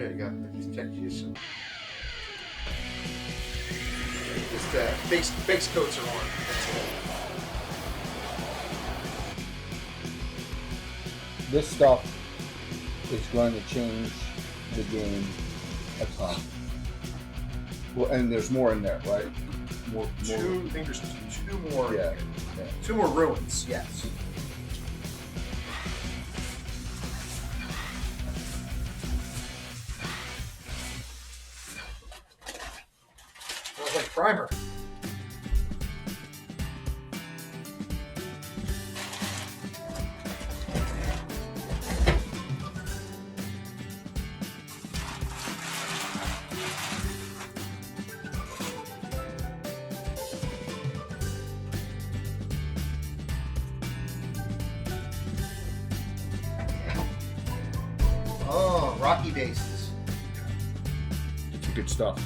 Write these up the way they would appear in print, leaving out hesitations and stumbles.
Yeah, you got these textures. Just base coats are on. That's it. This stuff is going to change the game a ton. Well, and there's more in there, right? More. I think there's two more. Yeah. Two more ruins. Yes. Smells like primer. Oh, rocky bases. Good stuff.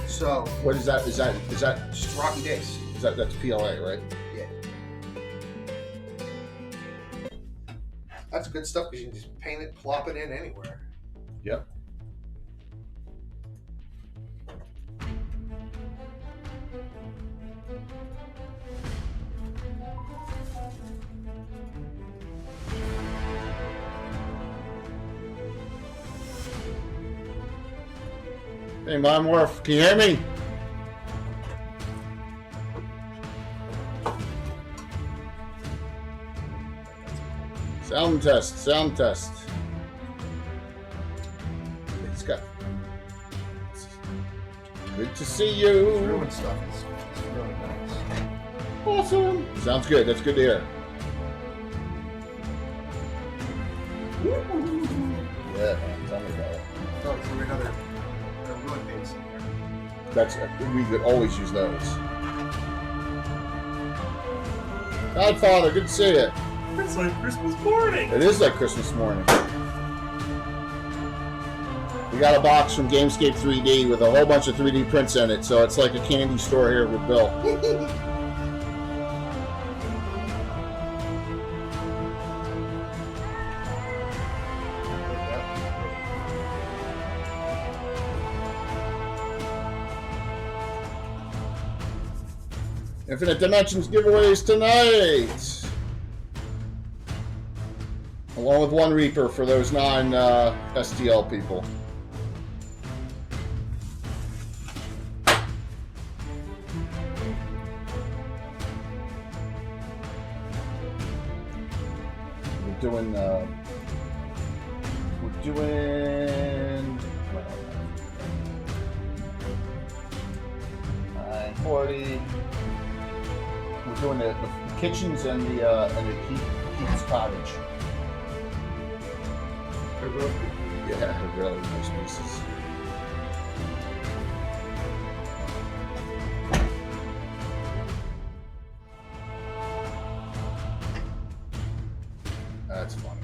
So What is that? Is that just rocky base. that's PLA, right? Yeah. That's good stuff because you can just paint it, plop it in anywhere. Yep. Hey, Mom Worf, can you hear me? Sound test. It's got. Good to see you. Ruin stuff is really nice. Awesome. Sounds good. That's good to hear. Yeah, man. Tell me about it. Oh, threw another ruin base in there. We could always use those. Godfather, good to see you. It's like Christmas morning. It is like Christmas morning. We got a box from Gamescape 3D with a whole bunch of 3D prints in it, so it's like a candy store here with Bill. Infinite Dimensions giveaways tonight. Along with one Reaper for those non-STL people. We're doing 940. We're doing the kitchens and the Keith's cottage. Yeah, they're really nice pieces. That's funny.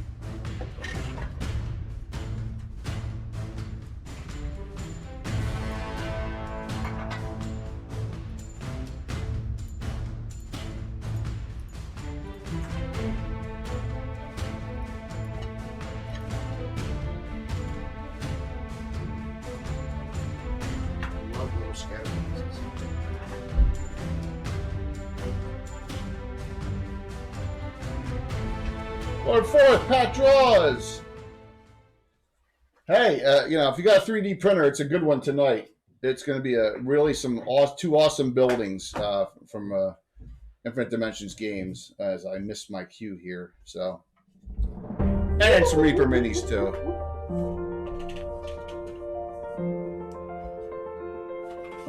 Lord Forth, Pat Draws. Hey, if you got a 3D printer, it's a good one tonight. It's going to be two awesome buildings from Infinite Dimensions games. As I missed my cue here, so and some Reaper minis too.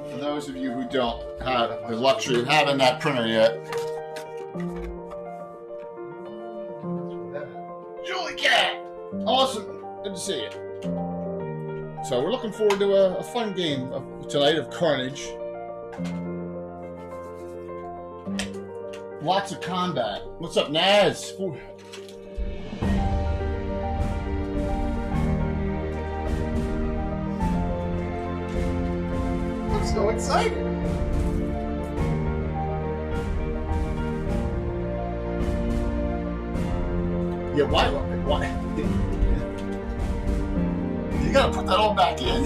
For those of you who don't have the luxury of having that printer yet. Julie Cat! Awesome. Good to see you. So we're looking forward to a fun game tonight of Carnage. Lots of combat. What's up, Naz? I'm so excited. Yeah, why? You gotta put that all back in.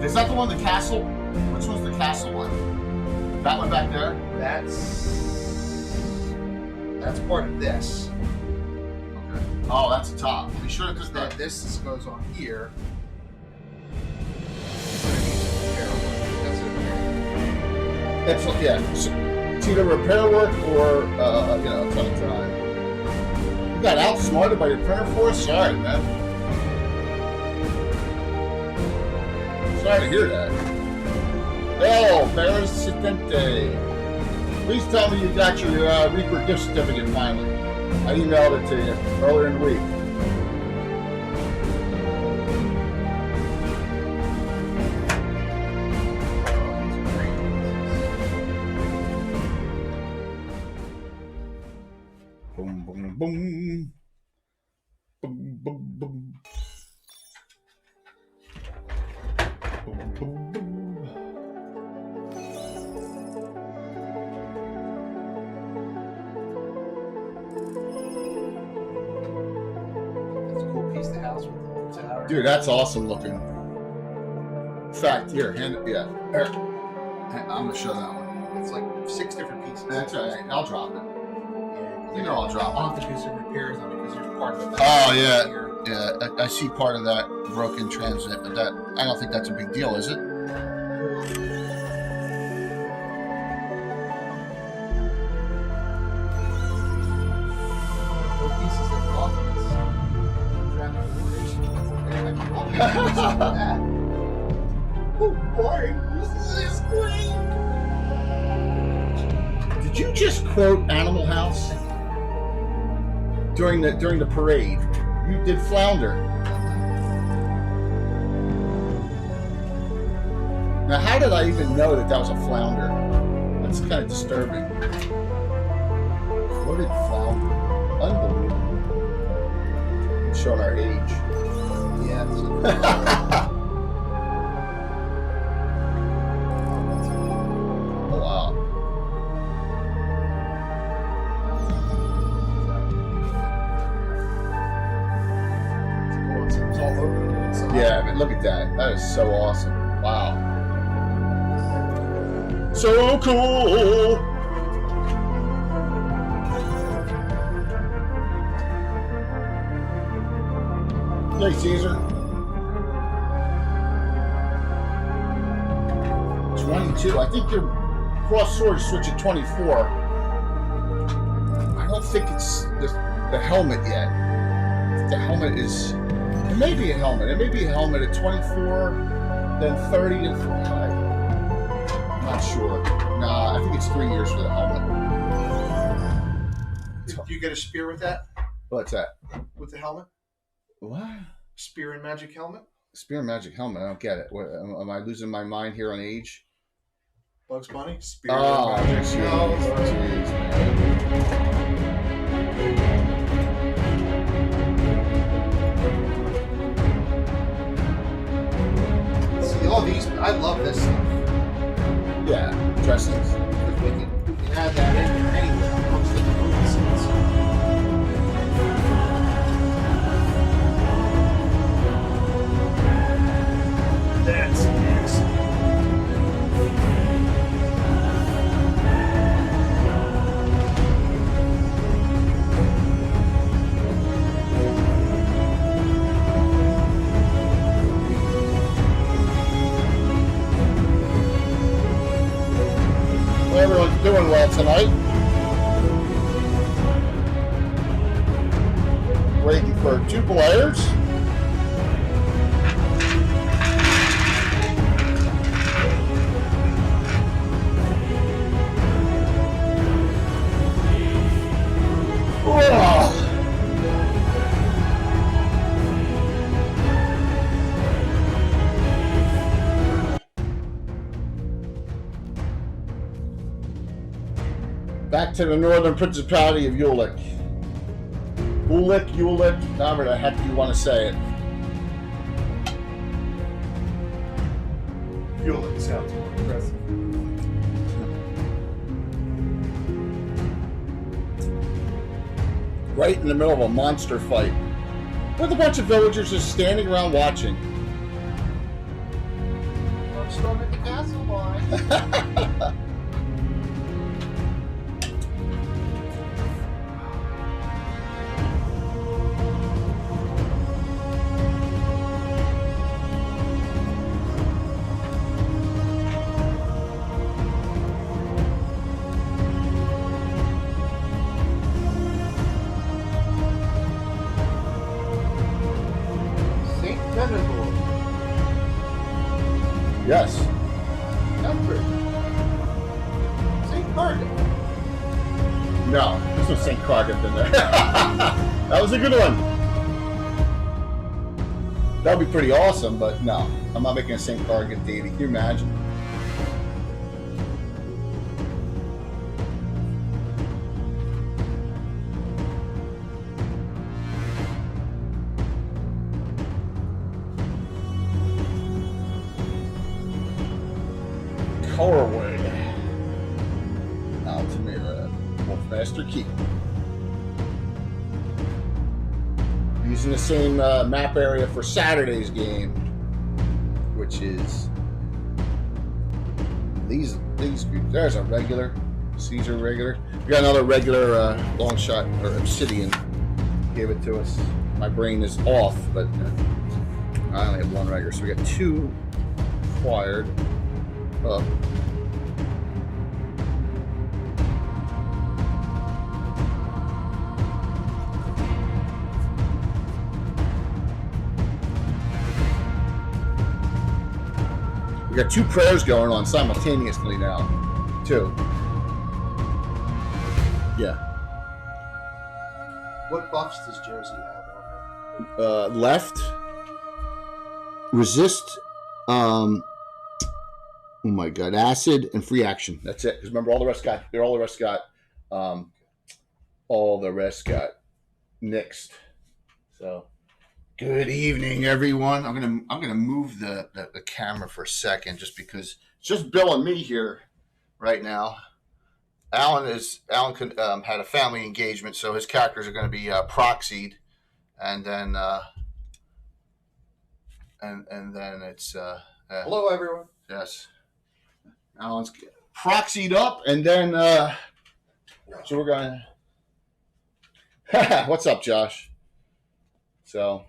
Is that the one, the castle? Which one's the castle one? That one back there? That's part of this. Okay. Oh, that's the top. Be sure because Then this goes on here. That's it. yeah. So, it's either repair work or a ton of time. You got outsmarted by your printer force? Sorry, man. Sorry to hear that. Oh, Beresitente. Please tell me you got your Reprint gift certificate finally. I emailed it to you earlier in the week. Boom, boom, boom. Boom, boom, boom. Boom, boom, boom. That's a cool piece of the house with the tower. Dude, that's awesome looking. In fact, here, hand it, yeah. Here. I'm gonna show that one. It's like 6 different pieces. That's all right. I'll drop it. Yeah, You know I'll drop it. I'll have to do some repairs on it because there's part of it. Oh, yeah. Yeah, I see part of that broken transit, but that I don't think that's a big deal, is it? Those pieces are coffins. That. Oh boy, this is great. Did you just quote Animal House during the parade? You did Flounder. Now, how did I even know that was a flounder? That's kind of disturbing. Quoted Flounder. Unbelievable. It's showing our age. Yeah. Oh, wow. It's all over the inside. Yeah, but look at that. That is so awesome. Wow. So cool. Hey, Caesar. 22. I think your cross sword switch at 24. I don't think it's the helmet yet. The helmet is. It may be a helmet. It may be a helmet at 24, then 30 and 45. I'm not sure. Nah, I think it's 3 years for the helmet. Do you get a spear with that? What's that? With the helmet? What? Spear and magic helmet? Spear and magic helmet. I don't get it. What, am I losing my mind here on age? Bugs Bunny? Spear Oh, and magic helmet. jeez, man. See, all these, I love this stuff. Yeah, dressings. Because we can add that in there anyway. Amongst the movie scenes. That's awesome. Well, everyone's doing well tonight. Waiting for 2 players. Oh. Back to the northern principality of Ulick. Ulick, however the heck you want to say it. Fueling sounds more impressive. right in the middle of a monster fight with a bunch of villagers just standing around watching. I'm storming the castle, boy. St. Benedor. Yes. Comfort. St. Cardiff. No, there's no St. Cardiff in there. That was a good one. That would be pretty awesome, but no. I'm not making a St. Cardiff deity. Can you imagine? Colorway. Altamira. Wolfmaster Keep. Using the same map area for Saturday's game, which is these groups. There's a regular, Caesar regular. We got another regular long shot or obsidian. Gave it to us. My brain is off, but I only have one regular, so we got two acquired. Up. We got two prayers going on simultaneously now, too. Yeah. What buffs does Jersey have on her? Left. Resist. Oh my God! Acid and free action. That's it. Because remember, all the rest got nixed. So, good evening, everyone. I'm gonna move the camera for a second, just because it's just Bill and me here right now. Alan had a family engagement, so his characters are going to be proxied, and then it's Hello, everyone. yes. Alan's proxied up, and then so we're going to what's up, Josh? So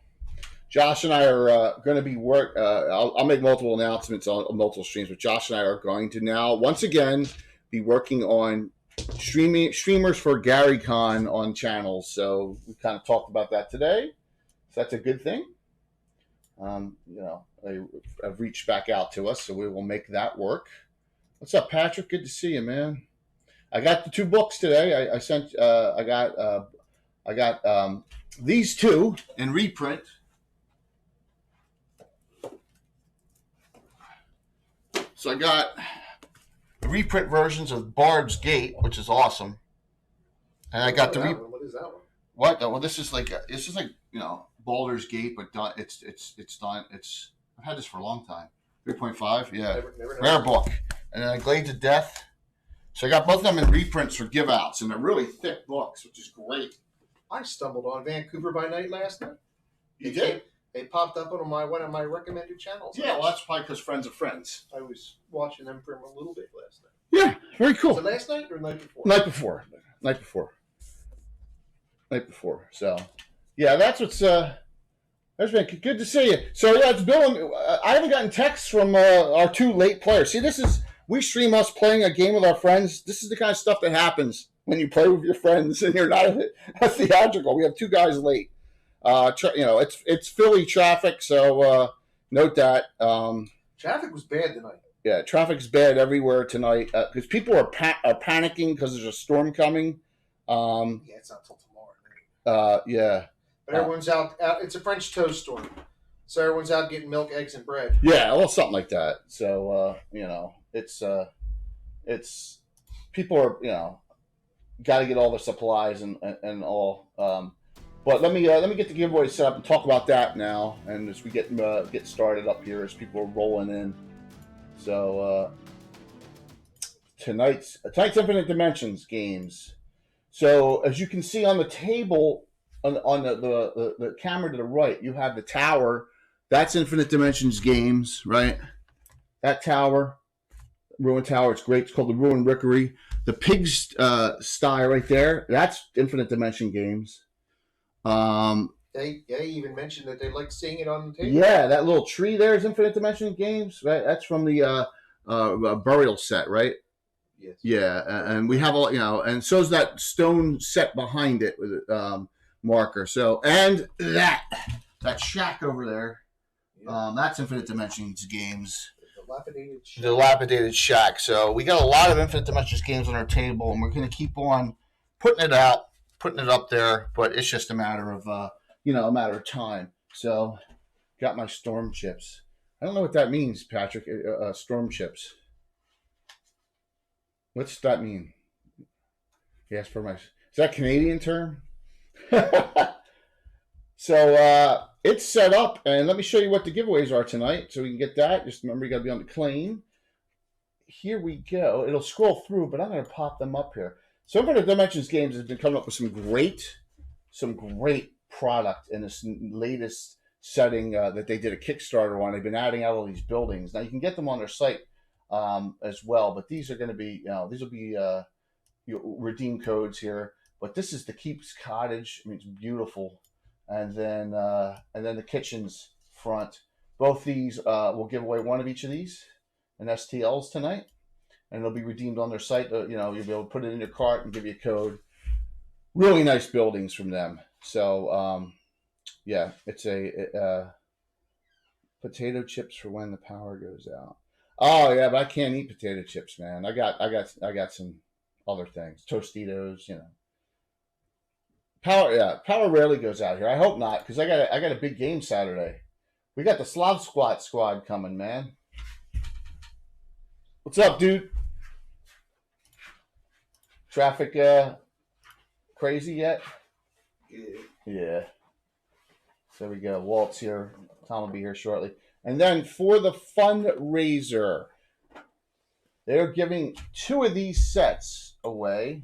Josh and I are going to be I'll make multiple announcements on multiple streams, but Josh and I are going to now once again be working on streamers for Gary Con on channels. So we kind of talked about that today, so that's a good thing. I've reached back out to us, so we will make that work. What's up, Patrick? Good to see you, man. I got the two books today. I got these two in reprint. So I got reprint versions of Barb's Gate, which is awesome, and I got What is that one? What? Well, this is like Baldur's Gate, but done. It's done. I've had this for a long time. 3.5, yeah, Never rare book, and then Glades of Death. So I got both of them in reprints for give outs, and they're really thick books, which is great. I stumbled on Vancouver by Night last night. You did? They popped up on one of my recommended channels. Yeah, well, that's probably because friends of friends. I was watching them for a little bit last night. Yeah, very cool. Was it last night or the night before? Night before. So, yeah, that's what's. That's been good to see you. So yeah, it's Bill. I haven't gotten texts from our two late players. See, we stream us playing a game with our friends. This is the kind of stuff that happens when you play with your friends and you're not a theatrical. We have two guys late. It's Philly traffic, so note that. Traffic was bad tonight. Yeah, traffic's bad everywhere tonight because people are panicking because there's a storm coming. Yeah, it's not till tomorrow night. Yeah. But everyone's out. It's a French toast storm, so everyone's out getting milk, eggs, and bread. Yeah, well, something like that. So it's people are got to get all the supplies and all. But let me get the giveaway set up and talk about that now. And as we get started up here, as people are rolling in. So tonight's Infinite Dimensions games. So as you can see on the table, on the camera to the right, you have the tower. That's Infinite Dimensions Games, right? That tower, Ruin Tower, it's great. It's called the Ruin Rickery. The pig's sty right there, that's Infinite Dimension Games. They even mentioned that they like seeing it on the table. Yeah, that little tree there is Infinite Dimension Games, right? That's from the burial set, right? Yes. Yeah, and we have all, and so's that stone set behind it with marker. So, and that shack over there, that's Infinite Dimensions Games. The dilapidated shack. So we got a lot of Infinite Dimensions games on our table, and we're going to keep on putting it up there. But it's just a matter of a matter of time. So, got my storm chips. I don't know what that means, Patrick. Storm chips. What's that mean? Yes, for my. Is that a Canadian term? So it's set up, and let me show you what the giveaways are tonight, so we can get that. Just remember, you got to be on the claim. Here we go. It'll scroll through, but I'm going to pop them up here. So Infinite Dimensions Games has been coming up with some great product in this latest setting that they did a Kickstarter on. They've been adding out all these buildings. Now you can get them on their site as well, but these are going to be, these will be redeem codes here. But this is the Keep's Cottage. I mean, it's beautiful. And then the kitchen's front. Both these we'll give away one of each of these in STLs tonight, and it'll be redeemed on their site. You'll be able to put it in your cart and give you a code. Really nice buildings from them. So yeah, it's a potato chips for when the power goes out. Oh yeah, but I can't eat potato chips, man. I got some other things, Tostitos, Power rarely goes out here. I hope not, because I got a big game Saturday. We got the Slav Squad coming, man. What's up, dude? Traffic crazy yet? Yeah. So we go. Walt's here. Tom will be here shortly. And then for the fundraiser, they're giving 2 of these sets away.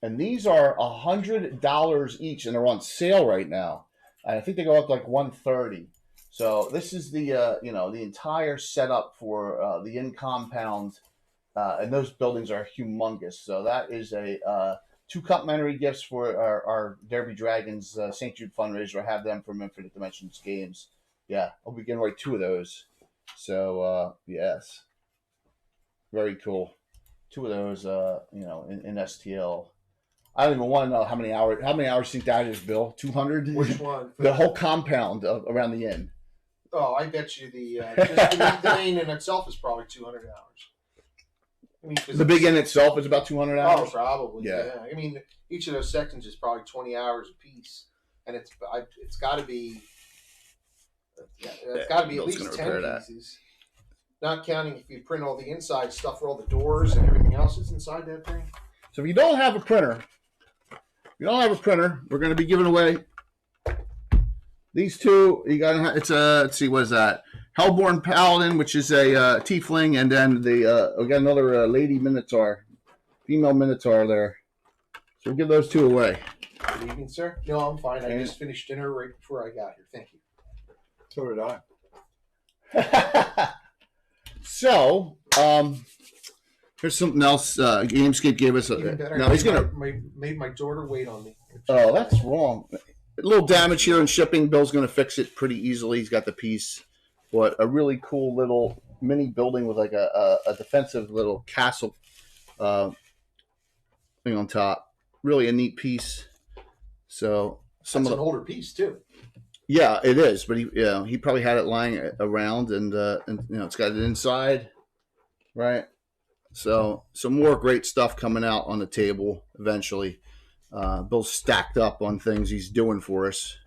And these are $100 each, and they're on sale right now. I think they go up to like $130. So this is the the entire setup for the in compound, and those buildings are humongous. So that is a 2 complimentary gifts for our Derby Dragons St. Jude fundraiser. I have them from Infinite Dimensions Games. Yeah, I'll be giving away 2 of those. So yes, very cool. 2 of those, in STL. I don't even want to know how many hours you think that is, Bill? 200? Which one? The whole compound around the inn. Oh, I bet you the main in itself is probably 200 hours. I mean, the big inn itself is about 200 hours? Oh, probably, yeah. I mean, each of those sections is probably 20 hours a piece. And it's got to be at least 10 pieces. Not counting if you print all the inside stuff for all the doors and everything else that's inside that thing. So if you don't have a printer, we're going to be giving away these 2. You got to. It's a. Let's see, what is that? Hellborn Paladin, which is a tiefling, and then we got another lady minotaur, female minotaur there. So we'll give those 2 away. Good evening, sir. No, I'm fine. I just finished dinner right before I got here. Thank you. So did I. So, here's something else. Gamescape gave us a. Even better, No, he's gonna. Made my daughter wait on me. Oh, that's wrong. A little damage here in shipping. Bill's gonna fix it pretty easily. He's got the piece. But a really cool little mini building with like a defensive little castle thing on top. Really a neat piece. So That's an older piece too. Yeah, it is. But he probably had it lying around, and it's got it inside, right? So some more great stuff coming out on the table eventually. Bill's stacked up on things he's doing for us,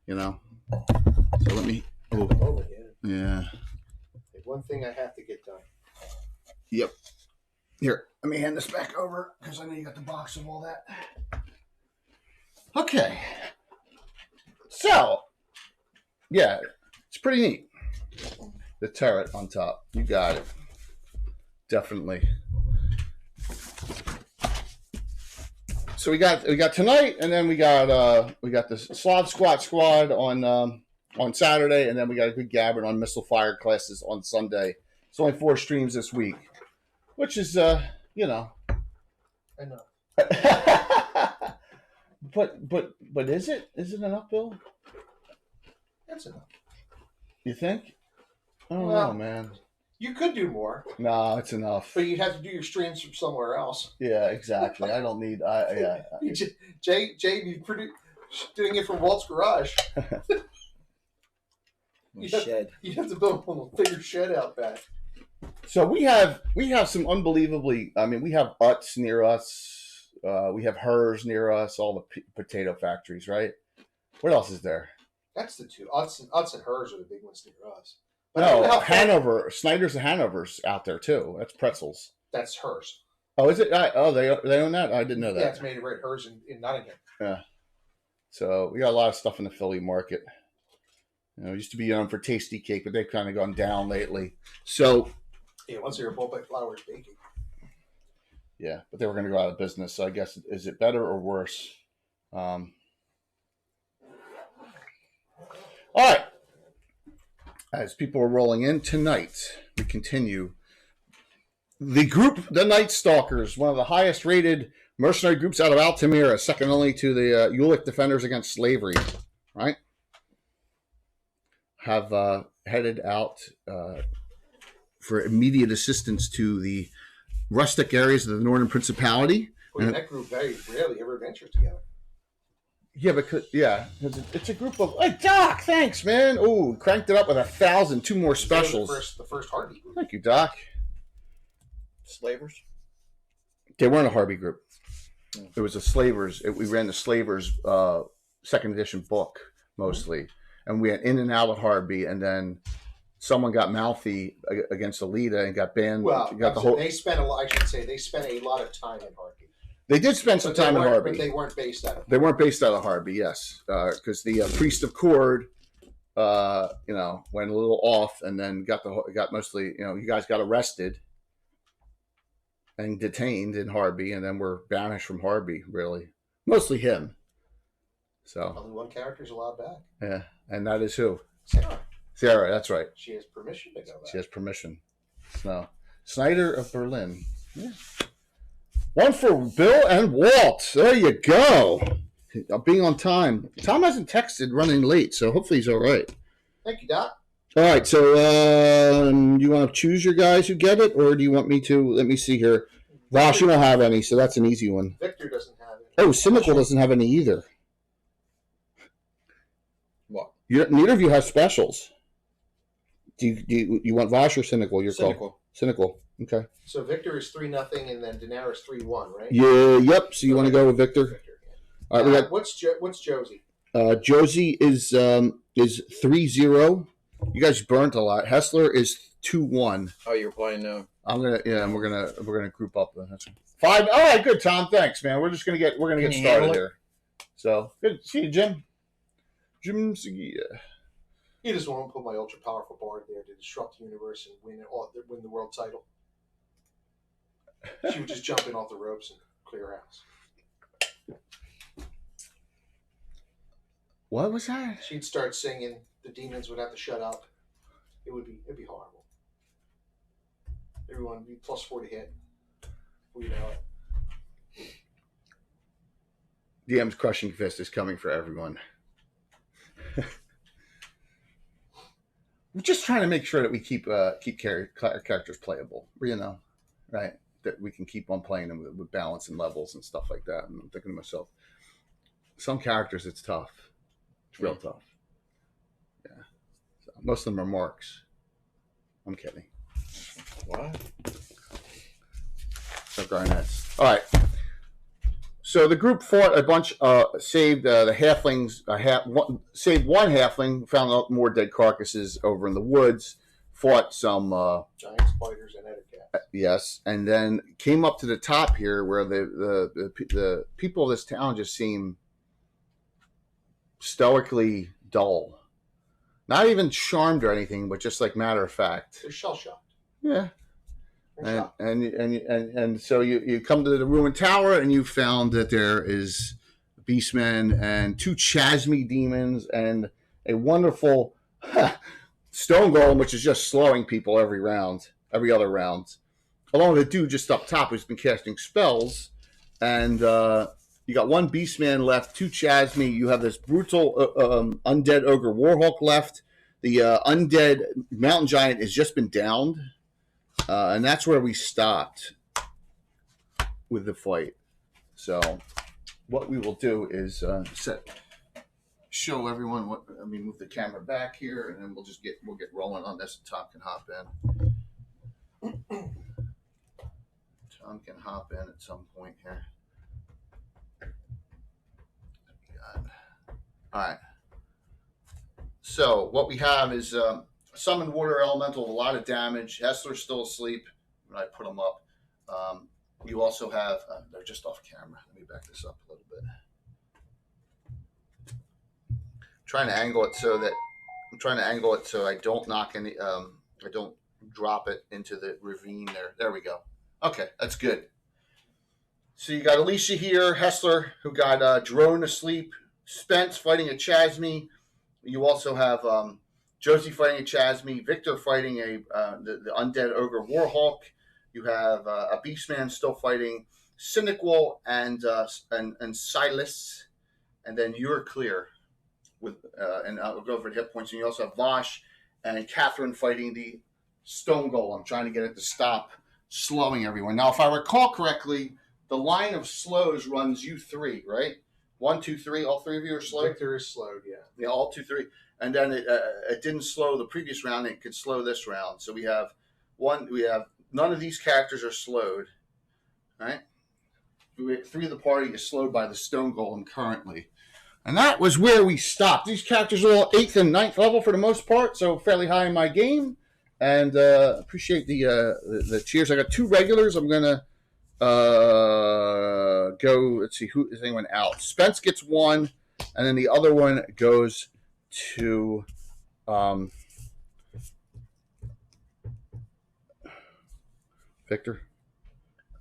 So let me. Oh, yeah. One thing I have to get done. Yep. Here, let me hand this back over because I know you got the box of all that. Okay. So, yeah, it's pretty neat. The turret on top. You got it. Definitely. So we got tonight, and then we got the Slav Squad on Saturday, and then we got a good gabbard on Missile Fire classes on Sunday. It's only 4 streams this week, which is you know. I know. but is it enough, Bill? That's enough. You think? I don't Well, know, man. You could do more. No, it's enough. But you'd have to do your streams from somewhere else. Yeah, exactly. I don't need. Jay, be doing it from Walt's garage. Shed. You have to build a little bigger shed out back. So we have some unbelievably. I mean, we have Utz near us. We have Hers near us. All the potato factories, right? What else is there? That's the two. Utz and Hers are the big ones near us. No, Hanover. Snyder's and Hanover's out there too. That's pretzels. That's Hers. Oh, is it? They own that? I didn't know that. Yeah, it's made right Hers in Nottingham. Yeah. So we got a lot of stuff in the Philly market. You know, it used to be known for Tasty Cake, but they've kind of gone down lately. So yeah, once they were bought by Flowers Baking. Yeah, but they were going to go out of business. So I guess, is it better or worse? All right. As people are rolling in tonight, we continue. The group, the Night Stalkers, one of the highest rated mercenary groups out of Altamira, second only to the Ulick Defenders Against Slavery, right? Have headed out for immediate assistance to the rustic areas of the Northern Principality. Well, that group very rarely ever ventures together. Yeah, because it's a group of. Hey, Doc, thanks, man. Oh, cranked it up with 1,000. 2 more specials. The first Hardy group. Thank you, Doc. Slavers? They weren't a Harvey group. It was a Slavers. We ran the Slavers second edition book mostly, and we went in and out of Harvey, and then someone got mouthy against Alita and got banned. Well, they spent a lot. I should say they spent a lot of time in Harvey. They did spend some time in Harvey. But they weren't based out of Harvey. They weren't based out of Harvey, yes. Because the Priest of Cord, went a little off and then got mostly, you guys got arrested and detained in Harvey and then were banished from Harvey, really. Mostly him. So Only one character's allowed back. Yeah. And that is who? Sarah, that's right. She has permission to go back. She has permission. So Snyder of Berlin. Yeah. One for Bill and Walt. There you go. Being on time. Tom hasn't texted running late, so hopefully he's all right. Thank you, Doc. All right, so you want to choose your guys who get it, or do you want me to? Let me see here. Vosh, you don't have any, so that's an easy one. Victor doesn't have it. Oh, Cynical doesn't have any either. What? Neither of you have specials. Do you want Vosh or Cynical? Your Cynical. call. Cynical. Okay. So Victor is 3-0, and then Daenerys 3-1, right? Yeah. Yep. So you want to go with Victor? Victor, yeah. All right. We got What's Josie? Josie is 3-0. You guys burnt a lot. Hessler is 2-1. Oh, you're playing now. And we're gonna group up. That's 5. All right, good, Tom. Thanks, man. We're gonna get started here. So good to see you, Jim. You just want to put my ultra powerful Barb there to disrupt the universe and win the world title. She would just jump in off the ropes and clear house. What was that? She'd start singing. The demons would have to shut up. It'd be horrible. Everyone would be +4 to hit. We know it. DM's crushing fist is coming for everyone. We're just trying to make sure that we keep characters playable. Right? That we can keep on playing them with balance and levels and stuff like that. And I'm thinking to myself, some characters it's tough. It's real tough. Yeah. So most of them are marks. I'm kidding. What? So Garnets. All right. So the group fought a bunch. Saved the halflings. Saved one halfling. Found out more dead carcasses over in the woods. Fought some giant spiders and ettercats. Yes, and then came up to the top here, where the people of this town just seem stoically dull. Not even charmed or anything, but just like matter of fact. They're shell shocked. Yeah. And so you come to the ruined tower and you found that there is beastmen and 2 chasmy demons and a wonderful stone golem, which is just slowing people every other round, along with a dude just up top who's been casting spells. And you got 1 beastman left, 2 chasmy. You have this brutal undead ogre warhawk left. The undead mountain giant has just been downed. And that's where we stopped with the fight. So what we will do is show everyone move the camera back here, and then we'll get rolling on this, and Tom can hop in. Tom can hop in at some point here. All right. So what we have is summoned water elemental with a lot of damage. Hessler's still asleep when I put him up. You also have they're just off camera. Let me back this up a little bit. Trying to angle it so I don't knock any. I don't drop it into the ravine there. There we go. Okay, that's good. So you got Alicia here, Hessler, who got drone asleep, Spence fighting a Chasme. You also have Josie fighting a Chasme, Victor fighting the undead ogre Warhawk. You have a Beastman still fighting Cynical and Silas, and then you're clear with and I'll go over the hit points. And you also have Vosh and Catherine fighting the Stone Golem, trying to get it to stop slowing everyone. Now, if I recall correctly, the line of slows runs you 3, right? 1, 2, 3. All 3 of you are slowed. Victor is slowed, yeah. Yeah, all 2, 3, and then it didn't slow the previous round. It could slow this round. So we have none of these characters are slowed, right? 3 of the party is slowed by the Stone Golem currently, and that was where we stopped. These characters are all 8th and 9th level for the most part, so fairly high in my game. And appreciate the cheers. I got 2 regulars. I'm gonna go. Let's see, who is anyone out? Spence gets 1, and then the other one goes to Victor.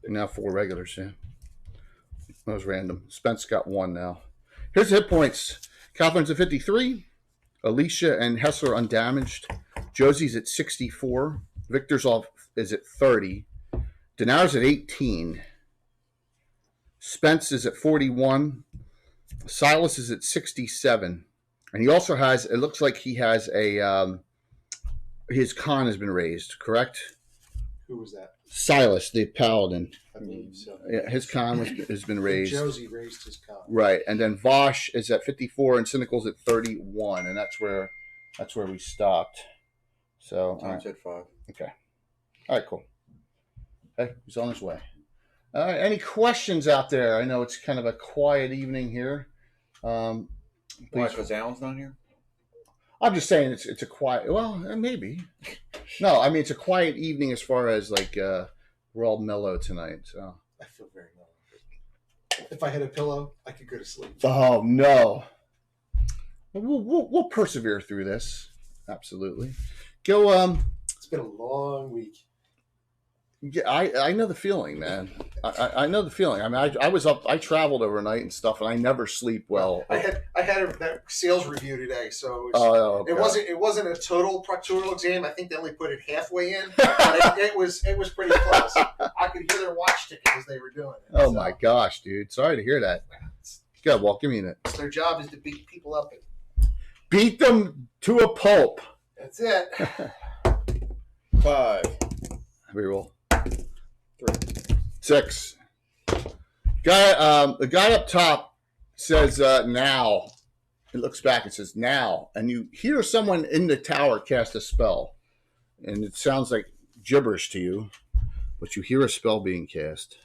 Now 4 regulars. Yeah, that was random. Spence got 1 now. Here's the hit points. Catherine's at 53. Alicia and Hessler undamaged. Josie's at 64. Victor's is at 30. Denara's at 18. Spence is at 41. Silas is at 67. And he also has, it looks like he has his con has been raised, correct? Who was that? Silas, the paladin. I believe so. Yeah, his con has been raised. Josie raised his con. Right. And then Vosh is at 54 and Cynical's at 31. And that's where we stopped. So Tom said 5. Okay. All right, cool. Hey, he's on his way. All right, any questions out there? I know it's kind of a quiet evening here. Why? Because Alan's not here? I'm just saying it's a quiet. Well, maybe. No, I mean it's a quiet evening as far as like we're all mellow tonight. So I feel very mellow. If I had a pillow, I could go to sleep. Oh no. We'll persevere through this. Absolutely. Go. It's been a long week. Yeah, I know the feeling, man. I know the feeling. I mean, I was up. I traveled overnight and stuff, and I never sleep well. I had that sales review today, so it wasn't a total proctoral exam. I think they only put it halfway in, but it was pretty close. I could hear their watch ticking as they were doing it. Oh my gosh, dude! Sorry to hear that. Good. Well, give me that. Their job is to beat people up. Beat them to a pulp. That's it. 5. Reroll. 3. 6. The guy up top says now. He looks back and says now, and you hear someone in the tower cast a spell, and it sounds like gibberish to you, but you hear a spell being cast.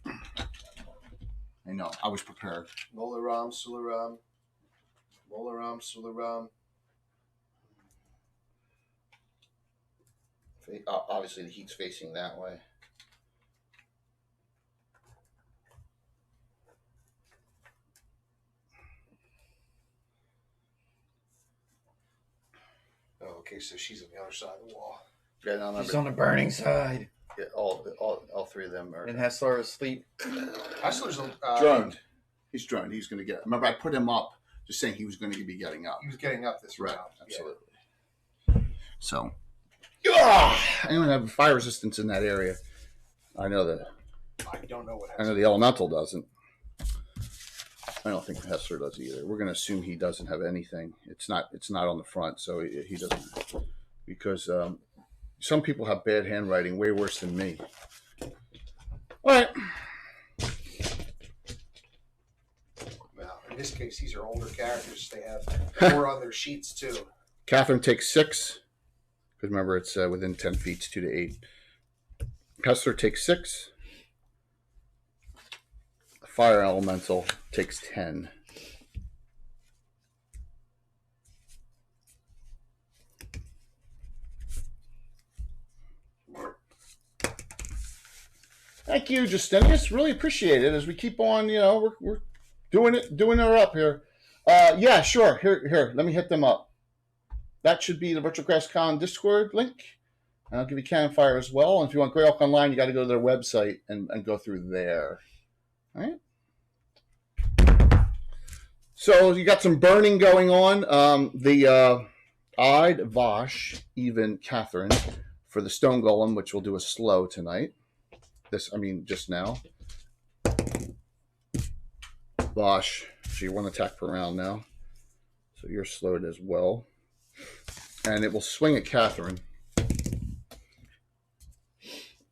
I know. I was prepared. Molaram, Sularam. Molaram, Sularam. Obviously, the heat's facing that way. Oh, okay, so she's on the other side of the wall. Yeah, no, She's on the burning side. all three of them are And Hessler is asleep. Hessler's droned. He's droned. He's going to get. Remember, I put him up, just saying he was going to be getting up. He was getting up this round. Absolutely. So, anyone have fire resistance in that area? I know that. I don't know what. I know the elemental doesn't. I don't think Hessler does either. We're going to assume he doesn't have anything. It's not on the front, so he doesn't. Because some people have bad handwriting, way worse than me. All right. Well, in this case, these are older characters. They have more on their sheets too. Catherine takes 6. Because remember, it's within 10 feet. It's 2 to 8. Hessler takes 6. Fire elemental takes 10. Thank you, Justinius. Really appreciate it. As we keep on, we're doing her up here. Yeah, sure. Here. Let me hit them up. That should be the Virtual CrossCon Discord link. And I'll give you Cannon Fire as well. And if you want Greyhawk Online, you got to go to their website and go through there. All right. So you got some burning going on. I'd Vosh, even Catherine, for the Stone Golem, which we'll do a slow tonight. Just now. Vosh, so you're 1 attack per round now. So you're slowed as well. And it will swing at Catherine.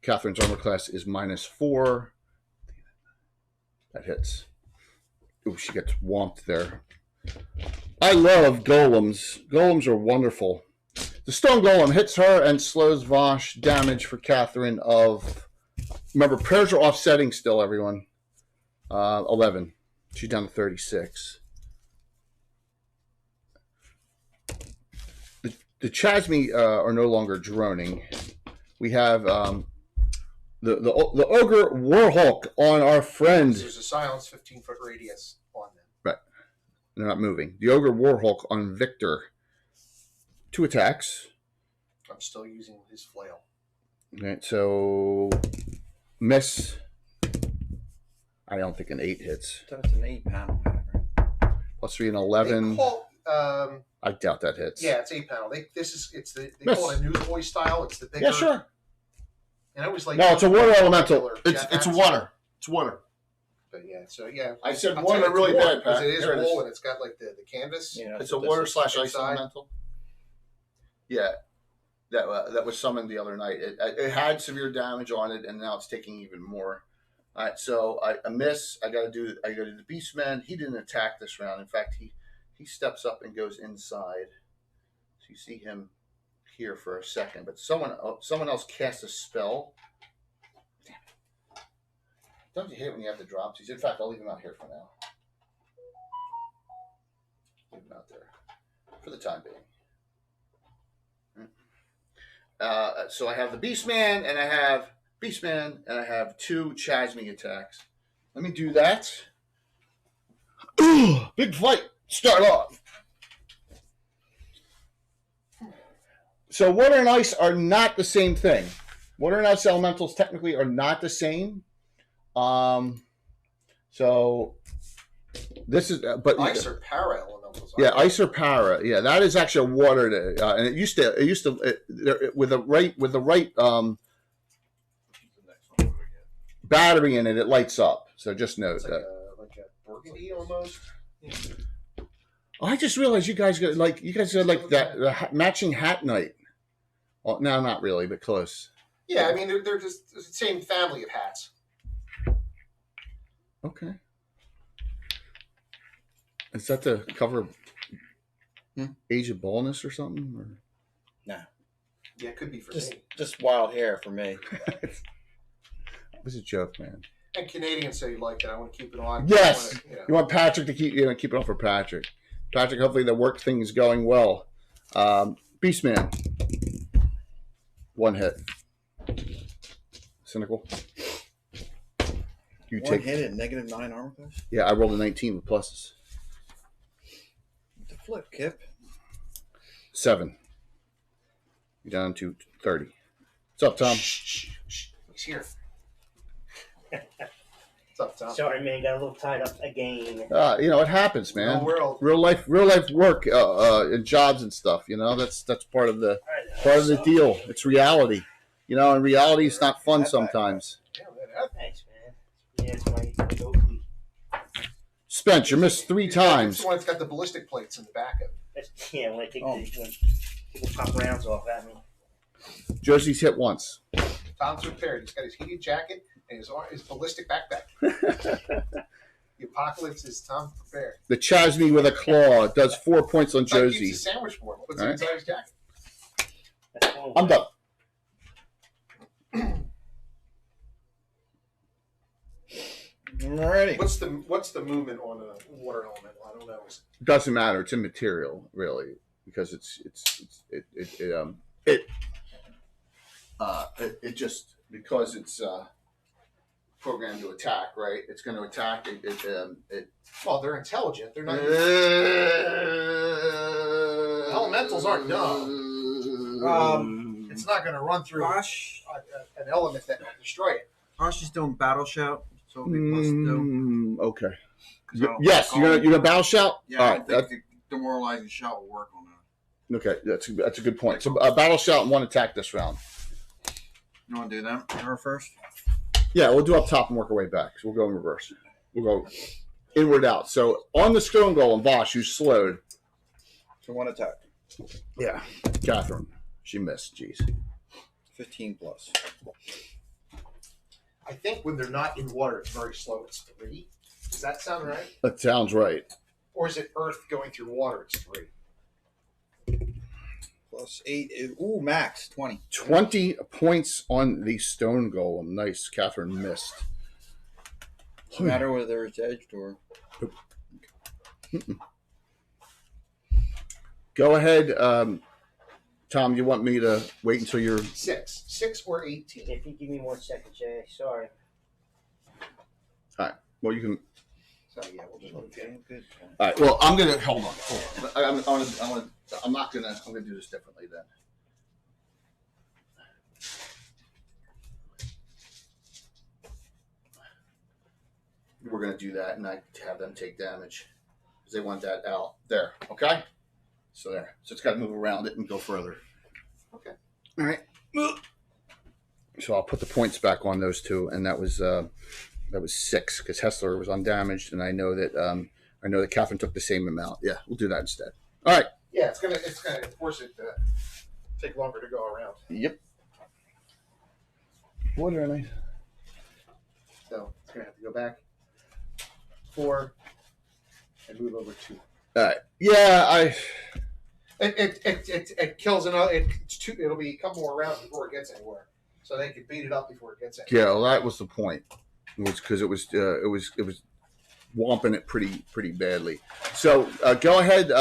Catherine's armor class is -4. That hits. Ooh, she gets whomped there. I love golems. Golems are wonderful. The Stone Golem hits her and slows Vosh. Damage for Catherine of... Remember, prayers are offsetting still, everyone. 11. She's down to 36. The Chasmi are no longer droning. We have the Ogre Warhawk on our friend. There's a silence 15-foot radius on them. Right. They're not moving. The Ogre Warhawk on Victor. 2 attacks. I'm still using his flail. Okay, so miss. I don't think an 8 hits. That's an 8 panel pattern. +3 and 11. They call, I doubt that hits. yeah, it's 8 panel. They Miss. call it a newsboy style. It's the bigger. Yeah, sure. And I was like, No, it's a water elemental. regular It's Jet water. Hat. It's water. But yeah, so yeah. I said I'll water tell you really it's bad, because Pat. it is Here it is. wool and it's got like the canvas. Yeah, It's that's a what water this is. / ice inside. elemental. Yeah, that was summoned the other night. It had severe damage on it, and now it's taking even more. All right, so I miss. I got to do the Beastman. He didn't attack this round. In fact, he steps up and goes inside. So you see him here for a second, but someone else cast a spell. Damn it. Don't you hate when you have to drop these? In fact, I'll leave him out here for now. Leave him out there for the time being. So I have the Beastman, and I have 2 Chasmi attacks. Let me do that. Big fight. Start off. So water and ice are not the same thing. Water and ice elementals technically are not the same. So this is, but Ice or para elementals. yeah, ice or para. Yeah, that is actually a water. And it used to with the right battery in it, it lights up. So just note It's that. like a burgundy almost. Oh, I just realized you guys got like that matching hat night. Well, no, not really, but close. Yeah, I mean they're just the same family of hats. Okay. Is that the cover Age of Baldness or something? Or? Nah. Yeah, it could be for Just me. just wild hair for me. It was a joke, man. And Canadians say you like it. I want to keep it on. Yes. I want to, You want Patrick to keep it on for Patrick. Patrick, hopefully the work thing is going well. Beastman. 1 hit. Cynical. You One take hit at -9 armor class. Yeah, I rolled a 19 with pluses. The flip, Kip. 7. You're down to 30. What's up, Tom? Shh. he's here. What's up, Tom? Sorry, man. Got a little tied up again. You know, it happens, man. Real world. Real life work, and jobs and stuff. You know, that's part of the deal. It's reality. You know, and reality is not fun sometimes. Yeah, man, Thanks, man. Yeah, it's my Oakley. Spence, you missed 3 times. It's the one that's got the ballistic plates in the back of it. Yeah, when I take when people pop rounds off at me. Josie's hit once. Tom's prepared. He's got his heated jacket and his ballistic backpack. The apocalypse is Tom prepared. The Chasme with a claw does 4 points on It's like Josie. he's a sandwich board. Puts All it right. inside his jacket. That's one I'm way. done. Alrighty. What's the movement on a water element? I don't know. Doesn't matter. It's immaterial, really, because it just because it's programmed to attack, right? It's going to attack. Well, they're intelligent. They're not. Elementals aren't dumb. It's not going to run through Josh. an element that will destroy it. Josh is doing battle shout, so it'll be plus 2. Okay. 'Cause I don't Yes, like you're gonna battle shout. Yeah, All I right. think the demoralizing shout will work on that. Okay, that's a good point. So battle shout and 1 attack this round. You want to do that? Her first? Yeah, we'll do up top and work our way back. So we'll go in reverse. We'll go inward out. So on the stone golem, Vosh, who's slowed. So 1 attack. Yeah, Catherine. She missed. Jeez. 15 plus. I think when they're not in water, it's very slow. It's 3. Does that sound right? That sounds right. Or is it Earth going through water? It's 3. Plus 8 is, max 20. 20 points on the stone golem. Nice. Catherine missed. No matter whether it's edged or. Go ahead, Tom. You want me to wait until you're 6 or 18. If you give me 1 second, Jay. Sorry. well? You can. So yeah, we'll just look at it. Good. All right. Well, I'm gonna hold on. I'm not gonna. I'm gonna do this differently then. We're gonna do that, and I have them take damage because they want that out there. Okay. So there. So it's got to move around it and go further. Okay. All right. So I'll put the points back on those 2, and that was 6 because Hessler was undamaged, and I know that Catherine took the same amount. Yeah, we'll do that instead. All right. Yeah, it's gonna force it to take longer to go around. Yep. What are they? So it's gonna have to go back 4 and move over 2. All right. Yeah, It kills another. It'll be a couple more rounds before it gets anywhere, so they can beat it up before it gets anywhere. Yeah, well, that was the point. It was because it was whomping it pretty badly. So go ahead.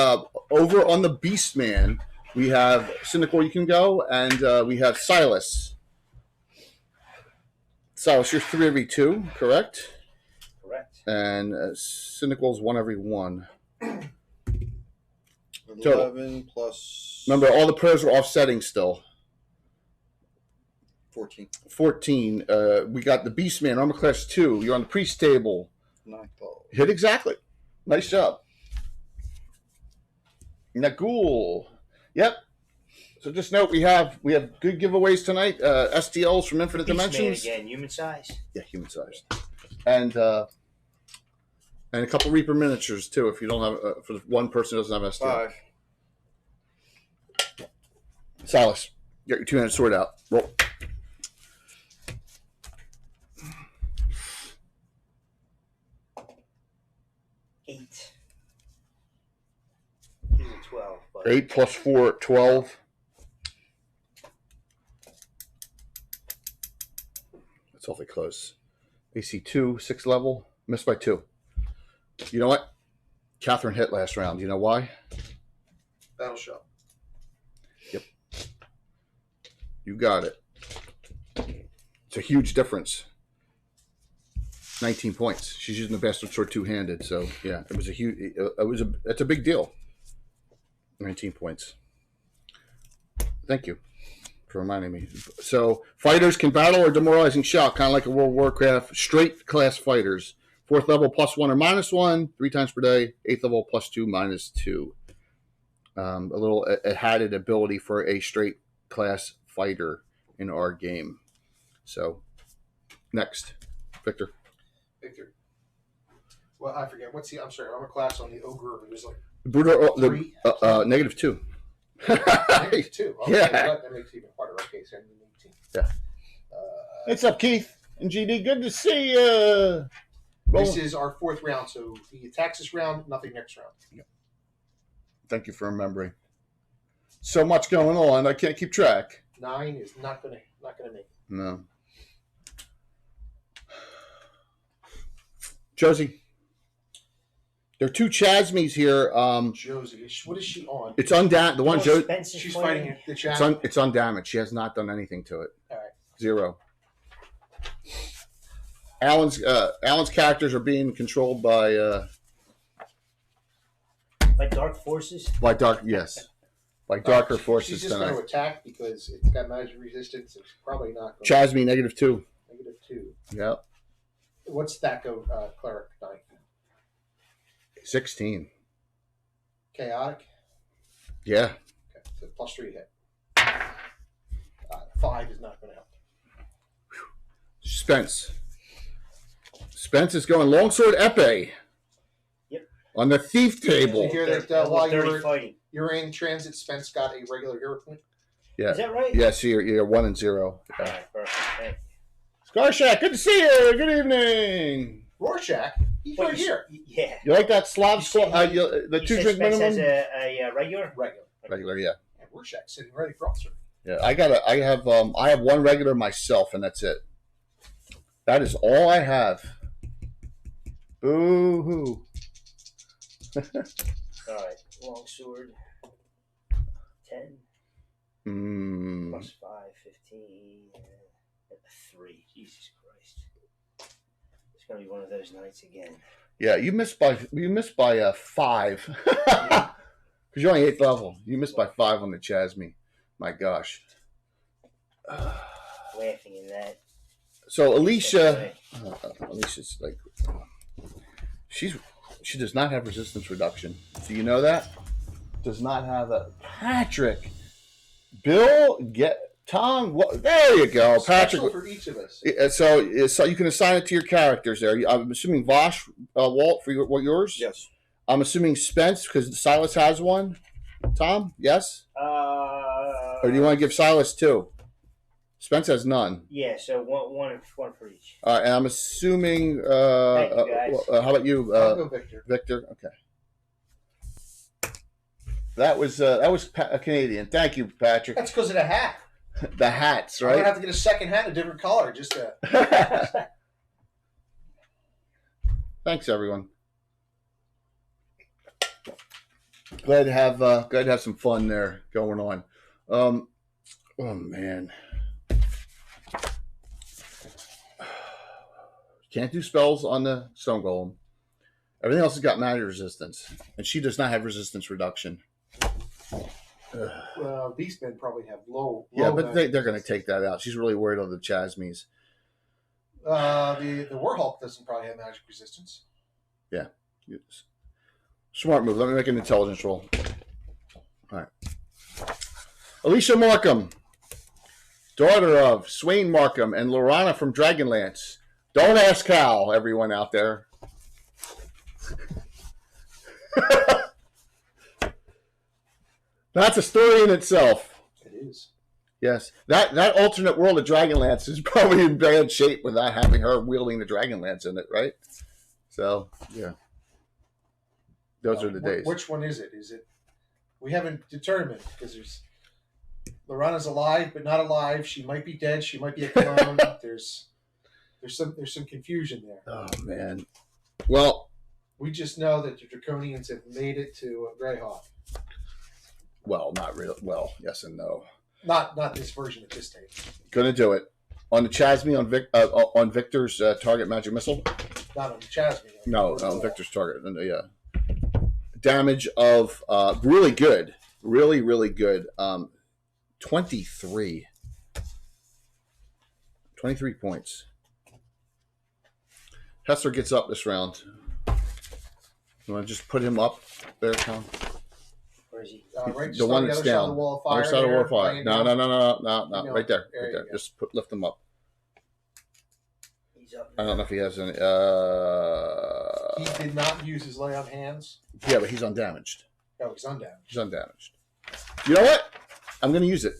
Over on the Beastman, we have Cynical. You can go, and we have Silas. Silas, you're 3 every 2, correct? Correct. And Cynical's 1 every 1. 11 plus. Remember, all the prayers are offsetting still. 14. 14. We got the Beastman, armor class 2. You're on the priest table. 9 12. Hit exactly. Nice job. Nagul. Yep. So just note we have good giveaways tonight. STLs from Infinite Dimensions. Again, human size. Yeah, human sized. And a couple Reaper miniatures too. If you don't have for the one person who doesn't have STL. 5. Silas, get your 2-handed sword out. Roll. Eight. He's a 12. But 8 plus 4, 12. That's awfully close. AC 2, 6 level. Missed by 2. You know what? Catherine hit last round. You know why? Battle show. You got it. It's a huge difference. 19 points. She's using the bastard sword 2-handed. So yeah, it was a huge. It's a big deal. 19 points. Thank you. for reminding me. So fighters can battle or demoralizing shock, kind of like a World of Warcraft. Straight class fighters. 4th level +1 or -1, 3 times per day. 8th level +2, -2. A little added ability for a straight class fighter in our game. So, next, Victor. Victor. Well, I forget. I'm sorry. I'm a class on the ogre. It was like Brutal, three. -2. -2. Okay, Yeah. that makes it even harder. Okay, so I'm 18. Yeah. What's up, Keith and GD? Good to see you. This is our 4th round, so he attacks this round, nothing next round. Thank you for remembering. So much going on, I can't keep track. 9 is not gonna make it. No. Josie, there are 2 Chasmies here. Josie, what is she on? It's undamaged. The one Josie, Spencer's She's fighting the chat. it's undamaged. She has not done anything to it. All right. 0. Alan's characters are being controlled by dark forces. by darker forces She's just going to tonight. attack because it's got magic resistance. It's probably not going Chasmy -2. -2. Yep. What's that go, cleric knife? 16. Chaotic. Yeah. Okay, so +3 hit. 5 is not going to help. Spence is going longsword epee. Yep. On the thief table. Did you hear that Level while 30 fighting. you're in transit, Spence got a regular hero point? Yeah. Is that right? Yes, you're 1 and 0. All right, perfect. Thank you. Scarshack, good to see you. Good evening. Rorschach, he's Wait, right here. Yeah. You like that Slav You squad? said- The You 2 said drink Spence minimum? has a regular? Regular. Regular, yeah. And Rorschach's sitting ready for officer. Yeah, I have 1 regular myself, and that's it. That is all I have. Boo hoo. All right. Longsword. 10 plus 5, 15. 3. Jesus Christ. It's going to be one of those nights again. Yeah, you missed by 5. Because you're only 8th level. You missed by 5 on the Chasmy. My gosh. Laughing in that. So Alicia's like, she does not have resistance reduction. Do you know that? Does not have a Patrick. Bill, Tom. What, there you go, Patrick. Special for each of us. So you can assign it to your characters there. I'm assuming Vosh, Walt, for yours? Yes. I'm assuming Spence, because Silas has one. Tom, yes? Or do you want to give Silas 2? Spence has none. Yeah, so one for each. And I'm assuming. Thank you, guys. How about you, I'll go Victor. Victor? Okay. That was Canadian. Thank you, Patrick. That's because of the hat. The hats, I'm going right? to have to get a second hat, a different color, just to... Thanks, everyone. Glad to have some fun there going on. Oh man, can't do spells on the stone golem. Everything else has got magic resistance, and she does not have resistance reduction. Well, Beastmen probably have low. Yeah, but they're going to take that out. She's really worried on the Chasmies. The Warhawk doesn't probably have magic resistance. Yeah. Smart move. Let me make an intelligence roll. All right. Alicia Markham, daughter of Swain Markham and Lorana from Dragonlance. Don't ask how, everyone out there. That's a story in itself. It is. Yes. That alternate world of Dragonlance is probably in bad shape without having her wielding the Dragonlance in it, right? So, yeah. Those are the days. Which one is it? Is it? We haven't determined because there's Lorana's alive but not alive. She might be dead. She might be a clone. there's some confusion there. Oh man. Well, we just know that the Draconians have made it to Greyhawk. Well, not really. Well, yes and no. Not this version of this tape. Gonna do it on the Chasmy on Victor's target magic missile. Not on the Chasmy. No, on Victor's target. Yeah. Damage of really good, really good. 23. 23 points. Hessler gets up this round. You want to just put him up there, Tom? Where is he? Right, just The on one the that's other side of down. the wall of fire. Other side of the wall of there, fire. laying No, down. no. Right there. There Right you there. go. Just lift him up. He's up. I don't know if he has any. He did not use his lay on hands. Yeah, but he's undamaged. Oh, he's undamaged. He's undamaged. You know what? I'm going to use it.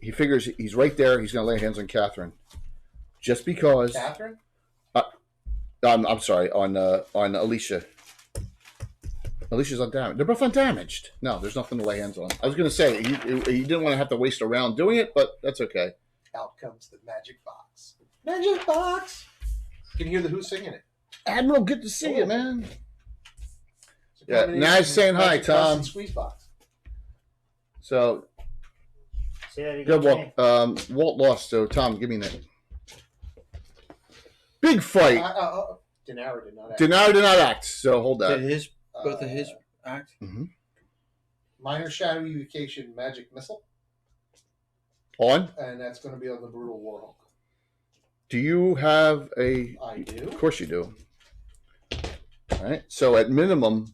He figures he's right there. He's going to lay hands on Catherine. Just because. Catherine? I'm sorry, on Alicia. Alicia's undamaged. They're both undamaged. No, there's nothing to lay hands on. I was going to say, he didn't want to have to waste a round doing it, but that's okay. Out comes the magic box. Magic box! Can you hear the Who singing it? Admiral, good to see you, man. It's a Yeah, combination nice of saying hi, magic box Tom. and squeeze box. Say So, that again. good, Jay. Walt lost, so Tom, give me that. Big fight. Denara did not act. Denaro did not act, so hold Did that. his both of his act? Minor Shadow Evocation Magic Missile, On? and that's going to be on the Brutal Warhawk. Do you have a... I do. Of course you do. All right. So at minimum,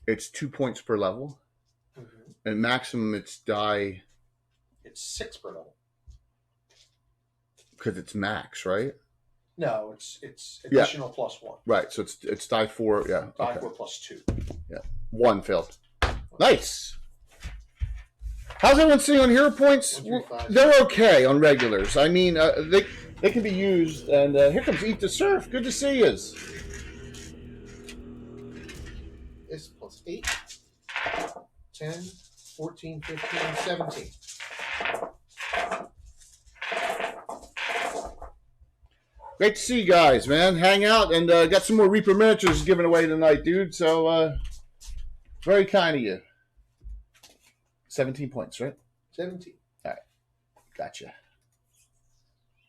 it's 2 points per level. Mhm. And maximum, it's die It's 6 per level. because it's max, right? No, it's Yeah. additional plus 1. Right. So it's die 4. Yeah. Die Okay. 4 plus 2. 1 failed. Nice. How's everyone seeing on hero points? 1, 3, 5, They're okay on regulars. I mean, they can be used. And here comes Eat the Surf. Good to see you. This plus 8, 10, 14, 15, 17. Great to see you guys, man. Hang out and got some more Reaper miniatures given away tonight, dude. So very kind of you. 17 points, right? 17. Gotcha.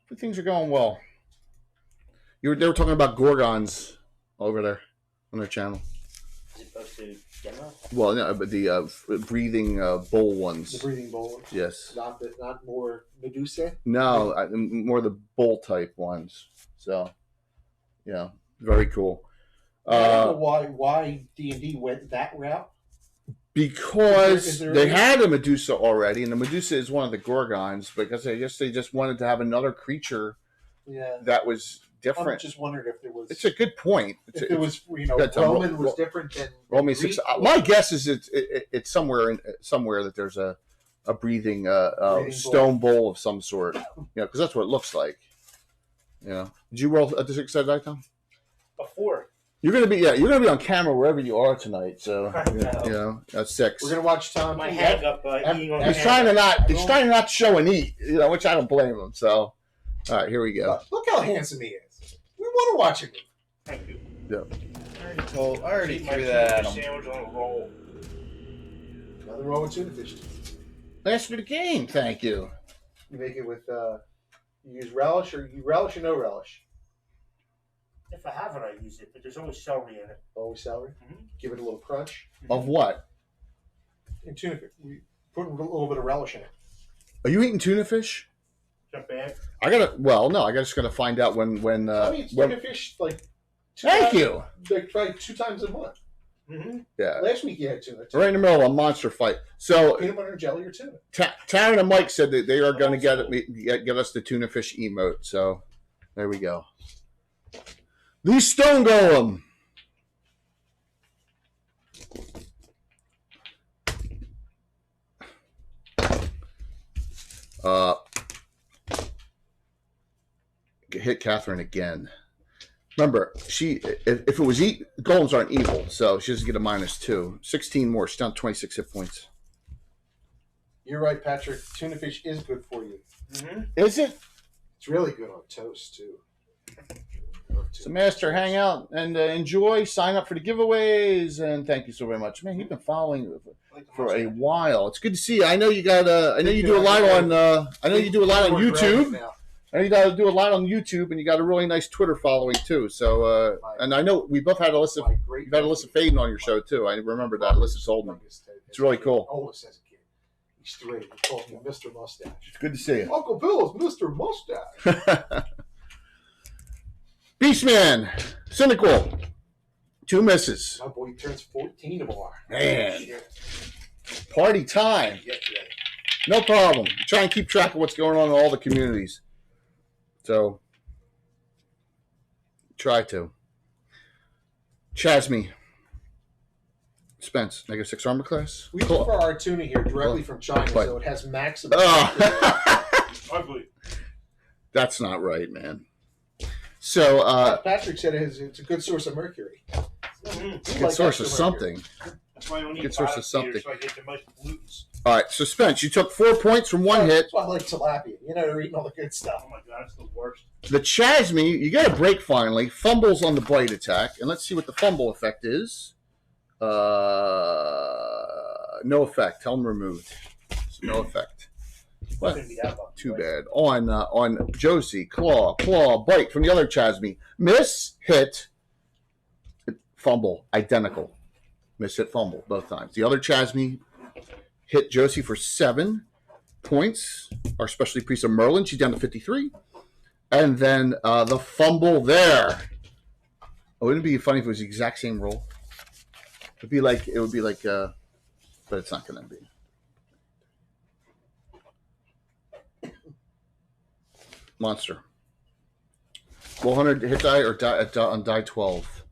But things are going well. They were talking about Gorgons over there on their channel. Is it supposed to demo? Well, no, but the breathing bull The ones. breathing bowl. Yes. Not more Medusa. No, more the bull type ones. So, yeah, very cool. I don't know why D&D went that route. Because Is there they any- had a Medusa already, and the Medusa is one of the Gorgons. Because I guess they just wanted to have another creature Yeah. that was I'm different. just wondering if there was. It's a good point. if there was, Yeah, Tom, Roman was roll- different than. Roll me Greek, 6. My guess is it's somewhere that there's a breathing Breathing stone bowl of some sort. Because that's what it looks like. Did you roll a 6 sided die, Tom? Before. You're gonna be on camera wherever you are tonight. So that's 6. We're gonna watch Tom. My eat. hang up eating on He's trying to not show and eat. Which I don't blame him. So, all right, here we go. Look how handsome he is. We want to watch him eat. Thank you. Yeah. I already Eat my threw that at tuna him. sandwich on a roll. Another roll of tuna fish. Last for the game. Thank you. You make it with. You use relish or no relish. If I have it, I use it, but there's always celery in it. Always celery. Mhm. Give it a little crunch. Of what? And tuna fish. We put a little bit of relish in it. Are you eating tuna fish? Is that bad? I just gotta find out when. I mean, when tuna fish like. thank you. Like probably 2 times a month. Mm-hmm. Yeah. Last week you had tuna. Right in the middle of a monster fight. So Peanut butter and jelly or tuna. Taryn and Mike said that they are going to get us the tuna fish emote. So there we go. The Stone Golem. Hit Catherine again. Remember, if it was golems aren't evil, so she doesn't get a -2. 16 more. She's down 26 hit points. You're right, Patrick. Tuna fish is good for you. Mm-hmm. Is it? It's really good on toast too. So, Master, hang out and enjoy. Sign up for the giveaways, and thank you so very much, man. You've been following for a while. It's good to see you. I know you got. I know you do a lot on. I know you do a lot on YouTube. I know you got to do a lot on YouTube, and you got a really nice Twitter following too. So, and I know we both had Alyssa. You've had Alyssa Faden on your show too. I remember that. Alyssa told me. It's really cool. Oldest as a kid. He's 3. He calls me Mr. Mustache. It's good to see you. Uncle Bill is Mr. Mustache. Beastman, Cynical, 2 misses. My boy turns 14 tomorrow. Man, party time. No problem. Try and keep track of what's going on in all the communities. So, try to. Chasme. Spence, -6 armor class. We prefer our tuna here directly from China, What? so it has maximum. Ugly. That's not right, man. So, Patrick said it's a good source of mercury. good source of something. That's why I don't eat Good source of bottom something. feeders, so I get the most pollutants. All right, so Spence, you took 4 points from 1 hit. That's why I like tilapia. You know, they're eating all the good stuff. Oh my god, it's the worst. The Chasme, you get a break finally. Fumbles on the bite attack, and let's see what the fumble effect is. No effect. Helm removed. So no effect. What? Couldn't be that lucky, Too right? bad. On Josie, claw, bite from the other Chasme. Miss, hit, fumble, identical. Miss, hit, fumble both times. The other Chasme hit Josie for 7 points. Our specialty priest of Merlin, she's down to 53. And then the fumble there. Oh, wouldn't it be funny if it was the exact same roll? It would be like, but it's not going to be. Monster. Roll 100 hit die or die on die 12.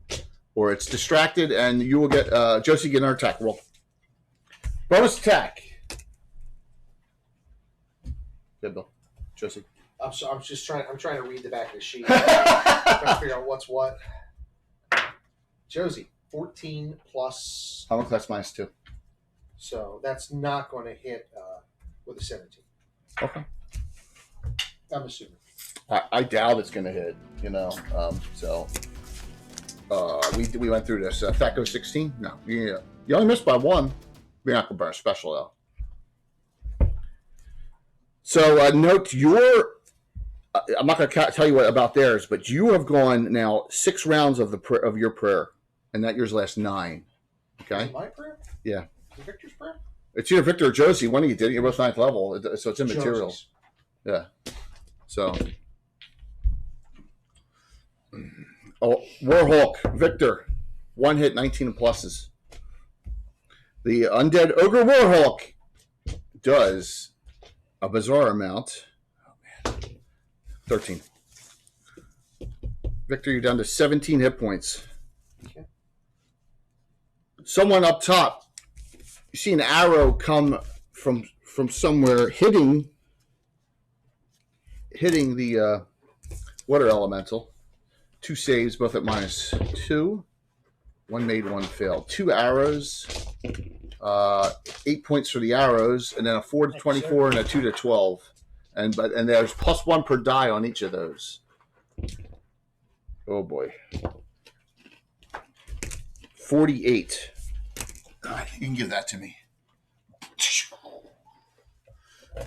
Or it's distracted and you will get, Josie, get another attack. Roll. Bonus attack. Good, Bill. Josie. I'm just trying. I'm trying to read the back of the sheet. Trying to figure out what's what. Josie, 14 plus. Armor class -2. So that's not going to hit with a 17. Okay. I'm assuming. I doubt it's going to hit, so we went through this. Thaco 16? No. Yeah. You only missed by 1. You're not going to burn a special, though. So note your... I'm not going to tell you what about theirs, but you have gone now 6 rounds of your prayer, and that yours lasts 9. Okay? My prayer? Yeah. The Victor's prayer? It's either Victor or Josie. One of you did it. You're both 9th level, so it's immaterial. Josie's. Yeah. So... Oh, Warhawk, Victor, 1 hit, 19 pluses. The Undead Ogre Warhawk does a bizarre amount. Oh, man. 13. Victor, you're down to 17 hit points. Okay. Someone up top, you see an arrow come from somewhere, hitting the water elemental. 2 saves, both at -2. 1 made, 1 failed. 2 arrows. 8 points for the arrows, and then a 4 to 24 and a 2 to 12. And there's +1 per die on each of those. Oh boy. 48. All right, you can give that to me.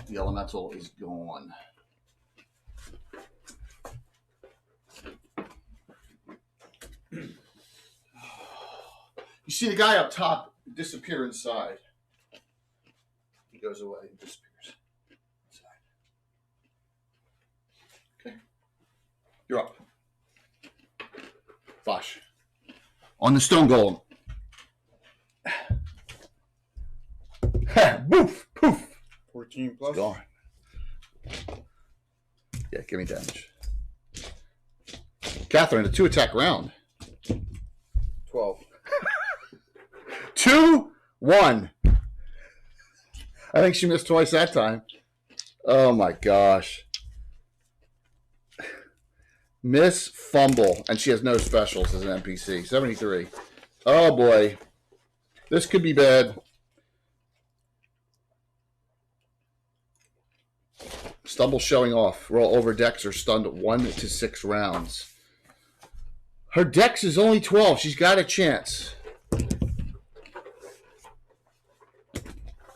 The elemental is gone. You see the guy up top disappear inside. He goes away and disappears inside. Okay. You're up. Vosh. On the stone golem. Boof! Poof! 14 plus. Gone. Yeah, give me damage. Catherine, a 2-attack round. 12. 2-1. I think she missed twice that time. Oh my gosh. Miss Fumble, and she has no specials as an NPC. 73. Oh boy. This could be bad. Stumble showing off. Roll over dex or stunned 1 to 6 rounds. Her dex is only 12. She's got a chance.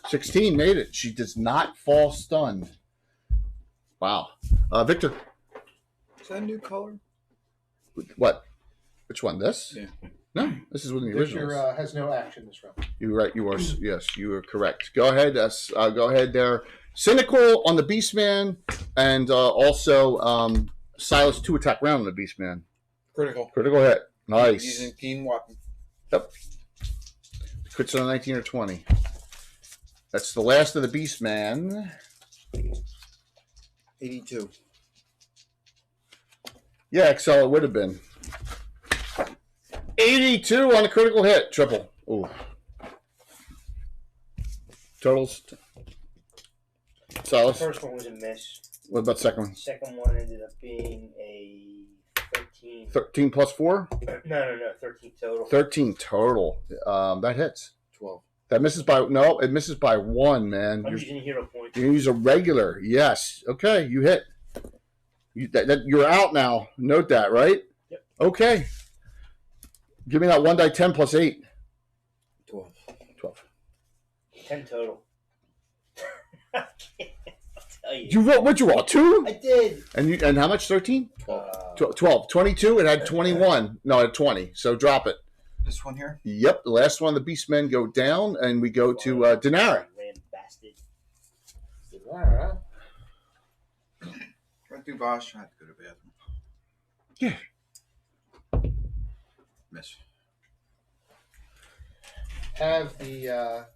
16 made it. She does not fall stunned. Wow. Victor. Is that a new color? What? Which one? This? Yeah. No, this is one of the originals. Victor has no action this round. You're right. You are. Yes, you are correct. Go ahead. Go ahead there. Cynical on the Beastman, and also Silas 2 attack round on the Beastman. Critical. Critical hit. Nice. Using keen weapon. Yep. Crits on 19 or 20. That's the last of the Beastman. 82. Yeah, Excel, it would have been. 82 on a critical hit. Triple. Ooh. Totals. The Silas. first one was a miss. What about the second one? Second one ended up being a 13. 13 plus 4? No, 13 total. 13 total. That hits. 12. That misses by it misses by 1, man. I'm using hero points. You use a regular. Yes. Okay, you hit. You're out now. Note that, right? Yep. Okay. Give me that 1 die 10 plus 8. 12. 12. 10 total. I can't tell you. You rolled, what'd you roll? 2? I did. And how much? 13? 12. 12. 22. It had 21. No, it had 20. So drop it. This one here. Yep. The last one of the Beastmen go down, and we go to Denara. Ran bastard. Alright. Right through Bosch. I have to go to the bathroom. Yeah. Miss. Have the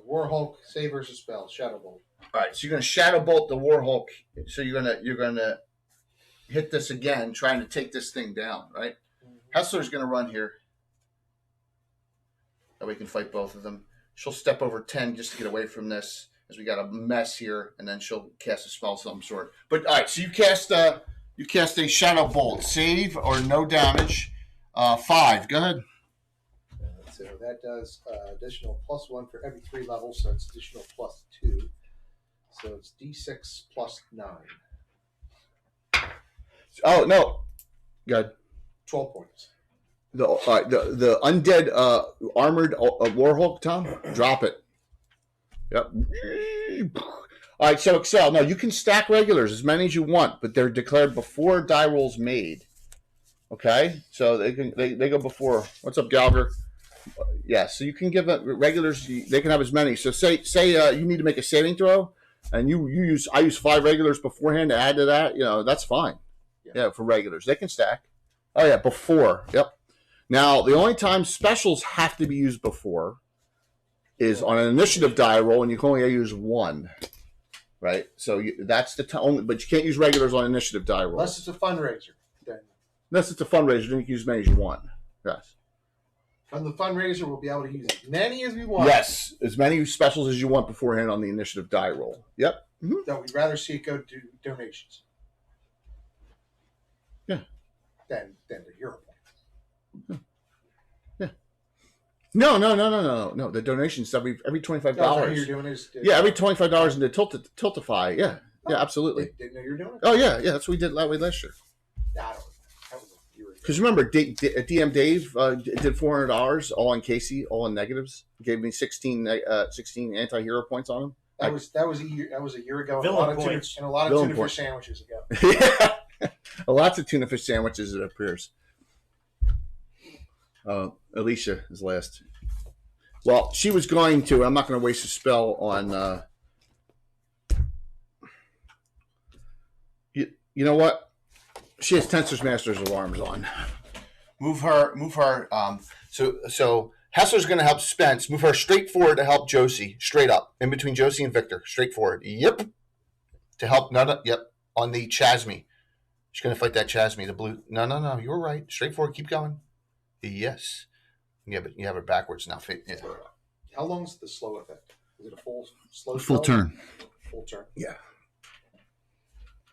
Warhawk save versus spell, Shadow Bolt. All right, so you're gonna Shadow Bolt the Warhawk. So you're gonna hit this again, trying to take this thing down, right? Hessler's gonna run here. That way we can fight both of them. She'll step over 10 just to get away from this, as we got a mess here, and then she'll cast a spell of some sort. But all right, so you cast a Shadow Bolt, save or no damage, 5. Go ahead. So that does additional +1 for every 3 levels, so it's additional +2. So it's D6 plus 9. Oh no, good. 12 points. The undead armored Warhawk, Tom, drop it. Yep. All right, so Excel. No, you can stack regulars as many as you want, but they're declared before die rolls made. Okay, so they go before. What's up, Galger? Yeah, so you can give regulars. They can have as many. So say you need to make a saving throw, and I use 5 regulars beforehand to add to that. That's fine. Yeah, for regulars they can stack. Oh yeah, before. Yep. Now the only time specials have to be used before is on an initiative die roll, and you can only use 1. Right. So that's the only, but you can't use regulars on initiative die roll. Unless it's a fundraiser. Then Unless it's a fundraiser, then you can use as many as you want. Yes. from the fundraiser, we'll be able to use as many as we want. Yes, as many specials as you want beforehand on the initiative die roll. Yep. Mm-hmm. Though we'd rather see it go to donations. Yeah. Than the hero points. Yeah. No. The donations every $25. How you're doing is Every $25 into Tiltify. Yeah. Yeah, absolutely. Didn't know you were doing it. Oh yeah. That's what we did last year. I don't know. That was a year ago. Because remember, DM Dave did $400 all in Casey, all in negatives. Gave me 16 anti-hero points on him. That was a year ago. And Villain a lot of points. tuna, and a lot of Villain tuna points. fish sandwiches ago. Yeah. Lots of tuna fish sandwiches, it appears. Alicia is last. Well, she was going to. I'm not going to waste a spell on. You know what? She has Tensor's Master's Alarms on. Move her. So Hessler's going to help Spence. Move her straight forward to help Josie. Straight up. In between Josie and Victor. Straight forward. Yep. To help. Yep. On the Chasme. She's going to fight that Chasme. The blue. No. You were right. Straight forward. Keep going. Yes. Yeah, but you have it backwards now. Yeah. How long's the slow effect? Is it a full slow? Full spell? turn. Full turn. Yeah.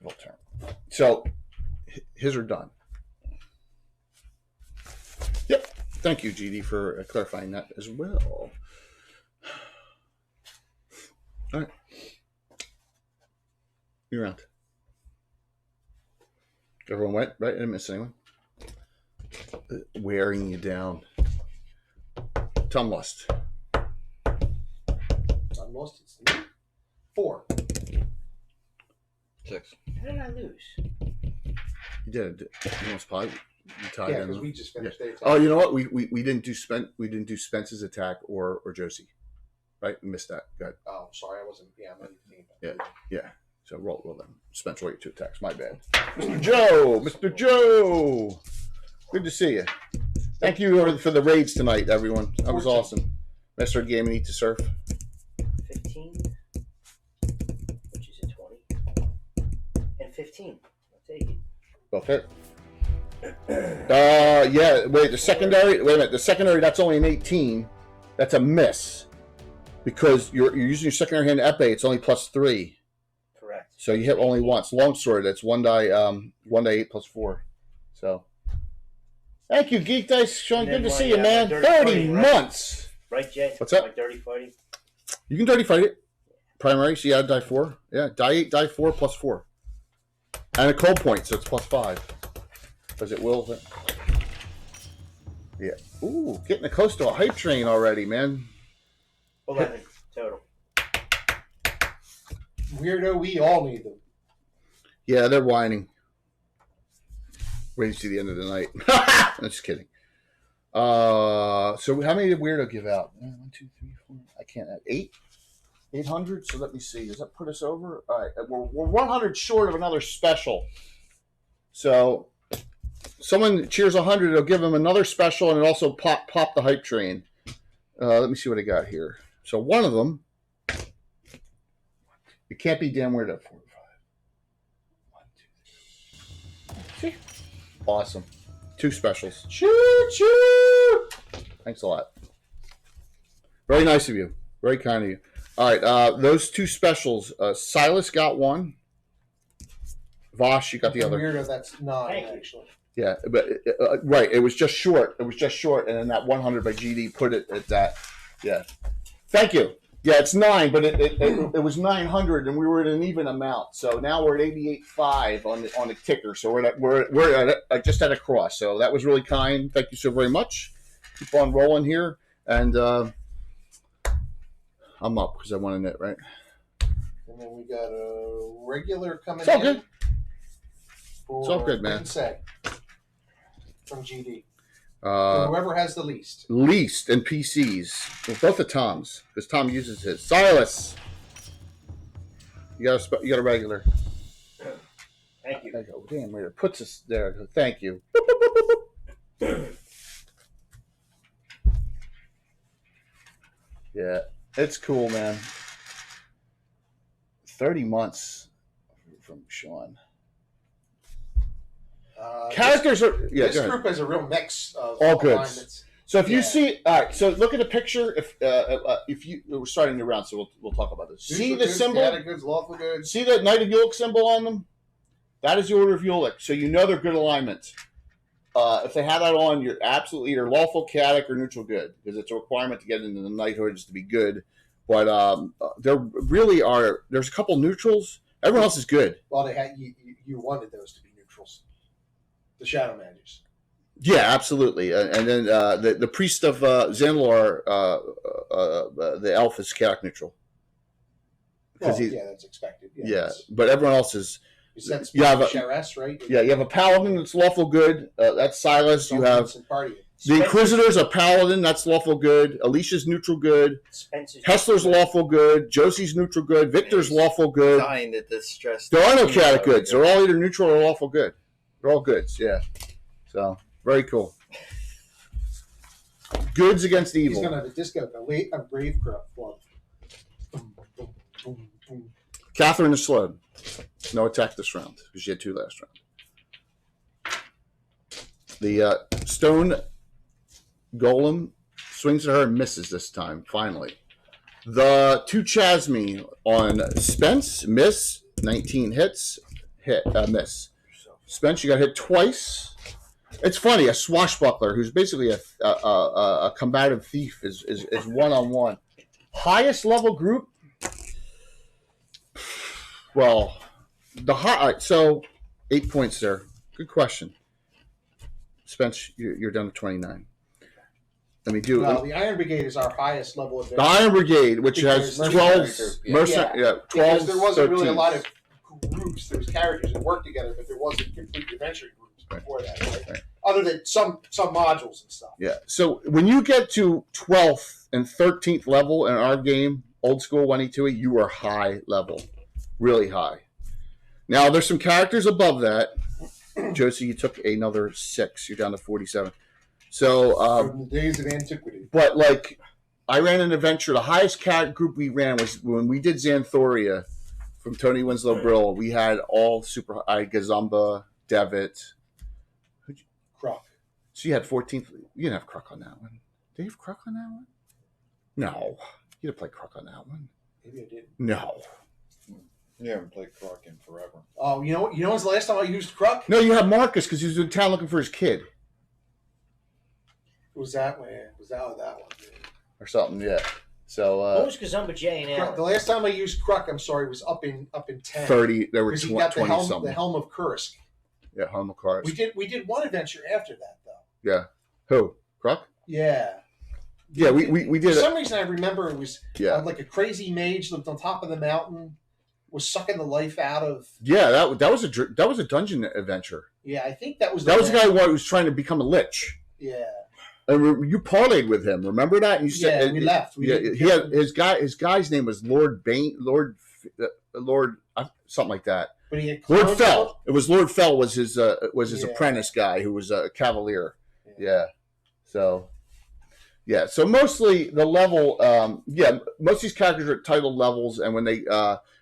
Full turn. So, his are done. Yep. Thank you, GD, for clarifying that as well. All right. You're out. Everyone went, right? I didn't miss anyone. Wearing you down. Tom lost. I'm lost. It's 4. 6. How did I lose? You did. You almost probably tied Yeah, in. because we just finished their Oh, you know what? We didn't do Spence's attack or Josie. Right? We missed that. Good. Oh, sorry, I wasn't. Yeah, I'm not even thinking Yeah. about it. Yeah. So roll them. Spence, roll your 2 attacks. My bad. Mr. Joe. Good to see you. Thank you for the raids tonight, everyone. That was awesome. Master Game and Eat to Surf. 15, which is a 20, and 15. I'll take it. Both hit. Yeah. Wait, the secondary. Wait a minute. The secondary. That's only an 18. That's a miss because you're using your secondary hand epee. It's only +3. Correct. So you hit only once. Longsword. That's 1d8 +4. So. Thank you, Geek Dice, Sean. Good to see you, man. 30 months. Right, Jay? What's up? Like dirty fighting? You can dirty fight it. Primary, so you add die 4. Yeah, die 8, die 4, +4. And a cold point, so it's +5. Because it will. Yeah. Ooh, getting close to a hype train already, man. 11 total. Weirdo, we all need them. Yeah, they're whining. Wait to see the end of the night. I'm just kidding. So how many did Weirdo give out? 1, 2, 3, 4. I can't add 8. 800. So let me see. Does that put us over? All right, we're 100 short of another special. So someone cheers 100. It'll give them another special, and it also pop the hype train. Let me see what I got here. So one of them. It can't be damn Weirdo. 4, 5. 1, 2, 3. See. Awesome. 2 specials. Choo choo! Thanks a lot. Very nice of you. Very kind of you. All right. Those 2 specials. Silas got 1. Vosh, you got the other. Weirdo, that's 9, Thank you. actually. Yeah, but right. It was just short. And then that 100 by GD put it at that. Yeah. Thank you. Yeah, it's 9, but it was 900, and we were at an even amount. So now we're at 88.5 on the ticker. So we're at just at a cross. So that was really kind. Thank you so very much. Keep on rolling here, and I'm up because I won a net, right? And then we got a regular coming It's all in. good. For It's all good, man. Seg from GD. Whoever has the least. Least and PCs. Well, both the Toms, because Tom uses his. Silas, you got a regular. Thank you. I go, damn, where it puts us there. Thank you. Yeah, it's cool, man. 30 months from Sean. Characters are This group has a real mix of all goods. alignments. So if you Yeah. see, all right. So look at a picture. If you we're starting the round, so we'll talk about this. See the Goods, symbol. Chaotic goods, lawful goods. See that Knight of Ulick symbol on them? That is the Order of Ulick. So you know they're good alignment. If they have that on, you're absolutely either lawful, chaotic, or neutral good, because it's a requirement to get into the knighthoods to be good. But there really are. There's a couple neutrals. Everyone else is good. Well, they had you wanted those to be neutrals. The Shadow Magers. Yeah, absolutely. And then the priest of Zanlor, the elf, is chaotic neutral. Well, He's, yeah, that's expected. yeah, but everyone else is. That's You have a- Sheres, right? Yeah, you have a paladin that's lawful good. That's Silas. You have Party. the Inquisitor's a paladin. That's lawful good. Alicia's neutral good. Spencer's Hessler's lawful good. Josie's neutral good. Victor's lawful good. Dying at this stress. There are no chaotic goods. They're all either neutral or lawful good. They're all goods. Yeah. So very cool. Goods against He's evil. gonna have a disco, a brave club. Boom, boom, boom, boom. Catherine is slowed. No attack this round because she had 2 last round. The stone golem swings at her and misses this time, finally. The 2 Chasme on Spence, miss. 19 hits, miss. Spence, you got hit twice. It's funny, a swashbuckler who's basically a combative thief is one-on-one. Highest level group? Well, so 8 points there. Good question. Spence, you're down to 29. Let me do Well, the Iron Brigade is our highest level of the Iron Brigade, which has Because 12 mercenary group, 12, because there wasn't 13. really a lot of groups. There was characters that worked together, but there wasn't complete adventure groups before that. Right? other than some modules and stuff. Yeah. So when you get to 12th and 13th level in our game, old school 1E2E, you are high level, really high. Now there's some characters above that. Josie, you took another 6. You're down to 47. So, From the days of antiquity. but like, I ran an adventure. The highest cat group we ran was when we did Xanthoria from Tony Winslow Brill. We had all super high Gazumba, Devitt. Croc. So you had 14th. You didn't have Kruk on that one. Did you have Kruk on that one? No. You didn't play Kruk on that one. Maybe I did. No. You haven't played Croc in forever. Oh, you know what? You know when's the last time I used Croc? No, you have Marcus because he was in town looking for his kid Was that when? Was that one? or something. Yeah. So What was Kazumba J and Croc, L? the last time I used Croc, I'm sorry, was up in 10. 30. There were Because 20, he got the 20 something. the Helm of Curse. Yeah, Helm of Curse. We did one adventure after that though. Yeah. Who? Kruk? Yeah. Yeah, we For did it. some reason, I remember it was Yeah. like a crazy mage lived on top of the mountain, was sucking the life out of. Yeah, that was a dungeon adventure. Yeah, I think that was. That was the guy who was trying to become a lich. Yeah. And you parlayed with him. Remember that? And you said, Yeah, we left. We yeah, didn't he had his guy's name was Lord Bane, Lord something like that. But he had Lord cloned Fell. It was Lord Fell was his Yeah. apprentice guy who was a cavalier. Yeah. Yeah. So yeah. So mostly the level. Most of these characters are at titled levels, and when they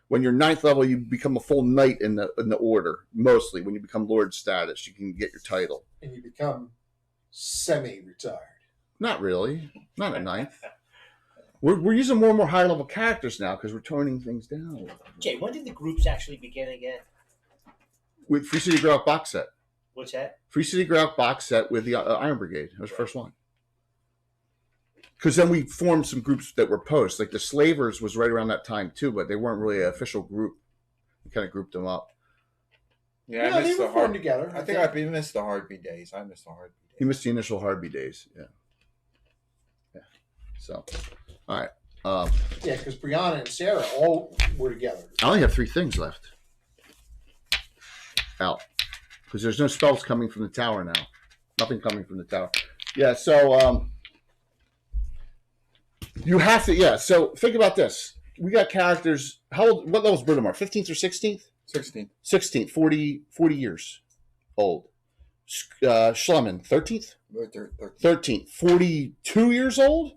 when you're 9th level, you become a full knight in the order. Mostly when you become Lord status, you can get your title. And you become semi-retired. Not really. Not at 9th. We're using more and more high level characters now because we're toning things down. Jay, when did the groups actually begin again? With Free City Greyhawk box set. What's that? Free City Greyhawk box set with the Iron Brigade. That was the first one. Because then we formed some groups that were posts. Like the Slavers was right around that time too, but they weren't really an official group. We kind of grouped them up. Yeah, Yeah, I they missed were the formed hard. together. I think I missed the Heartbeat days. I missed the Heartbeat He days. missed the initial Hardby days. Yeah. Yeah. So, all right. Yeah, because Brianna and Sarah all were together. I only have 3 things left. Out. Because there's no spells coming from the tower now. Nothing coming from the tower. Yeah, so you have to, yeah. So think about this. We got characters. How old? What level's Britomar? 15th or 16th? 16. 16th. 40 years old. Schlemmen, 13th? 13th. 42 years old?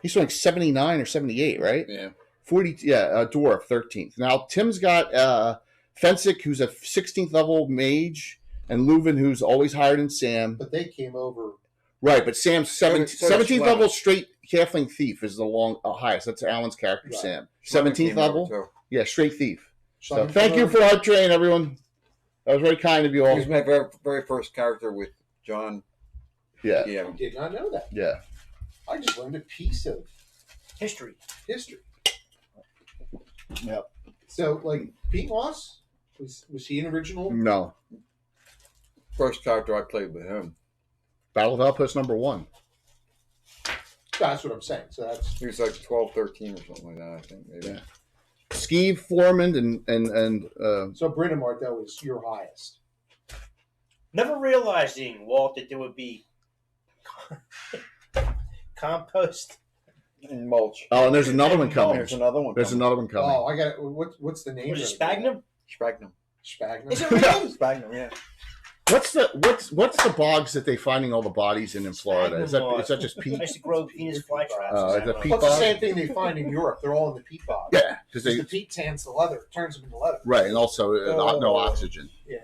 He's like 79 or 78, right? Yeah. 40, yeah, Dwarf, 13th. Now, Tim's got Fensick, who's a 16th level mage, and Leuven, who's always higher than Sam. But they came over. Right, but Sam's So does 17th Schlemmer. level straight Halfling Thief is the highest. That's Alan's character, Right. Sam. Schlemmer 17th came level? over, too. Yeah, straight Thief. So Simon thank you Fuller. for Hard Train, everyone. That was very kind of you He all. was my very, very first character with John. Yeah, Yeah. I did not know that. yeah. I just learned a piece of History. history. Yep. So, like, Pete Moss, was he an original? No. First character I played with him. Battle of Outpost number 1. That's what I'm saying. So that's He was like 12, 13 or something like that, I think. Maybe. Yeah. Skeeve, Foreman, and so Britomart though is your highest. Never realizing, Walt, that there would be compost. And mulch. oh, and there's another one coming. There's another one. There's coming. another one coming. Oh, I got it. What's the name? Was it of Sphagnum? Sphagnum. Sphagnum. Is it really? Sphagnum, yeah. What's the bogs that they finding all the bodies in Florida? Is that just I peat? used to grow Venus flytraps. Oh, Is is that it right? peat Well, it's the bog? same thing they find in Europe. They're all in the peat bog. Yeah, because Because they the peat tans the leather, it turns them into leather. right, and also no oxygen. Yeah.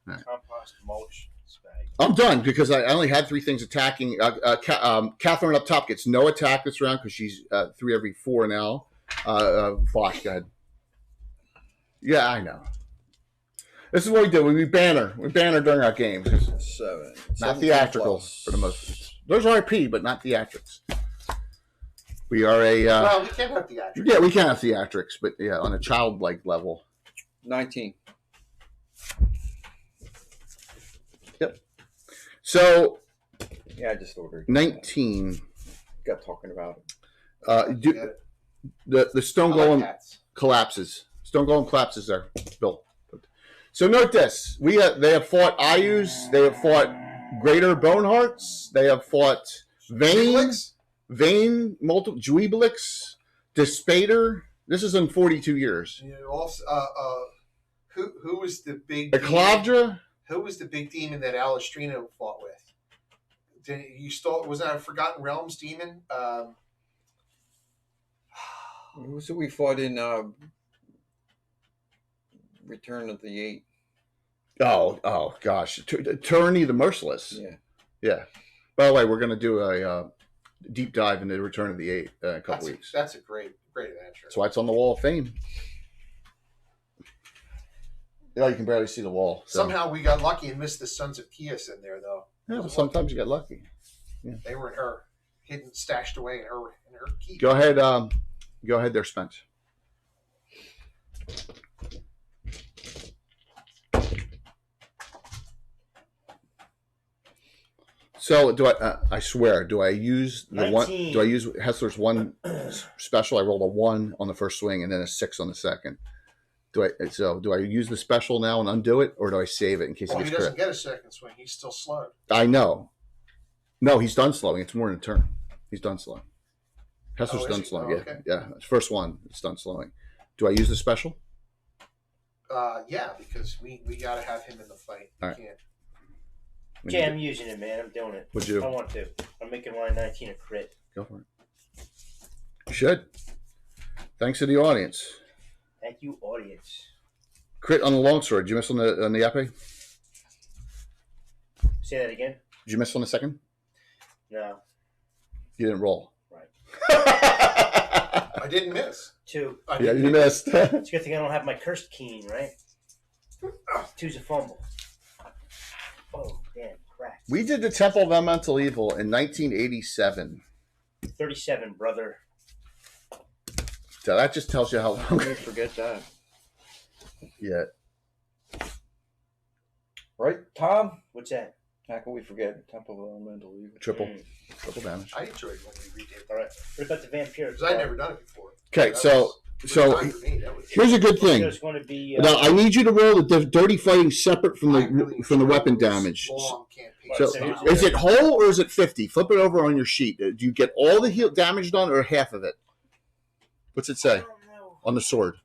Compost, mulch, spag. I'm done because I only had 3 things attacking. Catherine up top gets no attack this round because she's 3 every 4 now. Bosh, go ahead. Yeah, I know. This is what we do. We ban her. We ban her during our games. 'Cause 7. not theatrical for the most. There's RP, but not theatrics. We are a Well, we can't have the actress. yeah. We can have theatrics, but yeah, on a childlike level. 19. So Yeah, I just ordered. 19. Got talking about it. The stone I like golem cats. collapses. Stone golem collapses there. Bill. So note this: they have fought Ayus, they have fought Greater Bonehearts. They have fought Vane, Dweeblix, Despater. This is in 42 years. You know, also, who was the big Eclavdra. Who was the big demon that Alistrino fought with? Was that a Forgotten Realms demon? What was it we fought in Return of the Eight? Oh gosh. Tyranny the Merciless. Yeah. By the way, we're going to do a deep dive into Return of the Eight in a couple weeks. That's a great adventure. That's why it's on the Wall of Fame. Yeah, you can barely see the wall. So. Somehow we got lucky and missed the Sons of Kias in there, though. Yeah, well, sometimes you get lucky. Yeah. They were in her, hidden, stashed away in her key. Go ahead. Go ahead there, Spence. So do I? I swear, do I use the 19. one? Do I use Hessler's one special? I rolled a 1 on the first swing and then a 6 on the second. Do I use the special now and undo it, or do I save it in case Well, it he gets doesn't crit? get a second swing. He's still slowed. I know. No, he's done slowing. It's more than a turn. He's done slowing. Hessler's is done he? slowing. Oh, Yeah, okay. yeah. First one, it's done slowing. Do I use the special? Yeah, because we got to have him in the fight. All right. Can't. Yeah, I'm using it, man. I'm doing it. Would you I want to. I'm making line 19 a crit. go for it? You should. Thanks to the audience. Thank you, audience. Crit on the longsword. Did you miss on the Epe? Say that again? Did you miss on the second? No. You didn't roll. Right. I didn't miss. 2. Yeah, you missed. It's a good thing I don't have my cursed keen, right? 2's a fumble. Oh, damn, crack. We did the Temple of Elemental Evil in 1987. 37, brother. So that just tells you how long. Don't forget that. Yeah. Right, Tom? What's that? How can we forget Temple of Elemental Evil? Triple Mm. damage. I enjoyed when we redid All right. What about the vampire? because I'd never done it before. Okay, That so was first time for me. That was- here's a good thing. There's going to be. Now I need you to roll the dirty fighting separate from I really the weapon enjoyed those damage. long campaigns. So So is it whole or is it 50? Flip it over on your sheet. Do you get all the heal damage done or half of it? What's it I say don't know. on the sword?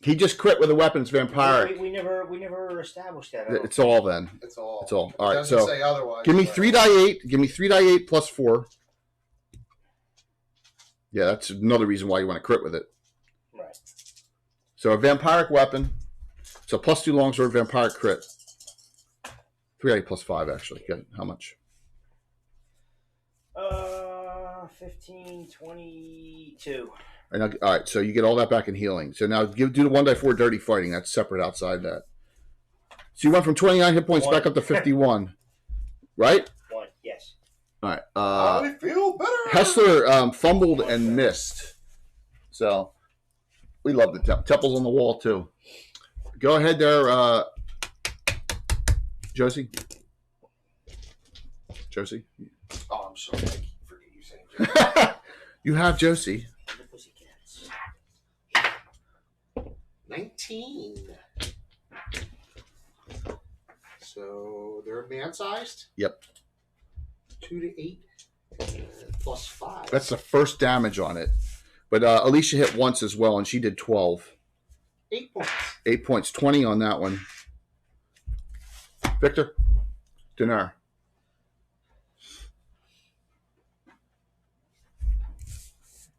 He just crit with a weapons vampire. We never established that. It's all then. It's all. It's all. All It right, doesn't so say otherwise. give me but- 3 die 8. Give me 3 die 8 plus 4. Yeah, that's another reason why you want to crit with it. Right. So a vampiric weapon. So plus 2 longsword vampiric crit. 3 8 plus 5 actually. Get how much? 15, 22. And all right, so you get all that back in healing. So now do the 1 die 4 dirty fighting. That's separate outside that. So you went from 29 hit points back up to 51, right? 1, yes. All right. I feel better. Hessler fumbled and missed. So we love the temples on the wall too. Go ahead there, Josie. Josie. Oh, I'm sorry. I keep forgetting you saying. You have Josie. The Pussycats. 19. So they're man-sized. Yep. 2 to 8 plus 5. That's the first damage on it. But Alicia hit once as well, and she did 12. 8 points. 8 points, 20 on that one. Victor, Dinar.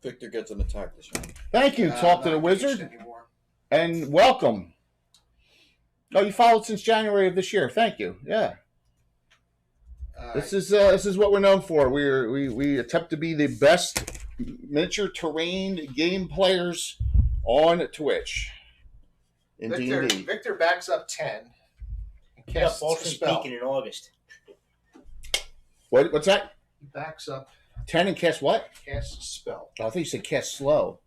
Victor gets an attack this round. Thank you. Talk to the Not wizard, engaged anymore. and welcome. Oh, you followed since January of this year. Thank you. Yeah. This is what we're known for. We attempt to be the best miniature terrain game players on Twitch. In Victor, D&D. Victor backs up 10. And Yeah, casts a Boston's spell. peaking in August. What's that? He backs up, 10 and cast what? casts a spell. Oh, I thought you said cast slow.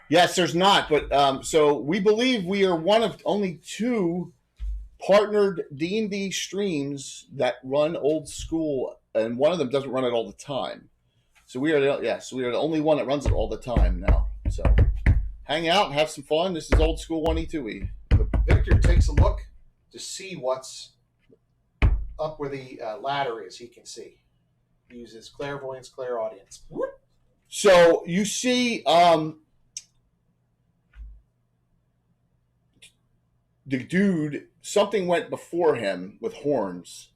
Yes, there's not. But so we believe we are one of only 2 partnered D&D streams that run old school, and one of them doesn't run it all the time. So we are the only one that runs it all the time now. So hang out, have some fun. This is old school 1E2E. Victor takes a look to see what's up where the ladder is, he can see. He uses clairvoyance, clairaudience. So you see the dude, something went before him with horns.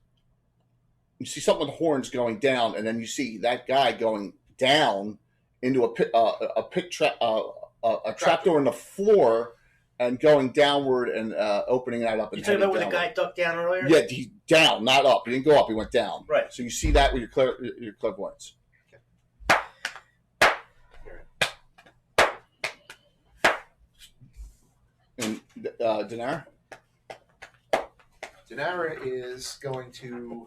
You see something with horns going down, and then you see that guy going down into a trapdoor in the floor and going downward and opening that up. And You talking about where the downward. guy ducked down earlier? Yeah, he's down, not up. He didn't go up. He went down. Right. So you see that with your clairvoyance. And Dinara? Dinara is going to.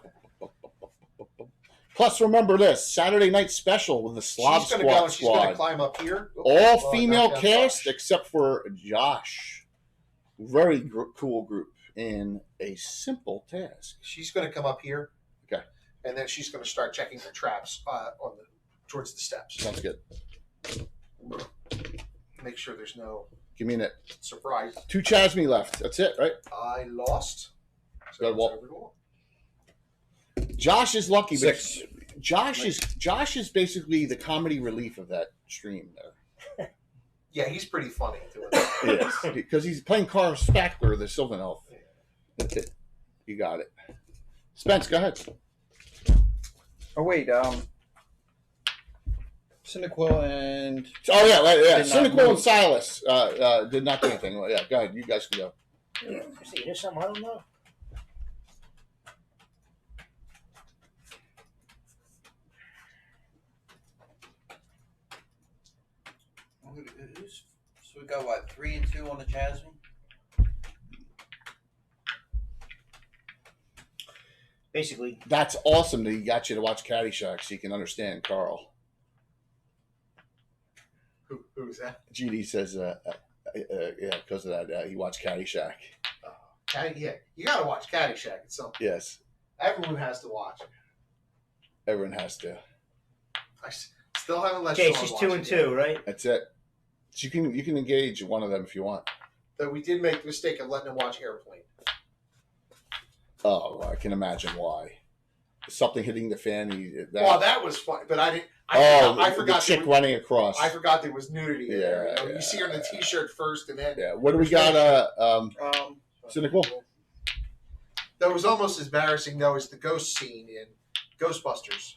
Plus, remember this Saturday night special with the Slav She's going to go and she's going to Squad. climb up here. All female knock down cast Josh. except for Josh. Very cool group in a simple task. She's going to come up here. Okay. And then she's going to start checking the traps towards the steps. Sounds good. Make sure there's no Give me a minute. surprise. 2 Chasme left. That's it, right? I lost. Good, it's well- over to all. Josh is lucky, but 6. Josh is basically the comedy relief of that stream there. Yeah, he's pretty funny doing that. Yes, because he's playing Carl Spackler, the Sylvan Elf. That's it. You got it. Spence, go ahead. Oh wait, Cynical and Oh yeah. Did not Cynical and move. Silas did not do anything. Well, yeah, go ahead. You guys can go. You know something I don't know? So we got what, 3 and 2 on the Jasmine? Basically, That's awesome that he got you to watch Caddyshack so you can understand Carl. Who's that? GD says, yeah, because of that, he watched Caddyshack. Yeah, you got to watch Caddyshack at some point. Yes, Everyone has to watch it. everyone has to. Still haven't let okay, Sean she's watch 2 it and yet. 2, right? That's it. So you can engage one of them if you want. But we did make the mistake of letting him watch Airplane. Oh, I can imagine why. Something hitting the fan. Well, that was fun, but I didn't. I the forgot. chick there was, running across. I forgot there was nudity in there. You, know? Yeah, You see her in the T-shirt first, and then Yeah. What do we got? Cynical. that was almost as embarrassing though as the ghost scene in Ghostbusters,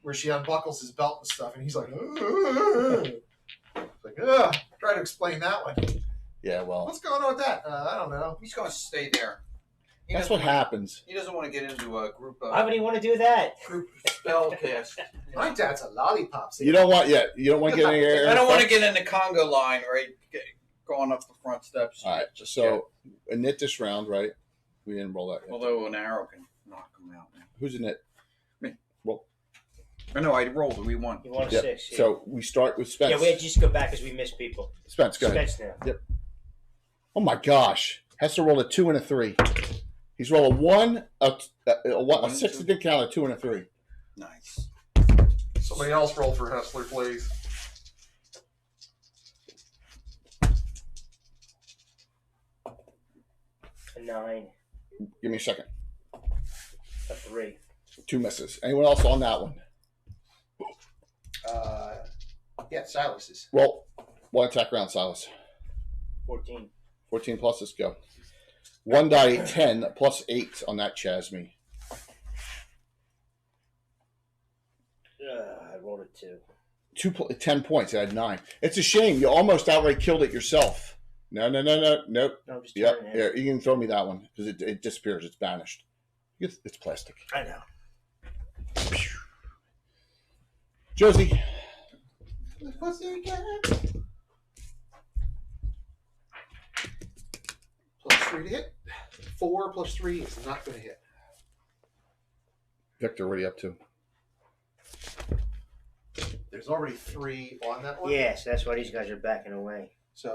where she unbuckles his belt and stuff, and he's like, try to explain that one. Yeah. Well, What's going on with that? I don't know. He's going to stay there. He that's doesn't what wanna- happens. He doesn't want to get into a group Why would he want to do that? spell cast. My dad's a lollipop. You don't want. Yeah. You don't want to get any air. I don't want to get in the Congo line, right? Going up the front steps. All right. Just So a knit this round, right? We didn't roll that yet. although an arrow can knock him out. Who's a knit? I know I rolled it. We won. You want a Yep. 6. Yeah. So we start with Spence. Yeah, we had to just go back because we missed people. Spence, go ahead. Spence now. Oh my gosh. Hester rolled a 2 and a 3. He's rolled a 1, a 6 that didn't count, a 2 and a 3. Nice. Somebody else roll for Hessler, please. A 9. Give me a second. A 3. 2 misses. Anyone else on that one? Yeah, Silas's. Roll. 1 attack round, Silas. 14. 14 plus, let's go. 1 die 10 plus 8 on that Chasme. I rolled a 2. 10 points. I had 9. It's a shame. You almost outright killed it yourself. Nope. No, I'm just Yep. turning it. Here, you can throw me that one because it disappears. It's banished. It's plastic. I know. Josie. Plus 3 to hit. 4 plus 3 is not going to hit. Victor, what are you up to? There's already 3 on that one. Yeah, so that's why these guys are backing away. So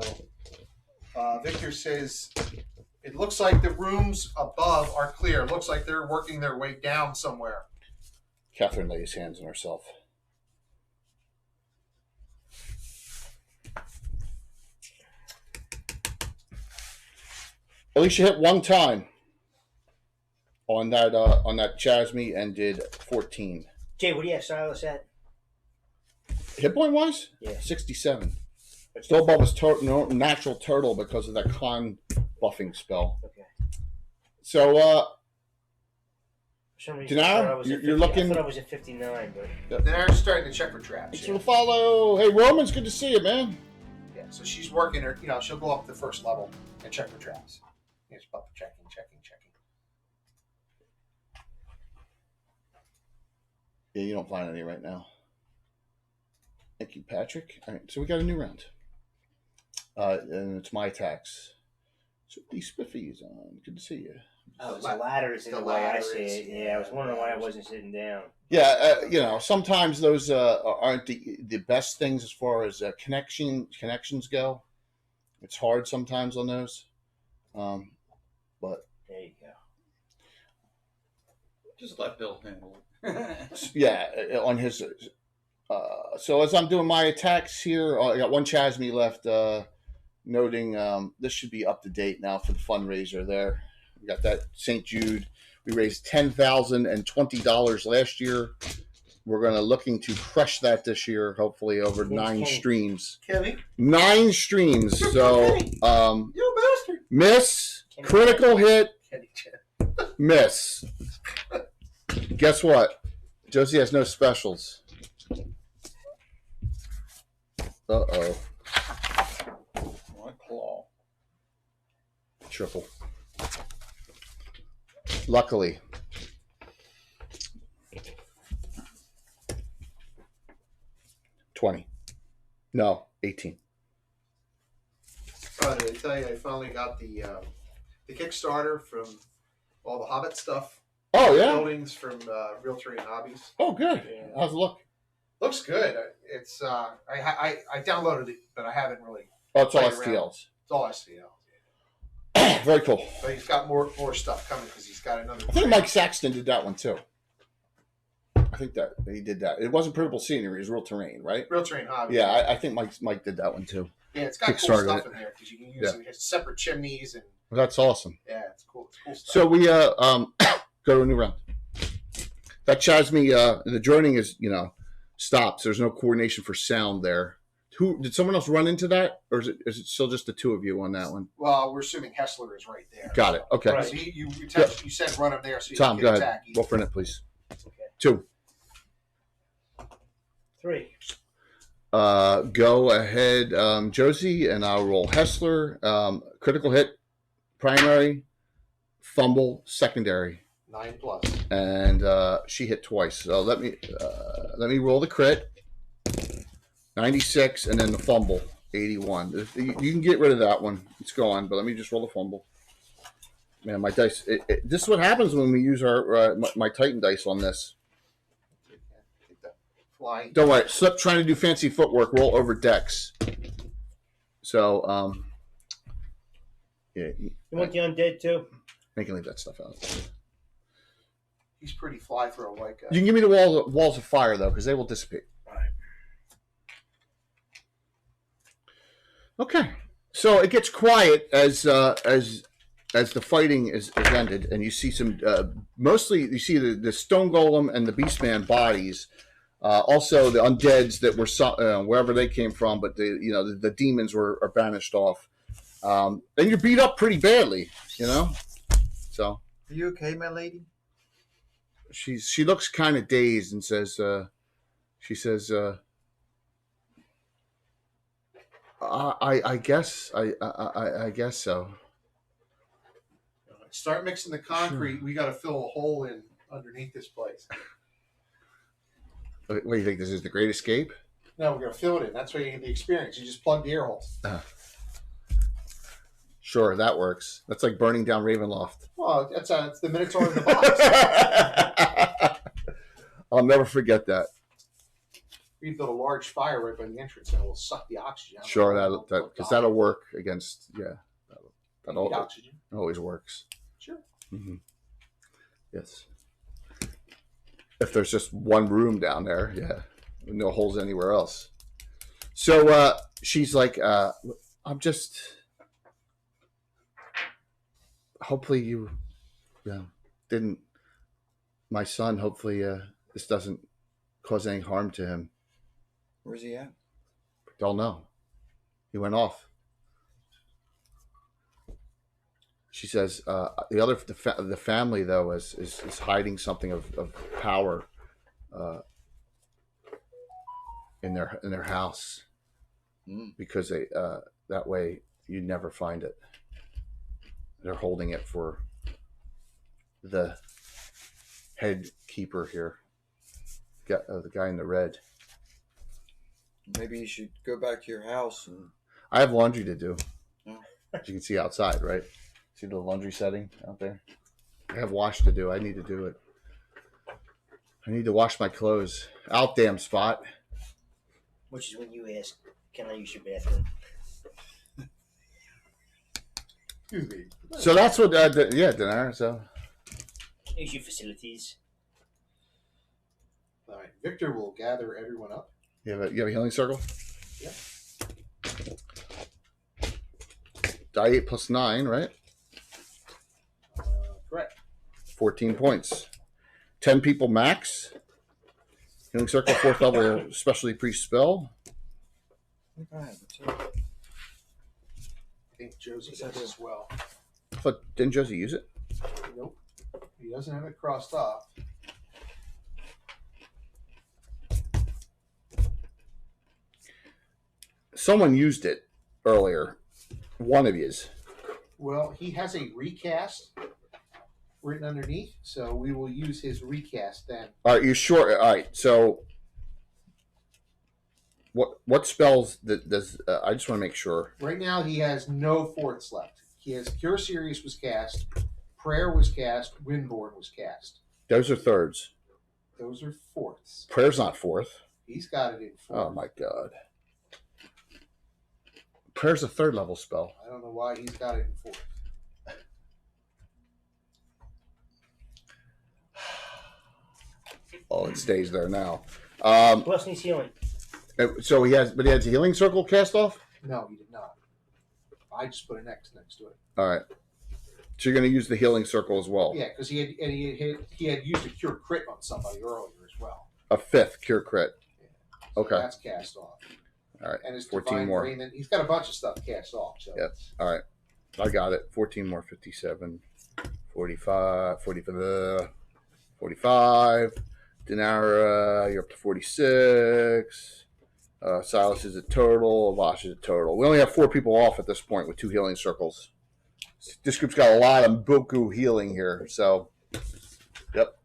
Victor says it looks like the rooms above are clear. It looks like they're working their way down somewhere. Catherine lays hands on herself. At least you hit 1 time. on that Chasme and did 14. Jay, what do you have Silas at? Hit point wise, Yeah. 67. Still above his natural turtle because of that con buffing spell. Okay. So, For some reason, Dinar, I thought I was at you're 50 looking- I thought I was at 59, but Then I'm starting to check for traps. thanks Yeah. for the follow. Hey, Roman's good to see you, man. Yeah, so she's working her. She'll go up to the first level and check for traps. It's about checking. Yeah, you don't find any right now. Thank you, Patrick. All right, so we got a new round. And it's my attacks. So these spiffies on. Good to see you. oh, the ladder is in the way I see it. Yeah, I was wondering why I wasn't sitting down. Yeah, sometimes those aren't the best things as far as connections go. It's hard sometimes on those, but There you go. Just let Bill handle it. yeah, on his. So as I'm doing my attacks here, I got one Chasme left. Noting this should be up to date now for the fundraiser. There, we got that St. Jude. We raised $10,020 last year. We're looking to crush that this year, hopefully over 9 streams. Kenny, 9 streams. So, you bastard. miss, critical hit, Kenny Chan. miss. Guess what? Josie has no specials. Uh-oh. What claw? Triple. Luckily. $20. No, 18. Did I tell you I finally got the Kickstarter from all the Hobbit stuff? Oh, yeah? Buildings from Real Terrain Hobbies. Oh, good. How's it look? Looks good. It's I downloaded it, but I haven't really. Oh, it's all Play around. STLs. It's all STL. Very cool. But he's got more stuff coming because he's got another. I think Mike Saxton did that one, too. I think that he did that. It wasn't printable scenery. It was real terrain, right? Real Terrain Hobbies. Yeah, I think Mike did that one, too. Yeah, it's got cool Kickstarted stuff it. in there because you can use separate chimneys and Well, that's awesome. yeah, it's cool. It's cool stuff. So we go to a new round. That Chasme, the droning is, stops. There's no coordination for sound there. Who did someone else run into that, or is it still just the two of you on that one? Well, we're assuming Hessler is right there. Got it. Okay. Right. So you said run him there so you Tom, can go get ahead. attack. Roll for it, please. Okay. 2. 3. Go ahead, Josie, and I'll roll Hessler. Critical hit, primary, fumble, secondary, 9+. and she hit twice. So let me roll the crit. 96, and then the fumble, 81. You can get rid of that one. It's gone, but let me just roll the fumble. Man, my dice. This is what happens when we use my Titan dice on this. Take that flying. Don't worry. Slip trying to do fancy footwork. Roll over decks. So, yeah. You want the undead, too? I can leave that stuff out. He's pretty fly for a white guy. You can give me the walls of fire though, because they will dissipate. Right. Okay. So it gets quiet as the fighting is ended, and you see some. Mostly, you see the stone golem and the beastman bodies. Also, the undeads that were wherever they came from, but the demons are banished off. And you're beat up pretty badly, So Are you okay, my lady? she looks kind of dazed and says, I guess so. Start mixing the concrete. We got to fill a hole in underneath this place. What do you think? This is the Great Escape? No, we're going to fill it in. That's where you get the experience. You just plug the air holes. Sure, that works. That's like burning down Ravenloft. Well, it's the Minotaur in the box. I'll never forget that. We built a large fire right by the entrance, and it will suck the oxygen out. Sure, that'll work against Need oxygen. always works. Sure. Mm-hmm. Yes. If there's just one room down there, yeah, no holes anywhere else. So she's like, I'm just. Hopefully you, didn't. My son, hopefully, this doesn't cause any harm to him. Where's he at? Don't know. He went off. She says the family though is hiding something of power in their house because they that way you never find it. They're holding it for the head keeper here, the guy in the red. Maybe you should go back to your house and. I have laundry to do. Oh. As you can see outside, right? See the laundry setting out there? I have wash to do. I need to do it. I need to wash my clothes. Out damn spot. Which is when you ask, can I use your bathroom? Excuse me. So that's what, dinner. So Use your facilities. All right. Victor will gather everyone up. you have a healing circle? Yep. Die 8 plus 9, right? Correct. 14 points. 10 people max. Healing circle, 4th level specialty priest spell. I think I have it too. I think Josie does as well. But didn't Josie use it? Nope. He doesn't have it crossed off. Someone used it earlier. One of yous. Well, he has a recast written underneath, so we will use his recast then. All right, you sure? All right, so what spells does I just want to make sure. Right now, he has no fourths left. He has Cure Serious was cast, Prayer was cast, Windborn was cast. Those are thirds. Those are fourths. Prayer's not fourth. He's got it in fourth. Oh my god. Prayer's a 3rd level spell. I don't know why he's got it in fourth. Oh, it stays there now. Who else needs healing? So he has a healing circle cast off. No, he did not. I just put an X next to it. All right. So you're going to use the healing circle as well. Yeah, because he had used a Cure Crit on somebody earlier as well. A 5th cure crit. So Okay. that's cast off. All right. And his 14 Divine more. Raiment, he's got a bunch of stuff cast off. So Yep. All right. I got it. 14 more. 57. 45. 45. Dinara, you're up to 46. Silas is a total. Avash is a total. We only have 4 people off at this point with 2 healing circles. This group's got a lot of buku healing here. So, yep.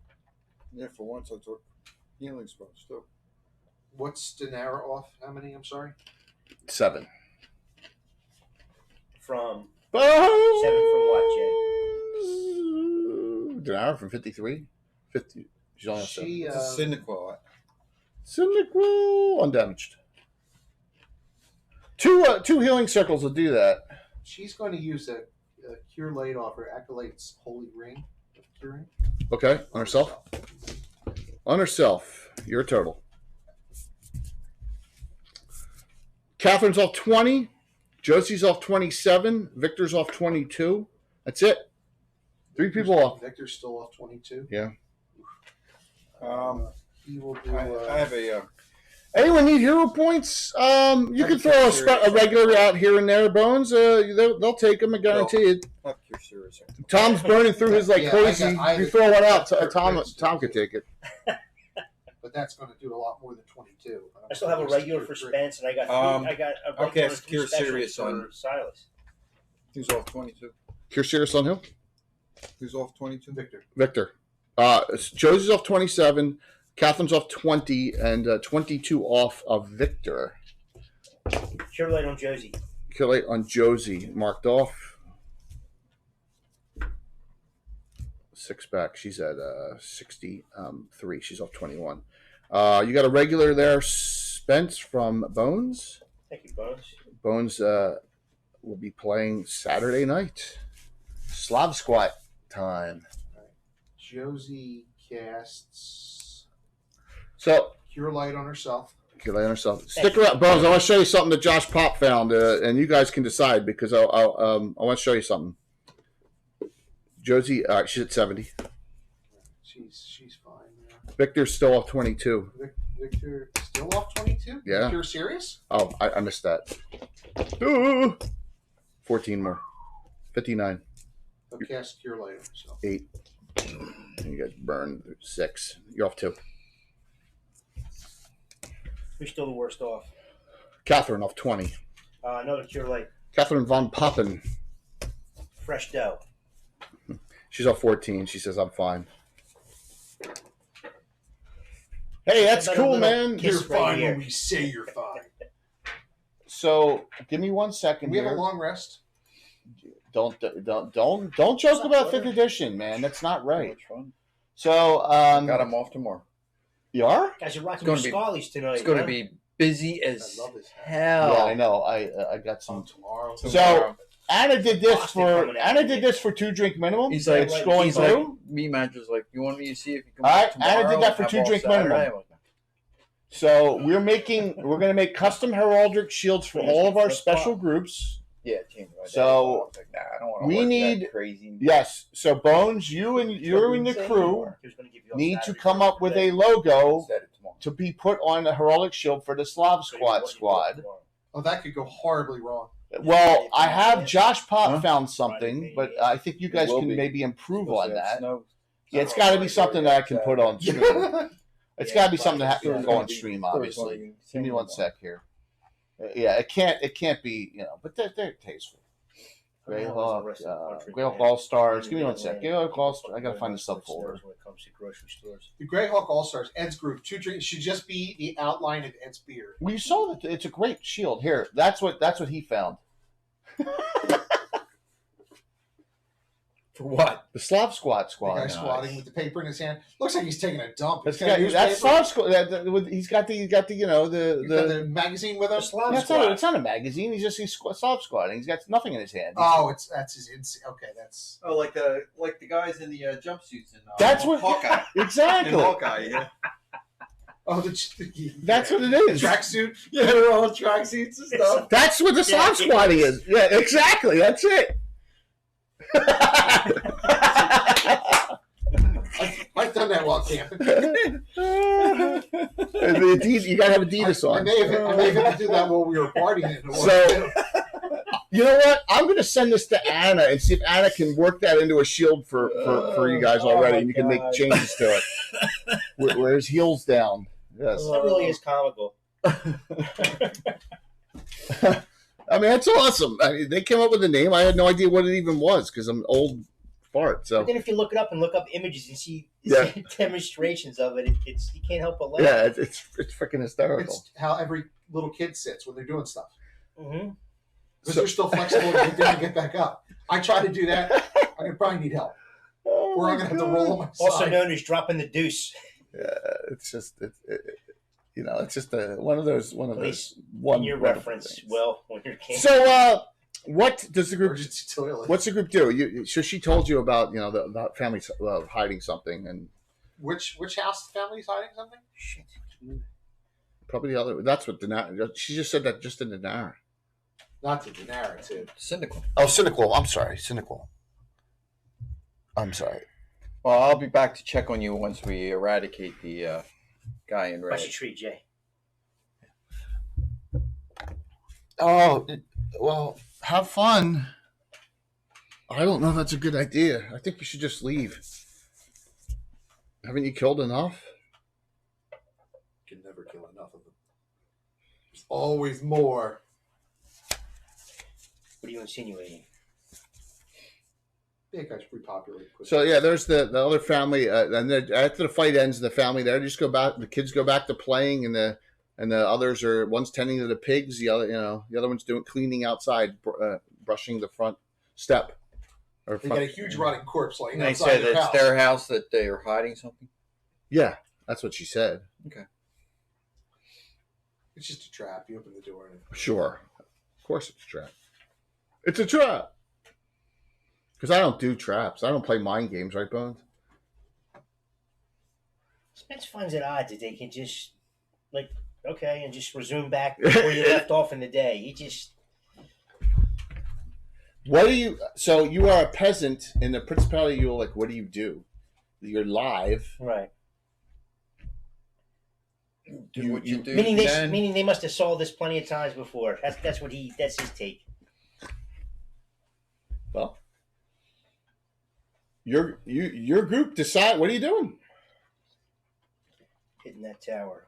Yeah, for once I took healing spells too. what's Dinara off? How many? I'm sorry. 7. From 7 from what, Jay? Dinara from 53? 50. She's only on 7. She It's a Cynical. Cynical. Undamaged. 2 healing circles will do that. she's going to use a Cure Light off her Acolyte's Holy Ring of Curing. Okay. On herself? On herself. You're a total. Catherine's off 20. Josie's off 27. Victor's off 22. That's it. 3 people off. Victor's still off 22. Yeah. He will do. I have a. Anyone need hero points? You can throw a regular out here and there, Bones. They'll take them, I guarantee it. Not Cure Serious. Tom's burning through his like Yeah, crazy. I You throw one out, got Tom could take it. But that's going to do a lot more than 22. I still have a regular for Spence, and I got a regular okay, and it's 3 Cure specials Serious for on- Silas. Who's off 22? Cure Serious on who? Who's off 22? Victor. Victor. Josie's off 27. Catherine's off 20, and 22 off of Victor. Cure Light on Josie. Cure Light on Josie marked off. 6 back. She's at 63. She's off 21. You got a regular there, Spence from Bones. Thank you, Bones. Bones will be playing Saturday night. Slav Squat time. Josie casts So, Cure Light on herself. Cure Light on herself. Stick around, Bones. I want to show you something that Josh Pop found, and you guys can decide because I want to show you something. Josie, she's at 70. She's fine. Yeah. Victor's still off 22. Victor still off 22? Yeah. You're serious? Oh, I missed that. Ooh. 14 more. 59. I'll cast Cure later. So 8. You got burned. 6. You're off 2. Who's still the worst off? Catherine off 20. Another cure light. Catherine von Poppen. Fresh dough. She's off 14. She says, I'm fine. Hey, that's How about a cool, little man. kiss you're fine right here? when we say you're fine. So, give me 1 second We have here. a long rest. Don't joke about 5th edition, man. That's not right. Much fun. So, Got him off tomorrow. you are? Guys are rocking It's your gonna Scullies tonight. It's going to huh? be busy as I love this. hell. Yeah, I know. I got some. Tomorrow. So, Anna did this Boston for coming out. 2 drink minimum. He's like, It's scrolling he's through. like, me manager's like, you want me to see if you can All work right, tomorrow? Anna did that for and 2 have all drink Saturday?" minimum. I'm like, So we're gonna make custom heraldic shields for all of our special groups. Yeah, change my day. So, I was like, nah, I don't want to we work need- that crazy. Yes. So Bones, you and the crew He was gonna give you all need to Saturday come for up with today. a logo Instead of tomorrow. to be put on the heraldic shield for the Slav So you want- squad. Oh, that could go horribly wrong. Well, I have Josh Pop Huh? found something, but I think you guys It will can be. maybe improve Supposed on to have that. snow. Yeah, it's got to be something that I can put on stream. It's Yeah, got to be something that Yeah, can it's go gonna on be stream, Thursday obviously. morning, Give me same 1 tomorrow. sec here. Yeah, it can't be, but they're tasteful. Greyhawk, Greyhawk All Stars. Give me 1 sec. Greyhawk All Stars. I gotta find the subfolder. When it comes to grocery stores. The Greyhawk All Stars, Ed's group, 2 drinks should just be the outline of Ed's beard. Well, you saw that it's a great shield. Here, that's what he found. For what? The Slav The guy squad. squatting with the paper in his hand. Looks like he's taking a dump. That's He's got that's newspaper. Slav squad. He's got the He's got the. the magazine with him. That's not, it's not a magazine. He's Slav squatting. He's got nothing in his hand. Oh, that's his. Okay, that's. Oh, like the guys in the jumpsuits in That's what Hawkeye. exactly. In Hawkeye, yeah. Oh, That's what it the is. tracksuit. Yeah, they're all tracksuits and stuff. That's what the Slav squatting is. Yeah, exactly. That's it. I've done that while camping. You gotta have Adidas I on. may have had to do that while we were partying. So, you know what? I'm going to send this to Anna and see if Anna can work that into a shield for you guys already, and you can make changes to it. Where his heels down. Yes. That really is comical. I mean, that's awesome. I mean, they came up with a name. I had no idea what it even was because I'm an old fart. So But then if you look it up and look up images and see Yeah. demonstrations of it, it's you can't help but laugh. yeah, it's freaking hysterical. it's how every little kid sits when they're doing stuff. Mm-hmm. Because So- they're still flexible to get down and get back up. I try to do that. I'm gonna probably need help, Oh or I'm my gonna have to God. roll on my Also side. known as dropping the deuce. Yeah, it's just it's just one of those Please, one in your wonderful reference, things. Will, when you're camping. So, what does the group? Emergency toilet. What's the group do? So she told you about the family hiding something, and Which house family's hiding something? Shit. probably the other. That's what Denara. She just said that just in Denara. Not the narrative. Cynical. Oh, cynical. I'm sorry, cynical. I'm sorry. Well, I'll be back to check on you once we eradicate the guy in red. How's your tree, Jay? Oh, well, have fun. I don't know if that's a good idea. I think you should just leave. Haven't you killed enough? Can never kill enough of them. There's always more. What are you insinuating? I think I should repopulate quickly. So yeah, there's the other family, and then after the fight ends, the family there just go back. The kids go back to playing, and the others are one's tending to the pigs, the other one's doing cleaning outside, brushing the front step. Or They front, got a huge rotting corpse laying And they outside said their it's house. their house that they are hiding something. Yeah, that's what she said. It's just a trap. You open the door and Sure, of course it's a trap. It's a trap. Because I don't do traps. I don't play mind games, right, Bones? Spence finds it odd that they can just, okay, and just resume back where you left off in the day. He just, What do you? So you are a peasant in the Principality of Yule. What do you do? you're live. Right. Do what you do. Meaning they must have sold this plenty of times before. That's his take. Well, your group decide. What are you doing? Hitting that tower.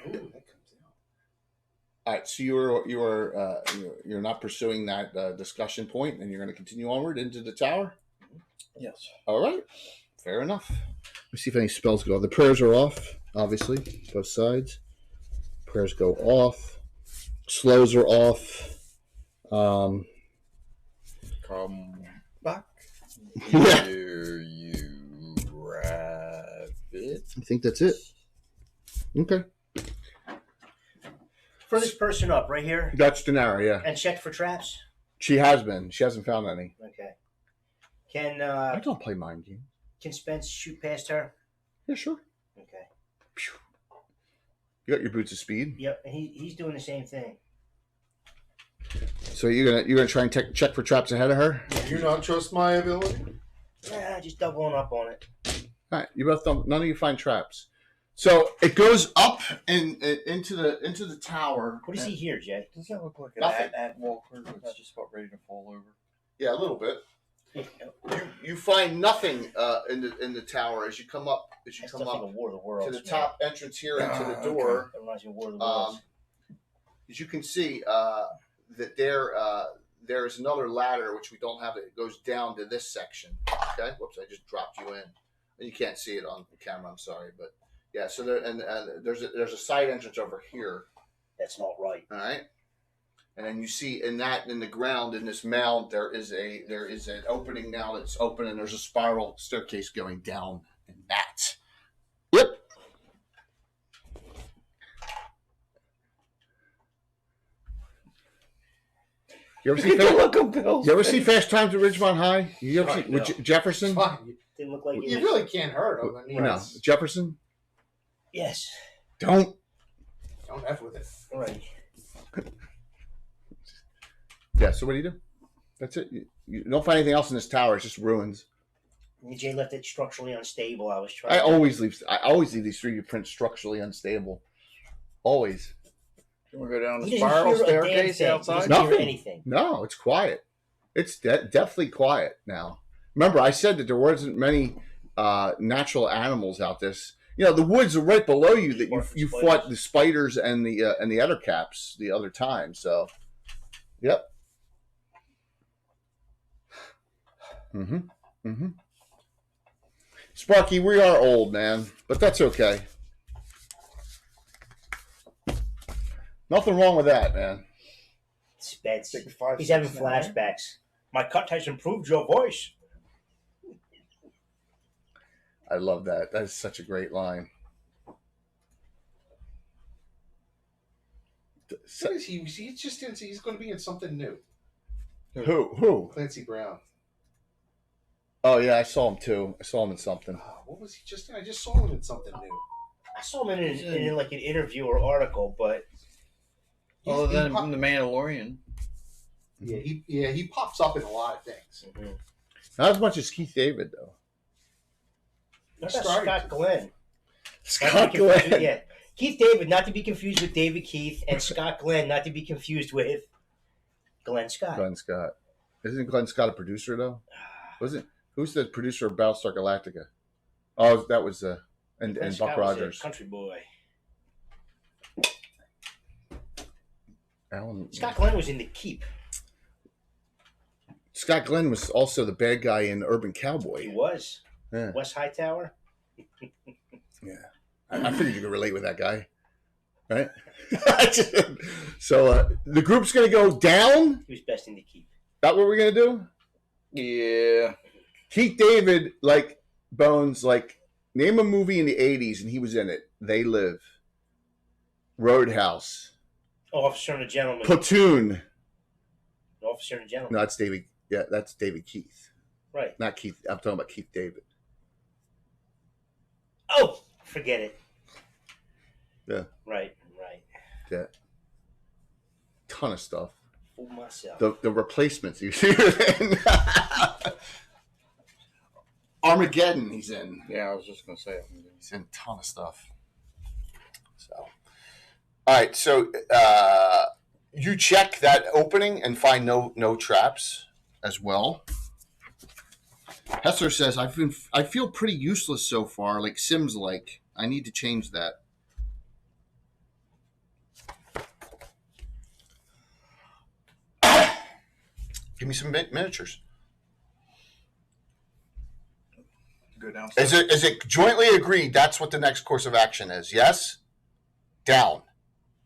Ooh, that comes out. All right, so you're not pursuing that discussion point, and you're going to continue onward into the tower. Yes. All right, fair enough. Let's see if any spells go. The prayers are off, obviously, both sides. Prayers go off. Slows are off. Come back. Yeah. Here you rabbit. I think that's it. Okay. Furthest person up, right here, That's Denara, yeah. and check for traps. She has been. She hasn't found any. Okay. Can I don't play mind games. Can Spence shoot past her? Yeah, sure. Okay. You got your boots of speed. Yep. And he's doing the same thing. So you're gonna try and check for traps ahead of her. Do you not trust my ability? Yeah, just doubling up on it. All right, you both don't. None of you find traps. So it goes up and into the tower. What does he hear, Jay? Does that look like Nothing. an walker that's just about ready to fall over? Yeah, a little bit. You find nothing in the tower as you come up That's stuff like a War of the Worlds. to the man. top entrance here into the door. That reminds me of War of the Worlds. As you can see, that there is another ladder which we don't have. It goes down to this section. Okay, whoops! I just dropped you in. You can't see it on the camera. I'm sorry, but yeah. So there and there's a side entrance over here. That's not right. All right. And then you see in the ground in this mound there is an opening now that's open, and there's a spiral staircase going down in that. Yep. You ever see Fast Times at Ridgemont High? You ever see with Jefferson? It's fine. Didn't look like it You was- really can't hurt him. I mean, No, Jefferson. Yes. Don't. don't F with it. Right. Yeah. So what do you do? That's it. You don't find anything else in this tower. It's just ruins. Jay left it structurally unstable. I was trying. I always leave these 3D prints structurally unstable. Always. You want to go down He the doesn't spiral hear a damn staircase thing. He outside? doesn't hear Nothing. anything. No, it's quiet. It's definitely quiet now. Remember, I said that there wasn't many natural animals out this. You know, the woods are right below you that you fought the spiders and the other caps the other time. So, yep. Sparky, we are old, man, but that's okay. Nothing wrong with that, man. Spence. Take 5, He's having 6, 9. flashbacks. My cut has improved your voice. I love that. That is such a great line. So he just didn't see he's going to be in something new. Who? Clancy Brown. Oh yeah, I saw him too. I saw him in something. What was he just in? I just saw him in something new. I saw him in like an interview or article, but Other He than pop- the Mandalorian. he pops up in a lot of things. Not as much as Keith David though. What He about started Scott to. Glenn? Scott Not to be confused- Glenn. Yeah. Keith David, not to be confused with David Keith, and Scott Glenn, not to be confused with Glenn Scott. Glenn Scott. Isn't Glenn Scott a producer though? Wasn't? Who's the producer of Battlestar Galactica? Oh, that was and Glenn Buck Scott was a Rogers. country boy. Alan. Scott Glenn was in The Keep. Scott Glenn was also the bad guy in Urban Cowboy. He was. Yeah. West Hightower. Yeah. I figured you could relate with that guy. Right? So the group's going to go down? He was best in The Keep. That what we're going to do? Yeah. Keith David, like Bones, like name a movie in the 80s and he was in it. They Live. Roadhouse. Officer and a Gentleman. Platoon. Officer and a Gentleman. No, that's David. Yeah, that's David Keith. Right. Not Keith. I'm talking about Keith David. Oh, forget it. Yeah. Right. Yeah. Ton of stuff. Fool myself. The replacements you see. Armageddon. He's in. Yeah, I was just gonna say. He's in a ton of stuff. So, all right. So you check that opening and find no traps as well. Hessler says, I feel pretty useless so far, like Sims like. I need to change that. Give me some miniatures. Go downstairs. Is it jointly agreed that's what the next course of action is? Yes? Down.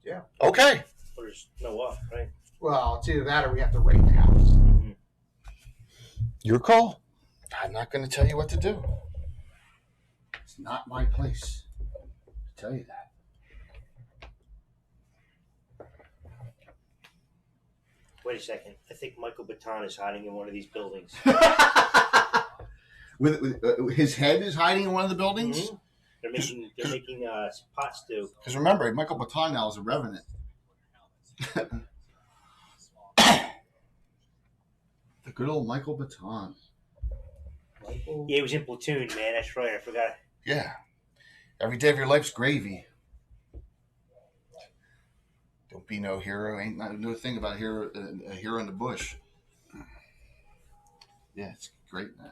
Yeah. Okay. Or there's no up, right? Well, it's either that or we have to raid the house. Your call. I'm not going to tell you what to do. It's not my place to tell you that. Wait a second. I think Michael Baton is hiding in one of these buildings. with his head is hiding in one of the buildings? Mm-hmm. They're making pot stew. Because remember, Michael Baton now is a revenant. The good old Michael Baton. Yeah, he was in Platoon, man. That's right. I forgot. Yeah. Every day of your life's gravy. Don't be no hero. Ain't no thing about a hero in the bush. Yeah, it's great, man.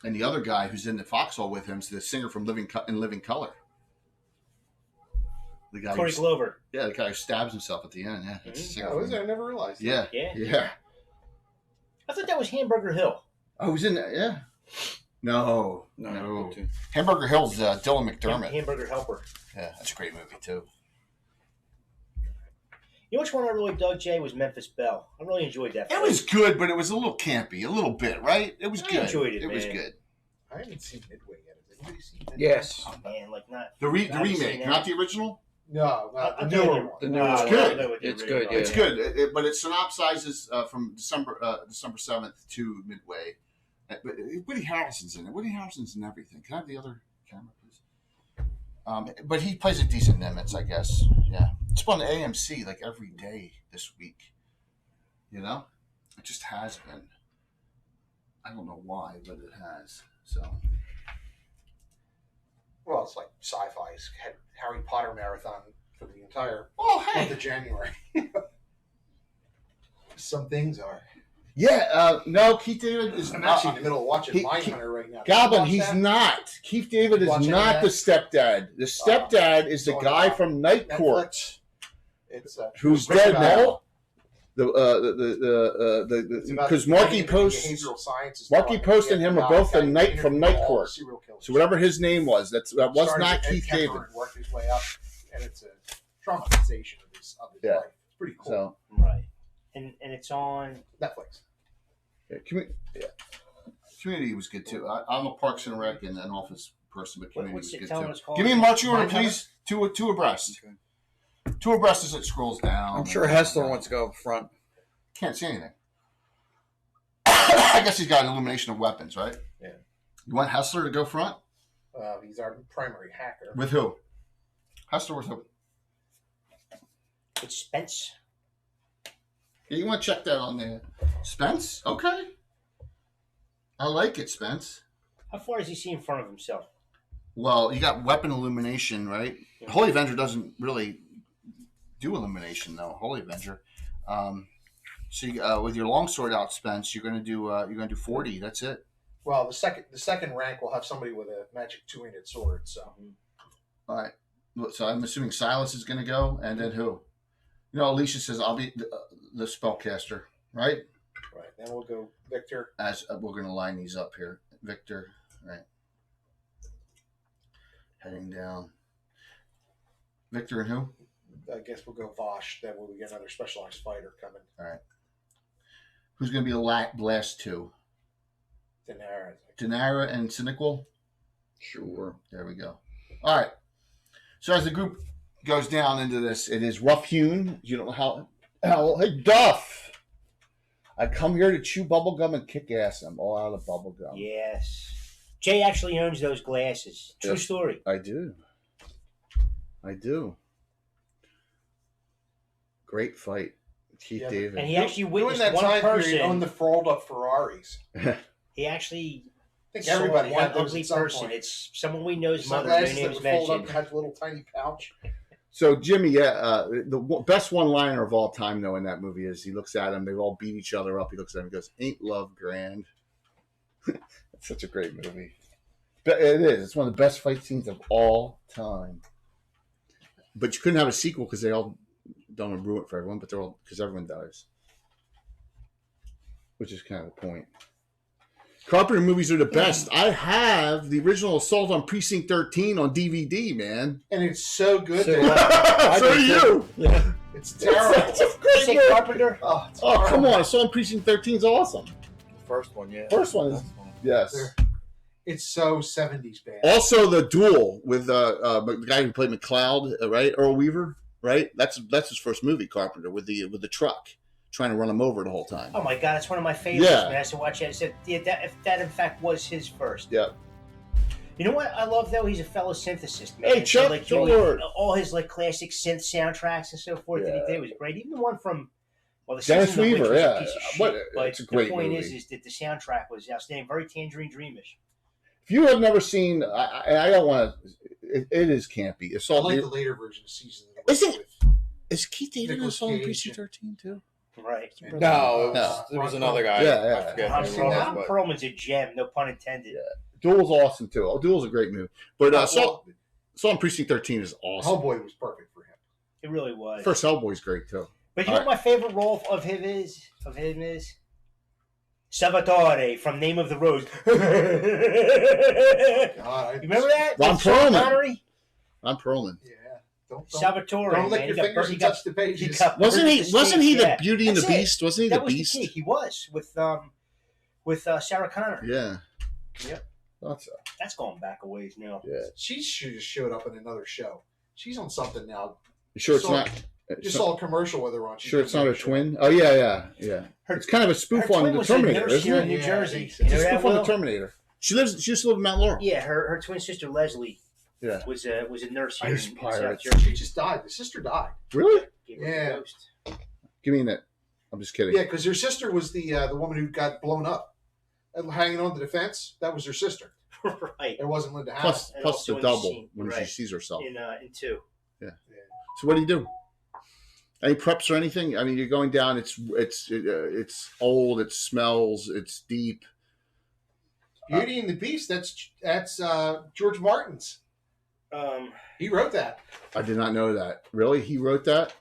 And the other guy who's in the foxhole with him is the singer from Living Color. The guy Corey Glover. Yeah, the guy who stabs himself at the end. Yeah, that's the singer Oh, from- is there? I never realized. Yeah, Yeah. yeah. I thought that was Hamburger Hill. Oh, who's in that? Yeah. No. No. Hamburger Hill's Dylan McDermott. Hamburger Helper. Yeah, that's a great movie too. You know which one I really dug, Jay, was Memphis Belle. I really enjoyed that. It was good, but it was a little campy, a little bit, right? It was I good. enjoyed it, It was man. good. I haven't seen Midway yet. Has anybody seen Midway? Yes. Oh, man, like not The I haven't remake, seen not that. the original. No, not I'll the tell newer you. one. The new No, one's I good. don't know what the It's original good, was. yeah. It's good, but it synopsizes from December 7th to Midway. But Woody Harrelson's in it. Woody Harrelson's in everything. Can I have the other camera, please? But he plays a decent Nimitz, I guess. Yeah, it's on AMC like every day this week. You know, it just has been. I don't know why, but it has. So. Well, it's like sci-fi's had Harry Potter marathon for the entire Oh, month hey. of January. Some things are. Yeah. No, Keith David is. I'm actually in the middle of watching he- Mindhunter right now. Goblin, Did you he's watch that? not. Keith David is Watch any not of the that? stepdad. The stepdad is the Going guy on from Night Court, Netflix. It's who's written dead about- now. it's about Because the Marky behavioral Post, sciences Marky talk. Post and him are About both that the Night from interview Night all Court. serial killers. So whatever his name was, that was Started not at Keith Ed David. Kemper and worked his way up, and it's a traumatization of his Yeah. life. It's pretty cool. So Right. And it's on. Netflix. Community was good too. I'm a Parks and Rec and an Office person, but Community What's was it good telling too. us called? Give me a marching order, Mindhunter? please. Two abreast. Two abreast as it scrolls down. I'm sure Hessler wants to go up front. Can't see anything. I guess he's got an illumination of weapons, right? Yeah. You want Hessler to go front? He's our primary hacker. With who? Hessler with who? It's Spence. Yeah, you want to check that on there. Spence? Okay. I like it, Spence. How far does he see in front of himself? Well, you got weapon illumination, right? Yeah. Holy Avenger doesn't really do illumination, though. Holy Avenger. So you, with your longsword out, Spence, you're gonna do 40. That's it. Well, the second rank will have somebody with a magic 2-handed sword. So All right. So I'm assuming Silas is gonna go, and then who? You know, Alicia says I'll be the spellcaster, right? right, then we'll go Victor. As we're going to line these up here. Victor, right. Heading down. Victor and who? I guess we'll go Vosh. Then we'll get another specialized fighter coming. All right. Who's going to be the last two? Daenerys. Daenerys and Cynical? Sure. There we go. All right. So as the group goes down into this, it is rough hewn. You don't know how hey, Duff! I come here to chew bubblegum and kick ass. I'm all out of bubblegum. Yes. Jay actually owns those glasses. True Yes. story. I do. Great fight. Keith Yeah, David. And he actually During witnessed that one time person. period, owned the frolled up Ferraris. He actually I think saw everybody one had those ugly at some person. point. It's someone we know's mother. No Sunglasses that names would fold up mentioned. and had a little tiny pouch. So Jimmy, the best one-liner of all time, though, in that movie is he looks at him. They all beat each other up. He looks at him and goes, "Ain't love grand?" It's such a great movie. But it is. It's one of the best fight scenes of all time. But you couldn't have a sequel because they all don't want to ruin it for everyone. But they're all because everyone dies, which is kind of the point. Carpenter movies are the best. I have the original Assault on Precinct 13 on DVD, man. And it's so good. So that So do you. Yeah. it's terrible. It's a great Say movie. Carpenter. Oh, it's Oh, come horrible. on. Assault on Precinct 13 is awesome. First one, yeah. First one is, yes. They're- It's so 70s bad. Also, the duel with the guy who played McCloud, right? Earl Weaver, right? That's his first movie, Carpenter, with the truck, trying to run him over the whole time. Oh my God, that's one of my favorites. Yeah. Man, I used to watch that. I said, yeah, that in fact was his first. Yeah. You know what I love though? He's a fellow synthesist, man. Hey, Chuck, like your doing word. all his like classic synth soundtracks and so forth that Yeah. he did was great. Even the one from the Dennis season of which Weaver, was a yeah. piece of shit. What- But it's a great the point movie. is that the soundtrack was outstanding, very Tangerine Dreamish. If you have never seen, I don't want to. It is campy. I Assault. like the later version of Season of Isn't- with Is Keith David in Nicolas Assault on Cage. Precinct 13 too? Right. No, No. it was another guy. Yeah, yeah. I forget Ron who it Ron was, Perlman- but- Perlman's a gem, no pun intended. Yeah. Duel's awesome too. Oh, Duel's a great movie. But well, Assault on Precinct 13 is awesome. Hellboy was perfect for him. It really was. First Hellboy's great too. But you know what my favorite role of him is? Salvatore from Name of the Rose. You God, remember that? Ron With Sean Perlman. Connery? Ron Perlman. Yeah. Don't Salvatore, don't lick man. your He got fingers bur- he and got- touch the pages. got Wasn't burned he? at the Wasn't stake, he the yeah. Beauty and the That's it. Beast? Wasn't he That the was Beast? the key. He was with Sarah Connor. Yeah. Yep. Thought so. That's going back a ways now. Yeah. She should have showed up in another show. She's on something now. You sure it's So- not? Just saw a commercial with her on. Sure, it's not her twin. Oh yeah. Her- It's kind of a spoof Her on twin the was a Terminator, nurse isn't here it? in New Yeah, Jersey. it's You It's know a that, spoof on the Will? Terminator. She used to live in Mount Laurel. Yeah, her twin sister Leslie Yeah. was a nurse here Ice in South Pirates. Jersey. She just died. The sister died. Really? Gave her the Yeah. ghost. Give me that. I'm just kidding. Yeah, because her sister was the woman who got blown up, and hanging on to the fence. That was her sister. Right. It wasn't Linda Plus, Hamilton. And plus also the in the double scene, when she right. sees herself. In two. So what do you do? Any preps or anything? I mean, you're going down. It's old. It smells. It's deep. Beauty and the Beast. That's George Martin's. He wrote that. I did not know that. Really, he wrote that?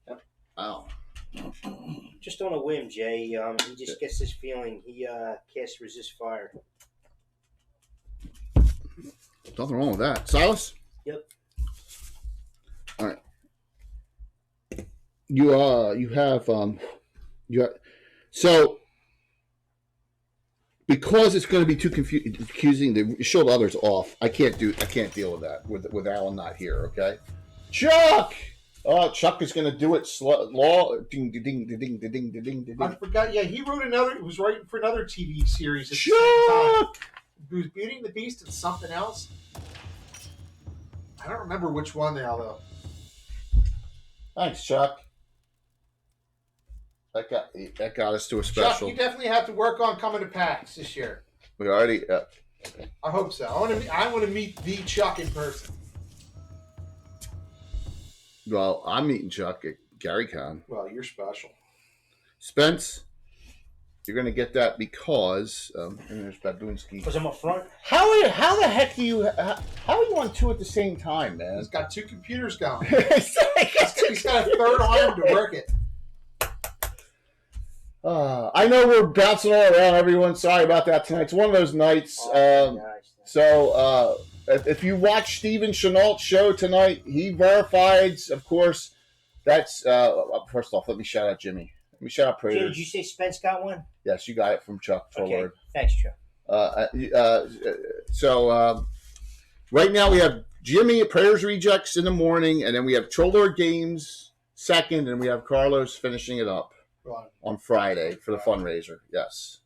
Yep. Wow. Just on a whim, Jay. He just gets this feeling. He casts resist fire. Nothing wrong with that. Silas? Yep. All right. You have so because it's going to be too confusing to show the others off. I can't deal with that with Alan not here. Okay, Chuck. Chuck is going to do it slow. Ding ding ding ding ding ding ding ding. I forgot. Yeah, he wrote another. It was writing for another TV series at the same time. Chuck. It was Beauty and the Beast and something else. I don't remember which one now though. Thanks, Chuck. That got us to a Chuck, special. you definitely have to work on coming to PAX this year. We already. I hope so. I want to meet the Chuck in person. Well, I'm meeting Chuck at GaryCon. Well, you're special. Spence, you're going to get that because and there's Babunski. Was I'm up front? How the heck do you how are you on two at the same time, man? He's got two computers going. It's like- He's got a third arm to work it. I know we're bouncing all around, everyone. Sorry about that tonight. It's one of those nights. So if you watch Steven Chenault's show tonight, he verified, of course. That's first off, let me shout out Jimmy. Let me shout out Jay, Prater. did you say Spence got one? Yes, you got it from Chuck Okay. Trollard. Thanks, Chuck. So right now we have Jimmy at Prayers Rejects in the morning, and then we have Troller Games second, and we have Carlos finishing it up Right. on Friday for the fundraiser. Yes.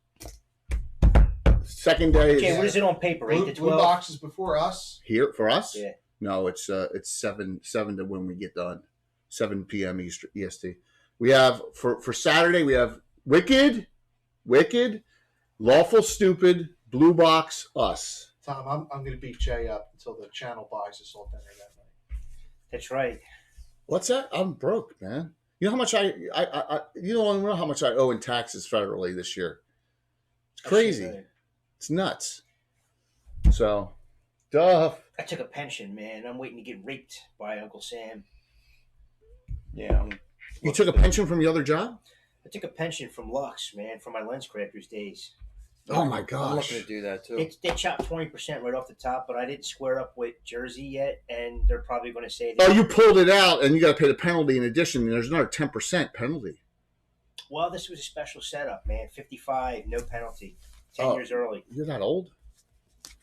Second day Jay, is what is it on paper? 8 Blue, to Blue 12? Box is before us. here for us. Yeah. No, it's 7 to when we get done. 7 p.m. EST. We have for Saturday we have Wicked, Lawful Stupid, Blue Box, us. Tom, I'm going to beat Jay up until the channel buys us all dinner that night. That's right. What's that? I'm broke, man. You know how much you don't know how much I owe in taxes federally this year. It's crazy. Actually, It's nuts. So, Duff. I took a pension, man. I'm waiting to get raped by Uncle Sam. Yeah. You took a pension from your other job? I took a pension from Lux, man, from my lens crafters days. Oh my I'm gosh. looking to do that too. They chopped 20% right off the top, but I didn't square up with Jersey yet, and they're probably going to say Oh, you pulled it out and you got to pay the penalty in addition. And there's another 10% penalty. Well, this was a special setup, man. 55, no penalty. 10 years early. You're that old?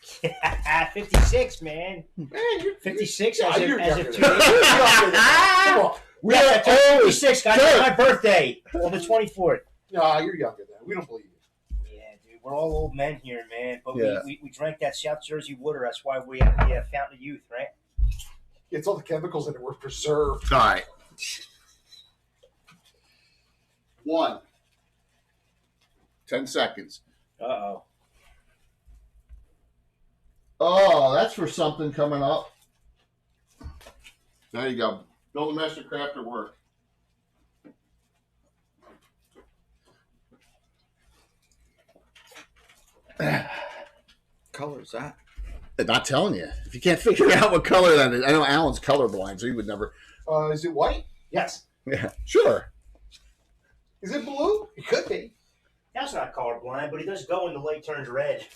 56, man. Man, you're 56 Yeah, as you're of 2 younger days. than that. Come on. Yes, I turned 56, guys. Good. It's my birthday on the 24th. No, you're younger than that. We don't believe you. Yeah, dude. We're all old men here, man. But Yeah. we drank that South Jersey water. That's why we have the Fountain of Youth, right? It's all the chemicals in it were preserved. All right. 1. 10 seconds. Uh-oh. Oh, that's for something coming up. There you go. Build a master crafter work. Color is that? I'm not telling you. If you can't figure out what color that is, I know Alan's colorblind, so he would never. Is it white? Yes. Yeah, sure. Is it blue? It could be. That's not colorblind, but he does go when the light turns red.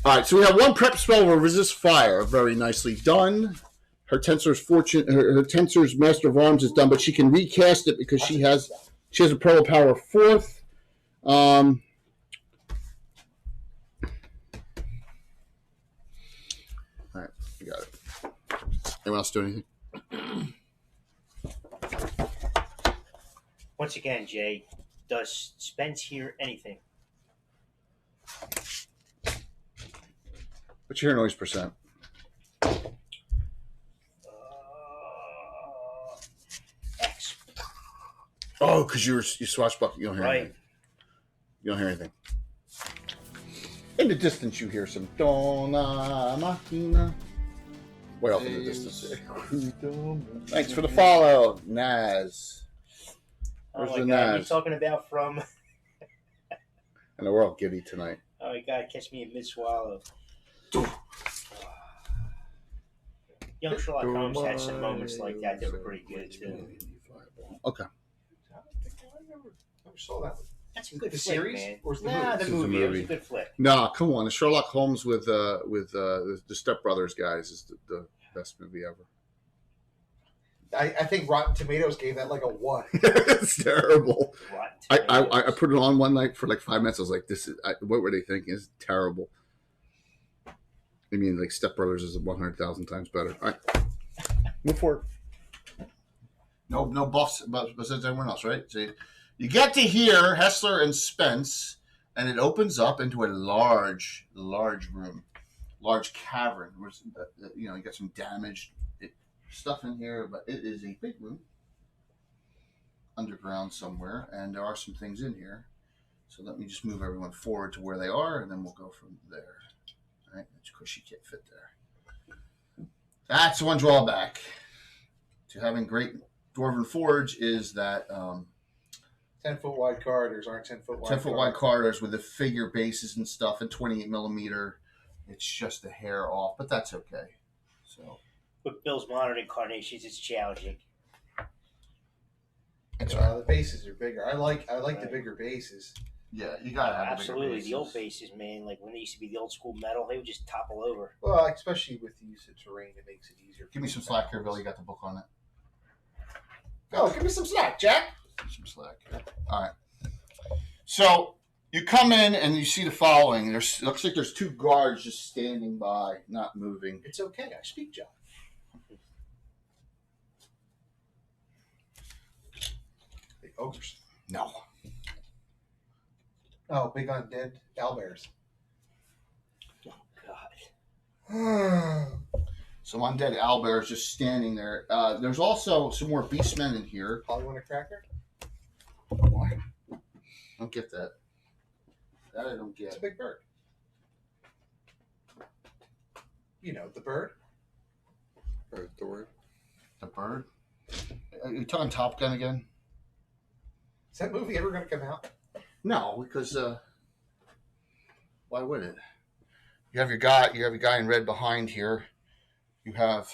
All right, so we have one prep spell will resist fire. Very nicely done. Her Tensor's Master of Arms is done, but she can recast it because she has a Pearl Power 4th. All right, you got it. Anyone else do anything? Once again, Jay, does Spence hear anything? What's your noise percent? X. Oh, because you swashbuckling. You don't hear Right. anything. You don't hear anything. In the distance, you hear some Donna Machina. Way off in the distance. Thanks for the follow, Naz. Oh Where's my the God, Naz? you're talking about from... And we're all giddy tonight. Oh my God, catch me in mid-swallow. Young Sherlock Holmes had some moments like that that were pretty good, too. Okay. Never saw that one. That's a good The flick, series? man. Or is it the Nah, movie? the This is a movie. It was movie. a good flick. Nah, come on. The Sherlock Holmes with the Step Brothers guys is the best movie ever. I think Rotten Tomatoes gave that like a 1. It's terrible. Rotten I Tomatoes. put it on one night for like 5 minutes. I was like, what were they thinking? It's terrible. I mean, like Step Brothers is 100,000 times better. All right. Move forward. No buffs besides everyone else, right? So you get to hear Hessler and Spence, and it opens up into a large room, large cavern. Where, you got some damaged stuff in here, but it is a big room underground somewhere, and there are some things in here. So let me just move everyone forward to where they are, and then we'll go from there. All right, of course she can't fit there. That's one drawback to having great Dwarven Forge is that 10-foot wide corridors aren't 10-foot wide. 10-foot wide corridors with the figure bases and stuff, and 28 millimeter. It's just a hair off, but that's okay. So With Bill's modern incarnations, it's challenging. it's The bases are bigger. I like the bigger bases. yeah, you gotta have Absolutely. The old bases. bases, man, like when they used to be the old school metal, they would just topple over. Well, especially with the use of terrain, it makes it easier. Give me some slack here, Bill. You got the book on it. Oh, give me some slack, Jack. Some slack. All right. So you come in and you see the following. Looks like there's 2 guards just standing by, not moving. It's okay. I speak, John. The ogres. No. Oh, big undead owlbears. God. Some undead owlbear is just standing there. There's also some more beastmen in here. Probably want a cracker? What? I don't get that. That I don't It's a get. big bird. You know, the bird. Or the word. The bird? Are you talking Top Gun again? Is that movie ever going to come out? No, because why would it? You have your guy in red behind here. You have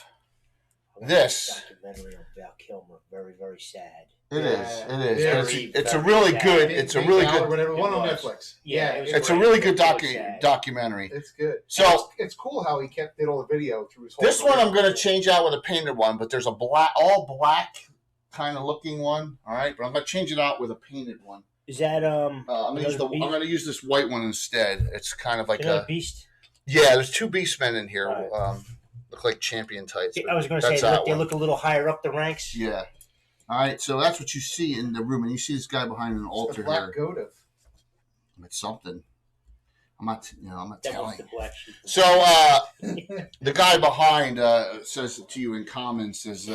this. Documentary on Val Kilmer. Very, very sad. It is. Yeah. It is. Yeah. But it's a Very really sad. good. It's a Big really Al or good. whatever. It One on was. Netflix. Yeah, it was It's a great. really good It was sad. documentary. It's good. So- And it's cool how he did all the video through his whole This one career. I'm going to change out with a painted one, but there's a all black kind of looking one. All right, but I'm going to change it out with a painted one. Is that I'm going another to use this white one instead. It's kind of like another a beast? there's two beastmen in here. All Look like champion types. I was going to say That's that they one. look a little higher up the ranks. Yeah. All right, so that's what you see in the room, and you see this guy behind an It's altar the Black here. Goat of. It's something. I'm not That was telling. the black sheep. So the guy behind says to you in comments is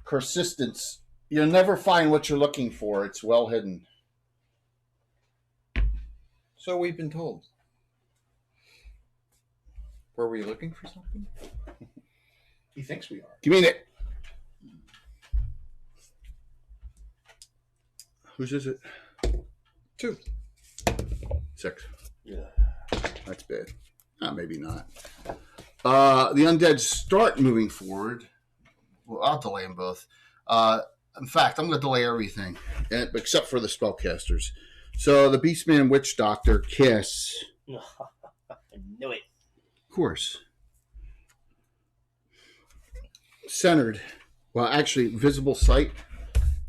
persistence. You'll never find what you're looking for. It's well hidden. So we've been told. Were we looking for something? He thinks we are. Give me it. Whose is it? 2. 6. Yeah. That's bad. Maybe not. The undead start moving forward. Well, I'll delay them both. In fact, I'm going to delay everything except for the spellcasters. So the Beastman Witch Doctor casts. I knew it. Of course. Centered. Well, actually, visible sight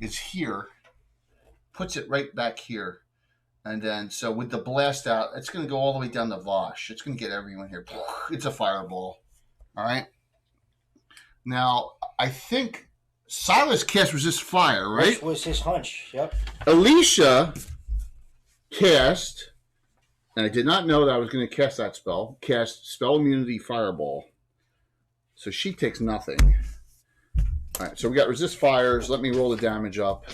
is here. Puts it right back here. And then, so with the blast out, it's going to go all the way down to Vosh. It's going to get everyone here. It's a fireball. All right. Now, I think Silas cast resist fire, right? This was his hunch. Yep. Alicia cast, and I did not know that I was going to cast that spell, cast spell immunity fireball. So she takes nothing. All right, so we got resist fires. Let me roll the damage up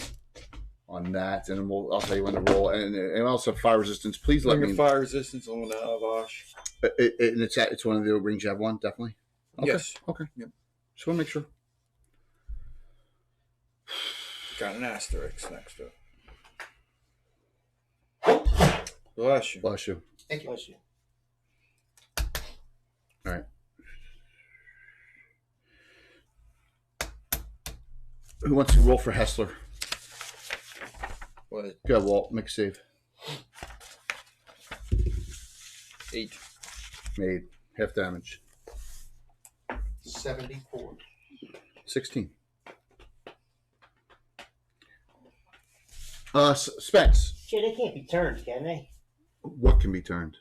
on that, and then I'll tell you when to roll. And also fire resistance. Please let me. Fire resistance on Vosh. And it's one of the rings you have one, definitely. Okay. Yes. Okay. Yep. Just want to make sure. Got an asterisk next to it. Bless you. Bless you. Thank you. Bless you. All right. Who wants to roll for Hessler? What? Go ahead, Walt. Make a save. 8. Made. Half damage. 74. 16. Spence. Shit, they can't be turned, can they? What can be turned?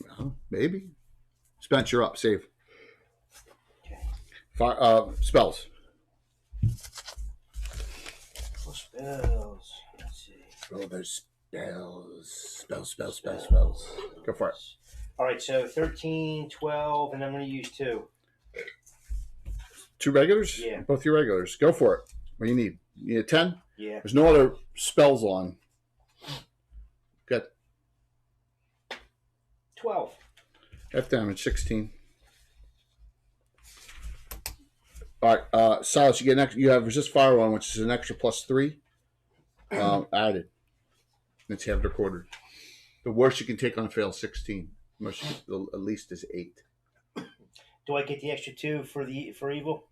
Well, maybe. Spence, you're up. Save. Okay. Fire, spells. Well, spells. Let's see. Roll those spells. Go for it. All right, so 13, 12, and I'm going to use 2. 2 regulars? Yeah. Both your regulars. Go for it. What do you need? You need a 10? Yeah. There's no other spells on. Good. 12. Half damage, 16. All right, Silas, you get an extra, you have resist fire on, which is an extra +3 added. It's half or quartered. The worst you can take on a fail is 16. Most at least is 8. Do I get the extra 2 for evil?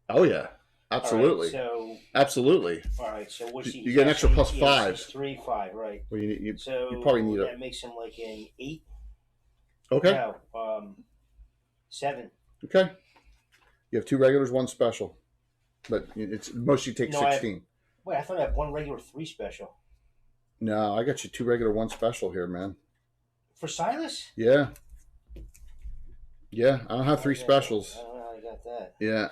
Oh yeah, absolutely, absolutely. All right. So what's he? You get an extra +5. 3, 5, right? Well, you So probably need that makes him like an 8. Okay. No, 7. Okay. You have 2 regulars, 1 special, but it's most you take 16. Wait, I thought I had 1 regular, 3 special. No, I got you 2 regular, 1 special here, man. For Silas? Yeah. Yeah, I don't have 3 specials. I don't know how you got that. Yeah.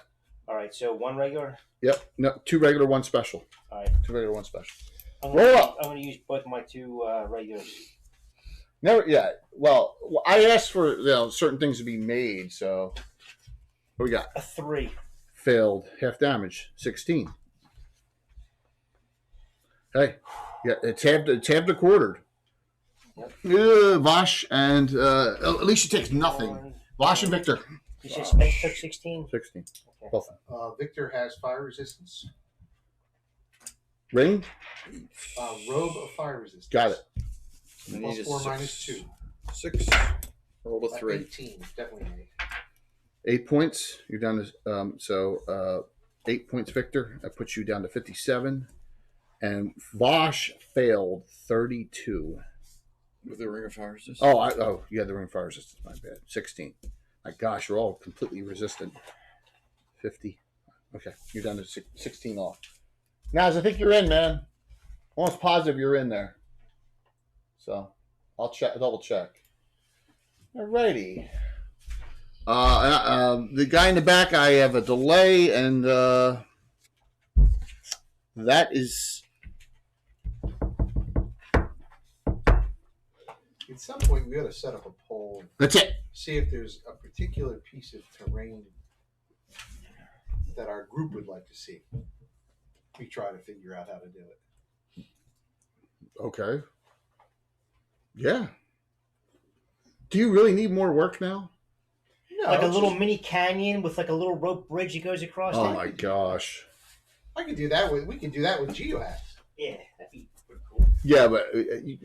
All right, so 1 regular. Yep. No, 2 regular, 1 special. All right. 2 regular, 1 special. I'm Roll up. going to use both my 2 regulars. Never. Yeah. Well, I asked for certain things to be made, so what we got? A 3. Failed. Half damage. 16. Hey, yeah, it's half quartered. Vosh and Alicia takes nothing. Vosh and Victor. You said Spence took 16? 16. Okay. Both. Victor has fire resistance. Ring? Robe of fire resistance. Got it. I Plus need a 4 6. minus 2. 6. Roll a 3. 18. Definitely an 8 points. You're down to 8 points, Victor. That puts you down to 57. And Vosh failed 32. With the ring of fire resistance. Yeah, the ring of fire resistance. My bad. 16. My gosh, you're all completely resistant. 50. Okay, you're down to 16 off. Naz, I think you're in, man. Almost positive you're in there. So I'll double check. Alrighty. The guy in the back, I have a delay, and that is. At some point, we ought to set up a poll. That's it. See if there's a particular piece of terrain that our group would like to see. We try to figure out how to do it. Okay. Yeah. Do you really need more work now? No, Like a it's little just- mini canyon with like a little rope bridge that goes across Oh it? my gosh. I could do that with. We could do that with geohacks. Yeah, that'd be pretty cool. Yeah, but you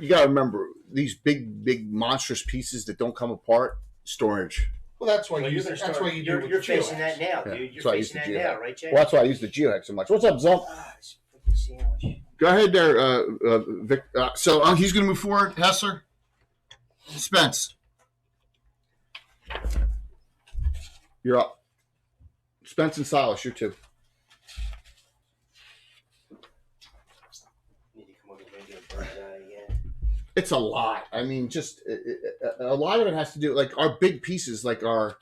got to remember these big monstrous pieces that don't come apart. Storage. Well, that's why Well, you. you're gonna That's start- why you do. You're, with you're the facing geohacks. that now, Yeah, dude. You're that's why I used facing to that geohack. now, right, Jay? Well, that's why I use the geohack so much. What's up, Zump? It's freaking sandwich. Go ahead there, Vic. So he's going to move forward. Hessler. Spence. You're up. Spence and Silas, you two. Need to come over here and get a bird's eye again. It's a lot. I mean, just a lot of it has to do like our big pieces, like our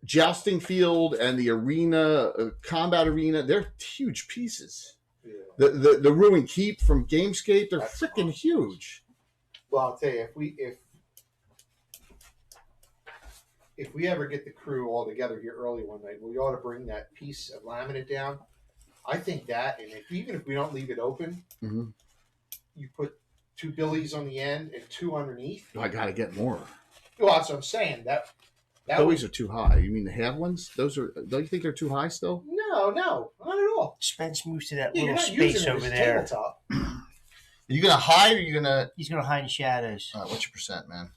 jousting field and the arena, combat arena. They're huge pieces. Yeah. The ruined keep from Gamescape, they're That's freaking awesome. huge. Well, I'll tell you, if we ever get the crew all together here early one night, we ought to bring that piece of laminate down. I think that, and even if we don't leave it open, Mm-hmm. you put 2 billies on the end and 2 underneath. I got to get more. Well, that's what I'm saying. That Those are too high. You mean the half ones? Those are. Don't you think they're too high still? no, not at all. Spence moves to that Yeah, you're little not space using it over as a there. tabletop. Are you gonna hide or are you gonna? He's going to hide in shadows. What's your percent, man?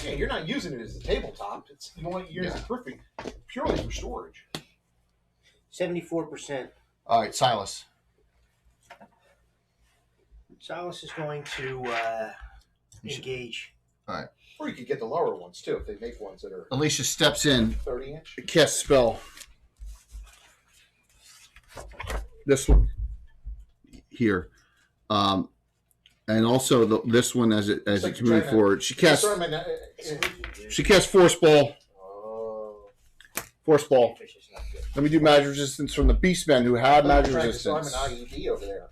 Yeah, you're not using it as a tabletop. It's you want to use it perfect purely for storage. 74%. All right, Silas. Silas is going to engage. Or you could get the lower ones too if they make ones that are Alicia steps in. 30-inch. Cast spell. This one here, and also this one as It's like it's moving trying to- forward. She casts It's sneaky, dude. she casts force ball. Oh. Force ball. Fish is not good. Let me do magic resistance from the beastmen who have magic Trying to disarm an resistance. IED over there.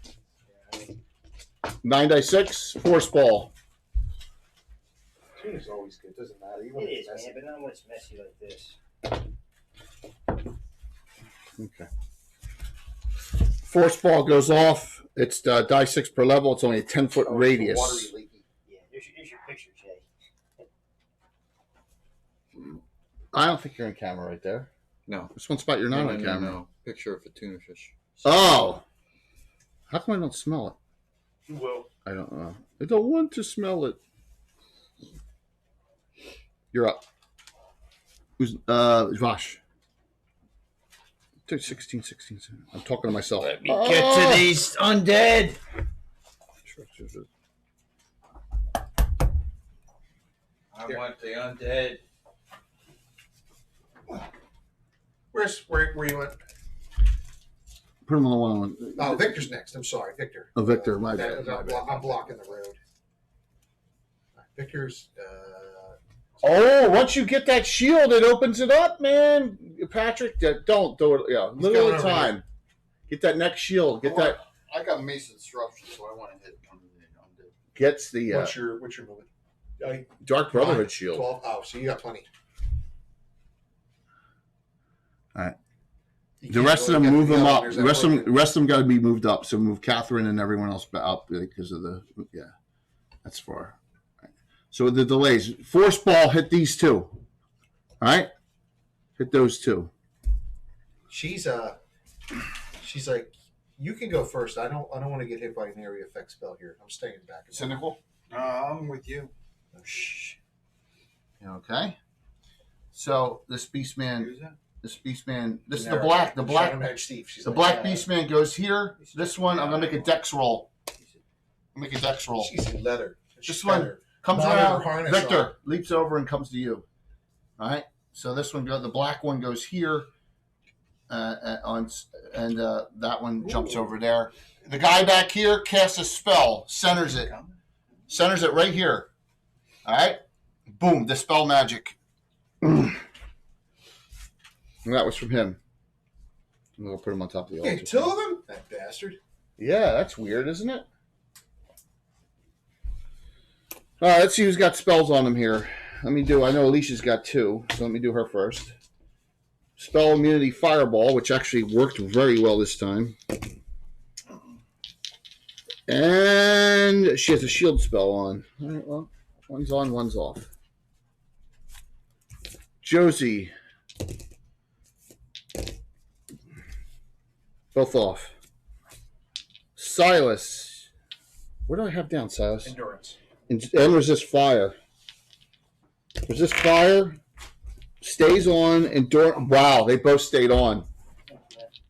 9d6 force ball. Tune is always good. Doesn't matter. Even It if is, it's messy. man, but not when it's messy like this. Okay. Force ball goes off. It's die 6 per level. It's only a 10-foot Oh, it's radius. watery, leaky. Yeah, there's your picture, Jay. I don't think you're on camera right there. No. There's one spot you're not on camera. No. Picture of a tuna fish. Oh. How come I don't smell it? You will. I don't know. I don't want to smell it. You're up. Who's Josh? 16. I'm talking to myself. Let me get to these undead. I want the undead. Where you went? Put him on the one. Oh, Victor's next. I'm sorry, Victor. Oh, Victor, my bad. I'm blocking the road. Victor's. Oh, once you get that shield, it opens it up, man. Patrick, don't do it. Yeah, little at a going over time. Get that next shield. Get that. I got Mason Disruption, so I want to hit undead. Gets the what's your movement? Dark Brotherhood shield. 12. Oh, so you got plenty. The rest of them move them up. The rest of them got to be moved up. So move Catherine and everyone else up because of the That's far. So the delays. Force ball hit these two. All right, hit those two. She's like, you can go first. I don't want to get hit by an area effect spell here. I'm staying back. Cynical. I'm with you. Shh. Okay. So this Beastman. Who's that? This Beastman. This is the Generic. black. The black. Shadow Mage Steve. She's The like, black yeah. Beastman goes here. This one, I'm gonna make a dex roll. Make a dex roll. She's in leather. This She's one better. comes Not around. her harness Victor on. leaps over and comes to you. All right. So this one goes. The black one goes here, that one jumps over there. The guy back here casts a spell, centers it right here. All right. Boom! Dispel magic. And that was from him. I'm gonna put him on top of the altar. Hey, two of them? That bastard. Yeah, that's weird, isn't it? All right, let's see who's got spells on him here. I know Alicia's got 2, so let me do her first. Spell immunity fireball, which actually worked very well this time. And she has a shield spell on. All right, well, one's on, one's off. Josie. Both off. Silas. Where do I have down, Silas? Endurance. And resist fire. Resist fire. Stays on. Wow, they both stayed on.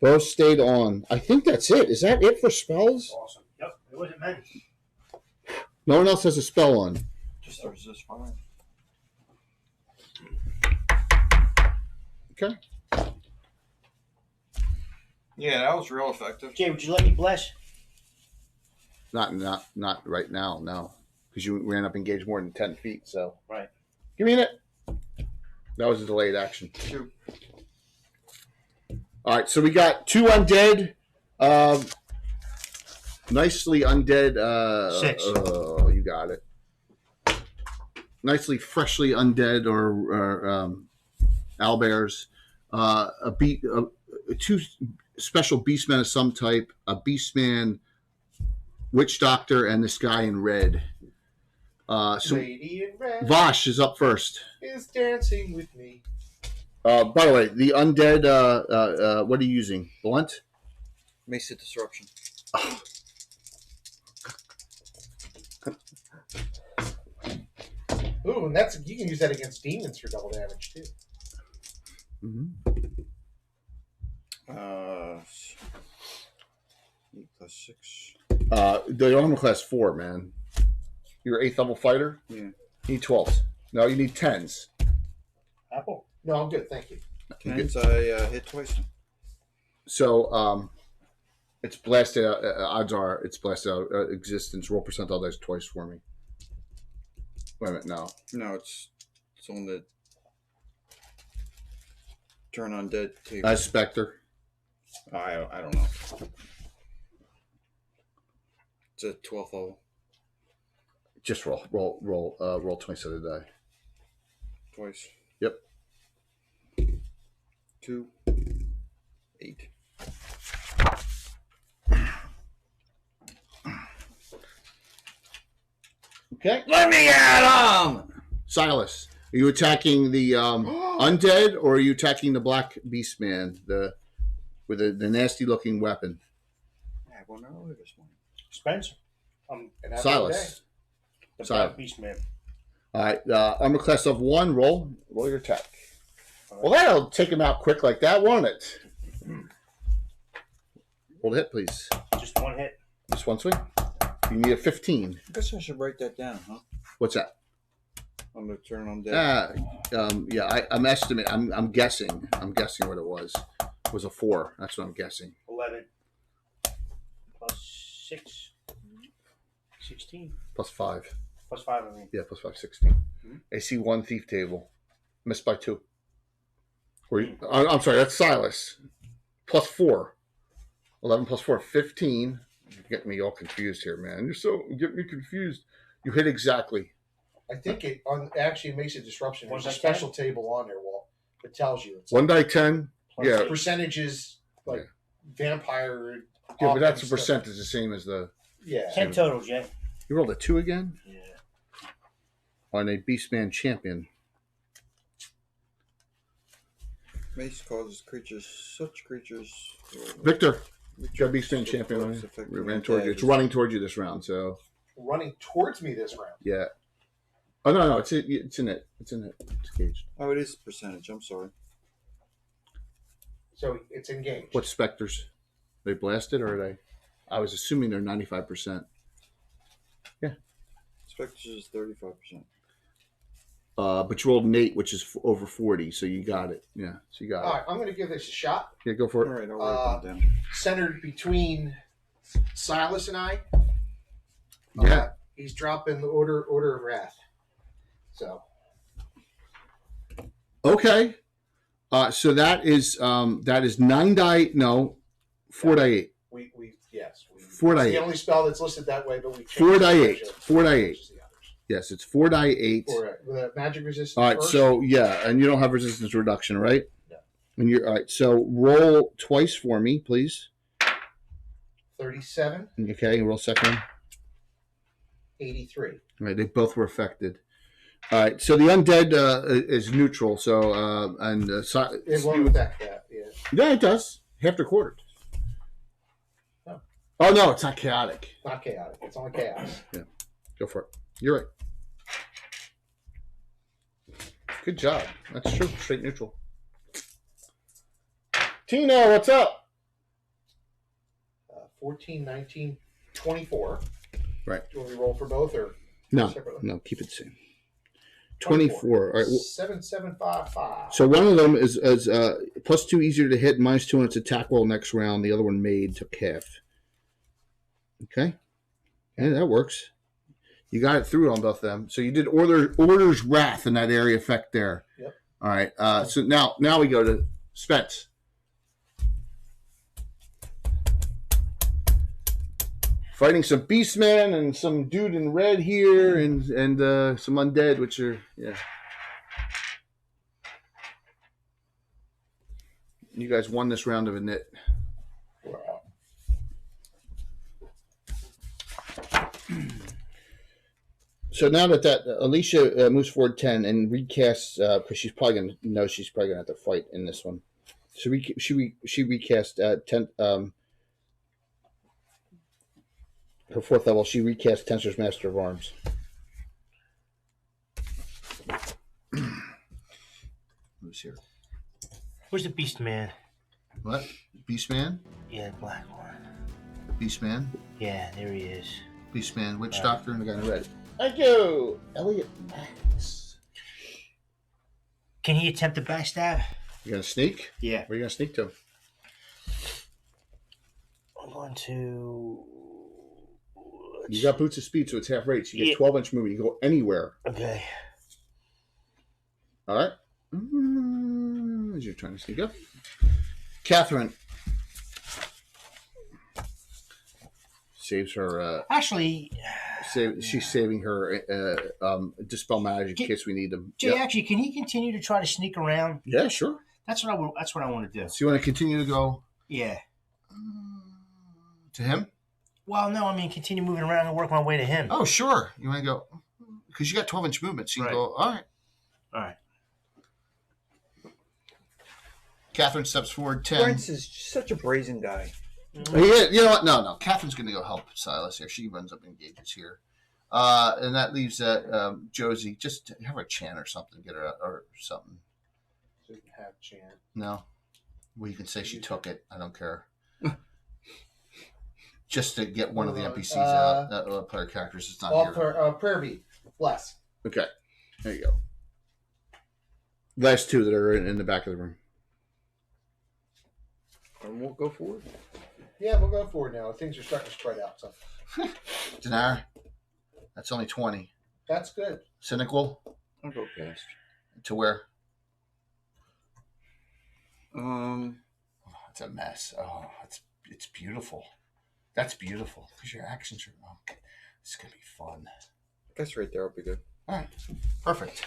Both stayed on. I think that's it. Is that it for spells? Awesome. Yep, it wasn't many. No one else has a spell on. Just resist fire. Okay. Yeah, that was real effective. Jay, would you let me bless? Not right now, no. Because you ran up engaged more than 10 feet, so. Right. Give me a minute. That was a delayed action. 2. All right, so we got 2 undead. Nicely undead. 6. Oh, you got it. Nicely, freshly undead or owlbears. 2 special beastmen of some type. A beastman, witch doctor, and this guy in red. So Lady in red Vosh is up first. is dancing with me. By the way, the undead. What are you using? Blunt. Mace of disruption. Ooh, and you can use that against demons for double damage too. Mm-hmm. 8 plus 6. The armor class 4, man. You're 8th level fighter. Yeah. You need 12s. No, you need 10s. Apple. No, I'm good, thank you. Hence, I hit twice. So, it's blasted out. Odds are it's blasted out existence. Roll percentile dice twice for me. Wait a minute, no. No, it's on the turn on dead table. That's Spectre. I don't know. It's a 12th level. Just roll 20-sided die. Twice. Yep. 2. 8. Okay. Let me at him! Silas, are you attacking the undead or are you attacking the black beast man, with the nasty looking weapon? I have one earlier this morning. Spencer. And have a good Silas. The Silent. Black Beast Man. All right, armor class of 1. Roll your attack. Well, that'll take him out quick like that, won't it? Roll the hit, please. Just one hit. Just one swing. You need a 15. I guess I should write that down, huh? What's that? I'm gonna turn on dead. I'm estimating. I'm guessing. I'm guessing what it was. It was a 4. That's what I'm guessing. 11. Plus 6. 16. Plus 5. Plus 5, I mean. Yeah, plus 5, 16. AC 1 thief table. Missed by 2. I'm sorry, that's Silas. Plus 4. 11 plus 4, 15. You're getting me all confused here, man. You get me confused. You hit exactly. I think it actually makes a disruption. There's a One die special table on there, Walt. It tells you. It's 1 die 10. Plus Yeah. 8. percentages like vampire. Yeah, but that's the stuff. percentage the same as the. Yeah. 10 total, Jay. You rolled a 2 again Yeah. on a Beastman champion. Mace causes such creatures. Victor, you got Beastman champion on you. It ran towards you. It's running towards you this round, so Running towards me this round. yeah. Oh no, it's in it. It's caged. Oh, it is percentage. I'm sorry. So it's engaged. What specters? They blasted or are they? I was assuming they're 95%. Spectres is 35%. But you rolled an 8, which is over 40, so you got it. Yeah, so you got All it. right, I'm going to give this a shot. Yeah, go for All it. right, I'll write that down. Centered between Silas and I. Yeah. He's dropping the order of wrath. So Okay. So that is 9 die. No, 4 die 8. we 4 die it's the 8. only spell that's listed that way, but we 4 die the 8. ratio 4 die 8. versus the others. Yes, it's 4 die 8. With a magic resistance. All right, first. so yeah, and you don't have resistance reduction, right? No. And you're all right. So roll twice for me, please. 37, Okay, roll second. 83. All right, they both were affected. All right, so the undead is neutral. So It won't affect that. Yeah. yeah, it does. Half the quarter. No. Oh no, it's not chaotic. Not chaotic. It's only chaos. Go for it. You're right. Good job. That's true. Straight neutral. Tino, what's up? 14, 19, 24. Right. Do you want me to roll for both or No, separately? no, keep it the same. 24. All right. 7755. So one of them is +2 easier to hit, -2 on its attack roll next round. The other one made took half. Okay. Yeah, that works. You got it through on both of them. So you did Order's Wrath in that area effect there. Yep. All right. So now we go to Spence. Fighting some Beastmen and some dude in red here and some undead, which are, yeah. You guys won this round of a knit. Wow. So now that Alicia moves forward 10 and recasts, because she's probably going to know she's probably going to have to fight in this one. So she recast 10. Her 4th level, she recast Tensor's Master of Arms. Who's here? Where's the Beast Man? What? Beastman? Yeah, the black one. Beastman? Yeah, there he is. Beastman, Witch Doctor, and the guy in red. Thank you! Elliot Max. Can he attempt to backstab? You gonna sneak? Yeah. Where are you gonna sneak to? I'm going to. You got Boots of Speed, so it's half rate. So you get Yeah. 12-inch movement. You can go anywhere. Okay. All right. As you're trying to sneak up. Catherine saves her. Actually, She's saving her dispel magic in case we need them. Jay, Yep. actually, can he continue to try to sneak around? Yeah, sure. That's what I want to do. So you want to continue to go Yeah. to him? Well, no, I mean continue moving around and work my way to him. Oh, sure. You want to go because you got 12-inch movement. So you can Right. go. All right. All right. Catherine steps forward 10. Prince is such a brazen guy. Yeah, you know what? No. Catherine's going to go help Silas here. She runs up and engages here. And that leaves Josie. Just have her chant or something. Get her or something. Shouldn't have chant. No. Well, you can say she took it. I don't care. Just to get one of the NPCs out. Player characters is not here. Prayer beat. Bless. Okay. There you go. Last two that are in the back of the room. And we'll go forward. Yeah, we'll go forward now. Things are starting to spread out. So Dinar. That's only 20. that's good. Cynical. I'll go past. To where? It's a mess. Oh, it's beautiful. That's beautiful because your actions are. Okay. This is gonna be fun. I guess right there will be good. All right, perfect.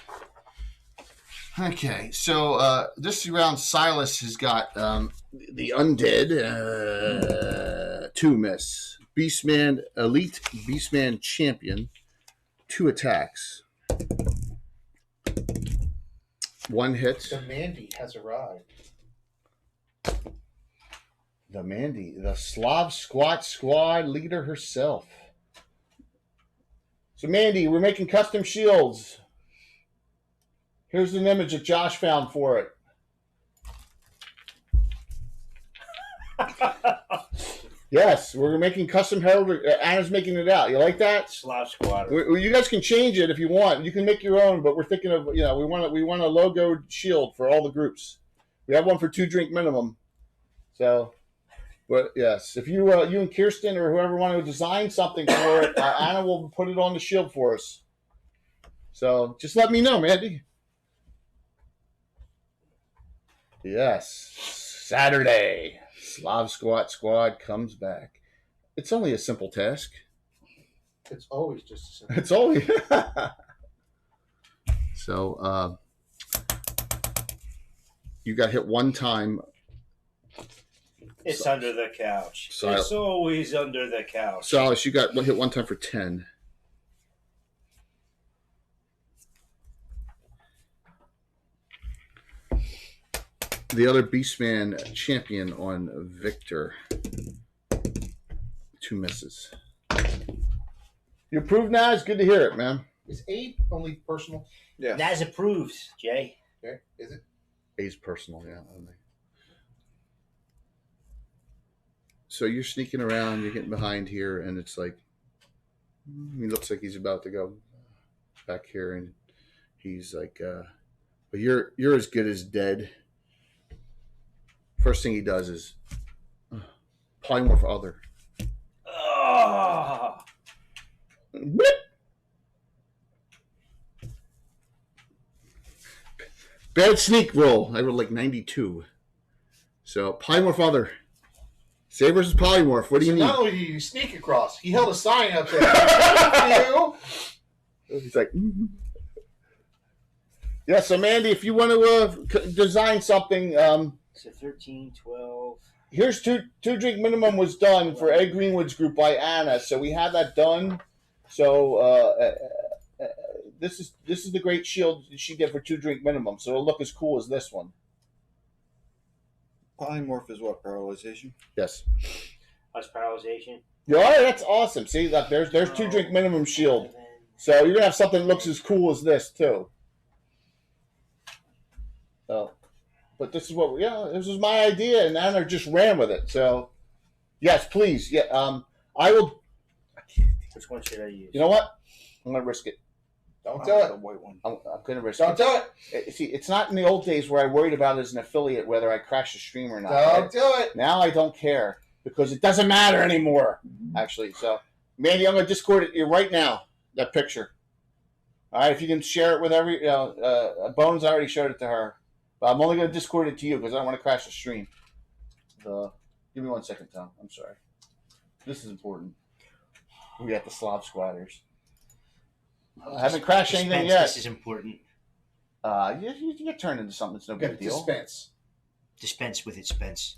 Okay, so this round Silas has got the undead 2 miss. Beastman Elite, Beastman Champion, 2 attacks. 1 hit. The Mandy has arrived. The Mandy, the Slav squad leader herself. So Mandy, we're making custom shields. Here's an image that Josh found for it. Yes, we're making custom heraldry. Anna's making it out. You like that? Slav Squad. You guys can change it if you want. You can make your own, but we're thinking of, we want a logo shield for all the groups. We have one for 2 drink minimum. So, but yes, if you and Kirsten or whoever want to design something for it, Anna will put it on the shield for us. So just let me know, Mandy. Yes, Saturday. Slav Squad comes back. It's only a simple task. It's always just a simple. It's only so. You got hit 1 time. It's under the couch. So- It's always under the couch. Silas, you got hit 1 time for 10. The other Beastman Champion on Victor. 2 misses. You approved now? It's good to hear it, man. Is aid only personal? Yeah. Naz approves, Jay. Okay. Is it? A's personal, yeah. So you're sneaking around, you're getting behind here, and it's like, he looks like he's about to go back here, and he's like, but you're as good as dead. First thing he does is polymorph other. Oh, Whip! Bad sneak roll. I rolled like 92. So polymorph other. Save versus polymorph. What do you So need? not only did you sneak across, he held a sign up there. Thank you. He's like, yeah. So Mandy, if you want to design something, so 13, 12. here's two drink minimum was done for Ed Greenwood's group by Anna. So we had that done. So this is the great shield she did for 2 drink minimum. So it'll look as cool as this one. Polymorph is what? Paralyzation? Yes. That's paralyzation. Yeah, that's awesome. See, look, there's 2 drink minimum shield. So you're gonna have something that looks as cool as this too. So, but this is what this was my idea, and Anna just ran with it. So, yes, please, yeah. I will. Which one should I use? You know what? I'm gonna risk it. Don't do it. The white one. I'm gonna risk Don't it. do it. See, it's not in the old days where I worried about as an affiliate whether I crash the stream or not. Don't do it. Now I don't care because it doesn't matter anymore. Actually, so Mandy, I'm gonna Discord it you right now. That picture. All right, if you can share it with Bones already showed it to her, but I'm only gonna Discord it to you because I don't want to crash the stream. Give me 1 second, Tom. I'm sorry. This is important. We got the Slav squatters. I haven't crashed anything yet. This is important. You get turned into something. It's no Get big it deal. dispense. Dispense with it, Spence.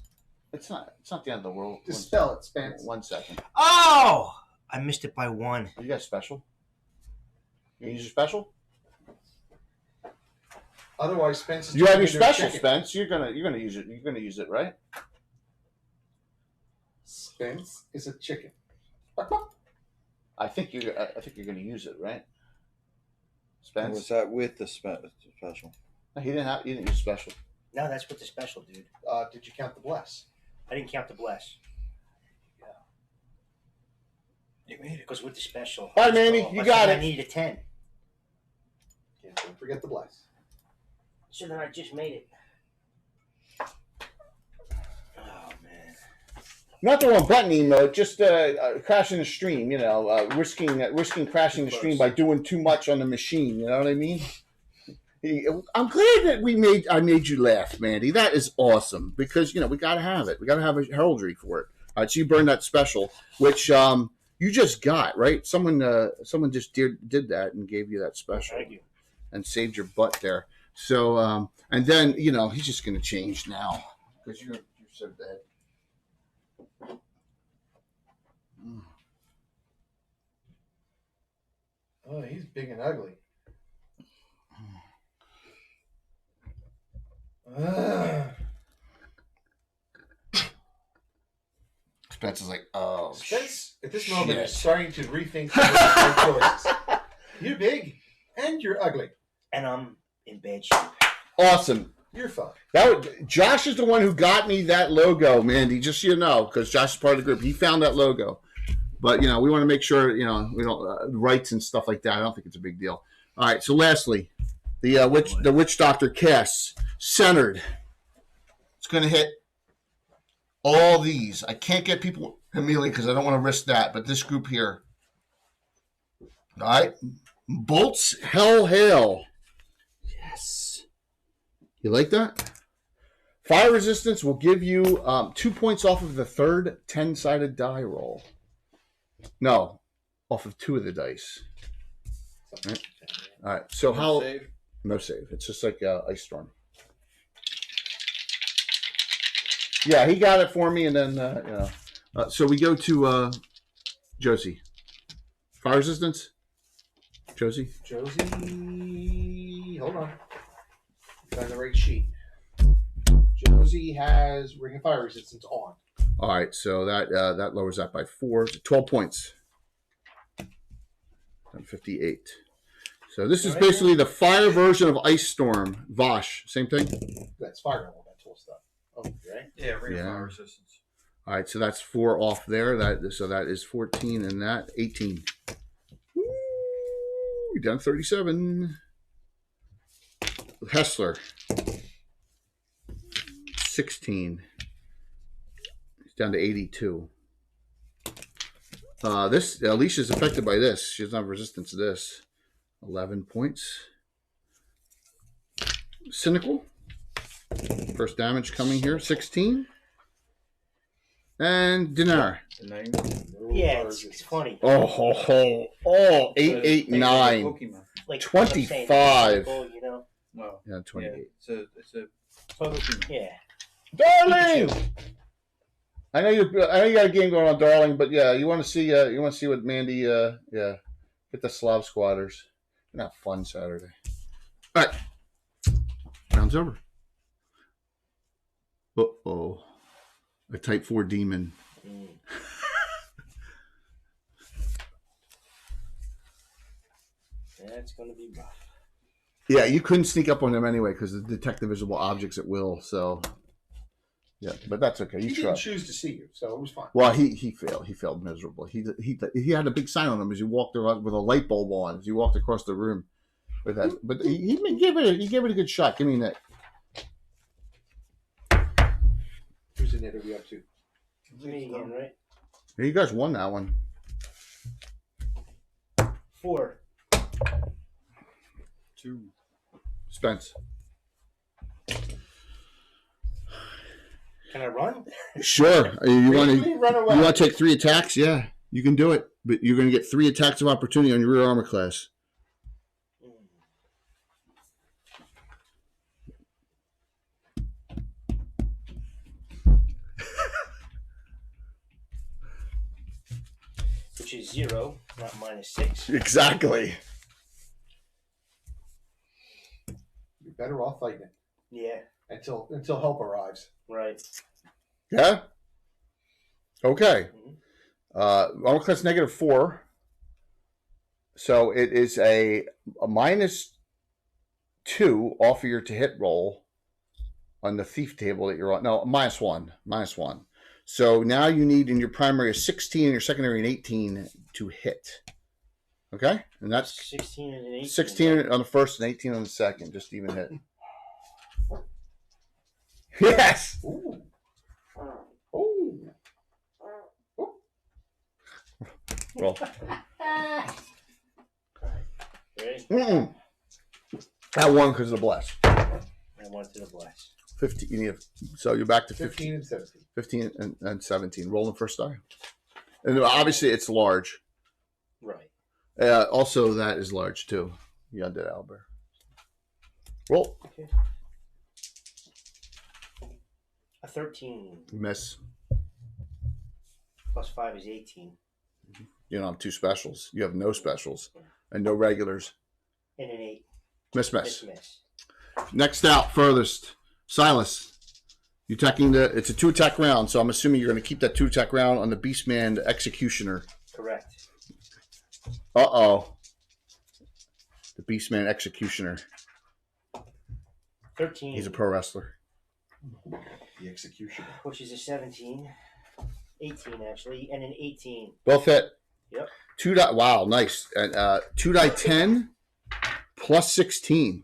It's not the end of the world. Dispel it, Spence. 1 second. Oh! I missed it by 1. You got special? You use your special? Otherwise, Spence is You have your turning into a special, chicken. Spence. You're gonna use it. You're gonna use it, right? Spence is a chicken. I think you're gonna use it, right? And was Spence. that with the special? No, he didn't use special. No, that's with the special, dude. Did you count the bless? I didn't count the bless. You made it. Because with the special. All right, Mandy, you got I it. needed a 10. Don't forget the bless. So then I just made it. Oh, man. Not the wrong button emote, just crashing the stream. Risking crashing the stream by doing too much on the machine. You know what I mean? I'm glad that I made you laugh, Mandy. That is awesome because we gotta have it. We gotta have a heraldry for it. All right, so you burned that special, which you just got, right? Someone just did that and gave you that special Thank you. and saved your butt there. So, and then, you know, he's just going to change now because you're so dead. Oh, he's big and ugly. Spence is like, oh, Spence, at this moment, shit. is starting to rethink some of his choices. You're big and you're ugly. And I'm in bad shape. Awesome. You're fine. Josh is the one who got me that logo, Mandy, just so you know, because Josh is part of the group. He found that logo. But, you know, we want to make sure, you know, we don't, rights and stuff like that. I don't think it's a big deal. All right, so lastly, the Witch Doctor casts centered. It's going to hit all these. I can't get people immediately because I don't want to risk that, but this group here. All right. Bolts Hell Hail. Yes. You like that? Fire resistance will give you 2 points off of the third 10-sided die roll. No, off of 2 of the dice. All right. So how? Save. No save. It's just like Ice Storm. Yeah, he got it for me, and then you know. So we go to Josie. Fire resistance. Josie. Josie, hold on. Find the right sheet. Josie has Ring of Fire resistance on. All right, so that lowers that by 4, 12 points. 58. So this is basically the fire version of Ice Storm. Vosh, same thing. That's fire and all that tool stuff. Oh, right. Yeah, ring of Yeah. fire resistance. All right, so that's 4 off there. So that is 14, and that 18. Woo, you're down 37. Hessler, 16. He's down to 82. This Alicia's affected by this. She doesn't have resistance to this. 11 points. Cynical. First damage coming here. 16. And Dinar. Yeah, it's funny. Oh, 8, 8, 9. Pokemon. Like 25. I'm saying, you know? Well, Yeah, 28. yeah, it's a Pokemon. Yeah. Darling! I know you got a game going on, darling, but yeah, you want to see what Mandy get the Slav squatters. Gonna have fun Saturday. All right. Round's over. Uh-oh. A type 4 demon. That's gonna be rough. Yeah, you couldn't sneak up on him anyway because the detect the visible objects at will, so yeah, but that's okay. He You didn't try. choose to see you, so it was fine. Well, he failed. He failed miserably. He had a big sign on him as you walked around with a light bulb on as you walked across the room with that. But he gave it a good shot. Give me that. Who's in it? Are we up to? Me again, right? Yeah, you guys won that one. 4. 2. Spence. Can I run? Sure. You want Basically, run away. to take 3 attacks? Yeah, you can do it. But you're going to get 3 attacks of opportunity on your rear armor class. Which is 0, not -6. Exactly. You're better off fighting it Yeah, until help arrives. right. Yeah? Okay. Armor class -4. So it is a -2 off of your to hit roll on the thief table that you're on. No, -1. So now you need in your primary a 16 and your secondary an 18 to hit. Okay? And that's 16 and an 18. 16 on the first and 18 on the second. Just even hit. Yes! Ooh. Ooh. Roll. Ready? Mm-mm. That one because of the bless. I went to the blast. 15. You need so you're back to 15 and 17. 15 and 17. Rolling first die. And obviously it's large. Right. Also, that is large too. You undid Albert. Roll. A 13 Miss. plus 5 is 18. You don't have two specials. You have no specials and no regulars. And an 8. Miss. Miss. Next out, furthest. Silas. You attacking it's a 2-attack round, so I'm assuming you're going to keep that 2-attack round on the Beastman Executioner. Correct. Uh-oh. The Beastman Executioner. 13. He's a pro wrestler. The executioner. Which is a 17. 18, actually. And an 18. Both hit. Yep. Wow, nice. And 2 die 10 plus 16.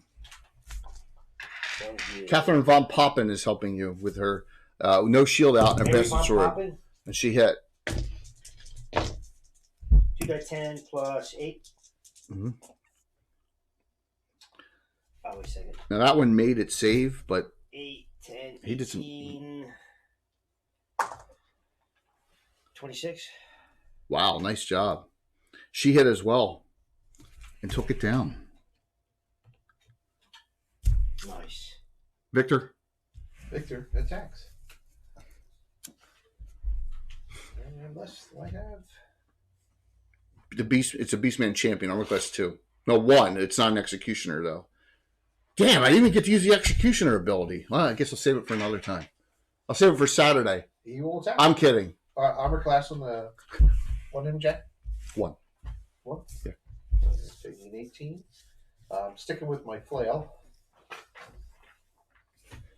Catherine Von Poppen is helping you with her no shield out and a bastard sword. Poppin', And she hit. 2 die 10 plus 8. Mm-hmm. Oh, wait a second. Now that one made it save, but 8, 10, he did some. 18, 26. Wow, nice job. She hit as well and took it down. Nice. Victor. Victor attacks. And unless I have. The beast. It's a Beastman champion. Armor class 2. No, 1. It's not an executioner though. Damn, I didn't even get to use the executioner ability. Well, I guess I'll save it for another time. I'll save it for Saturday. He will attack. I'm kidding. Armor class on the one him, Jack? 1. One? Yeah. Taking an 18. Sticking with my flail.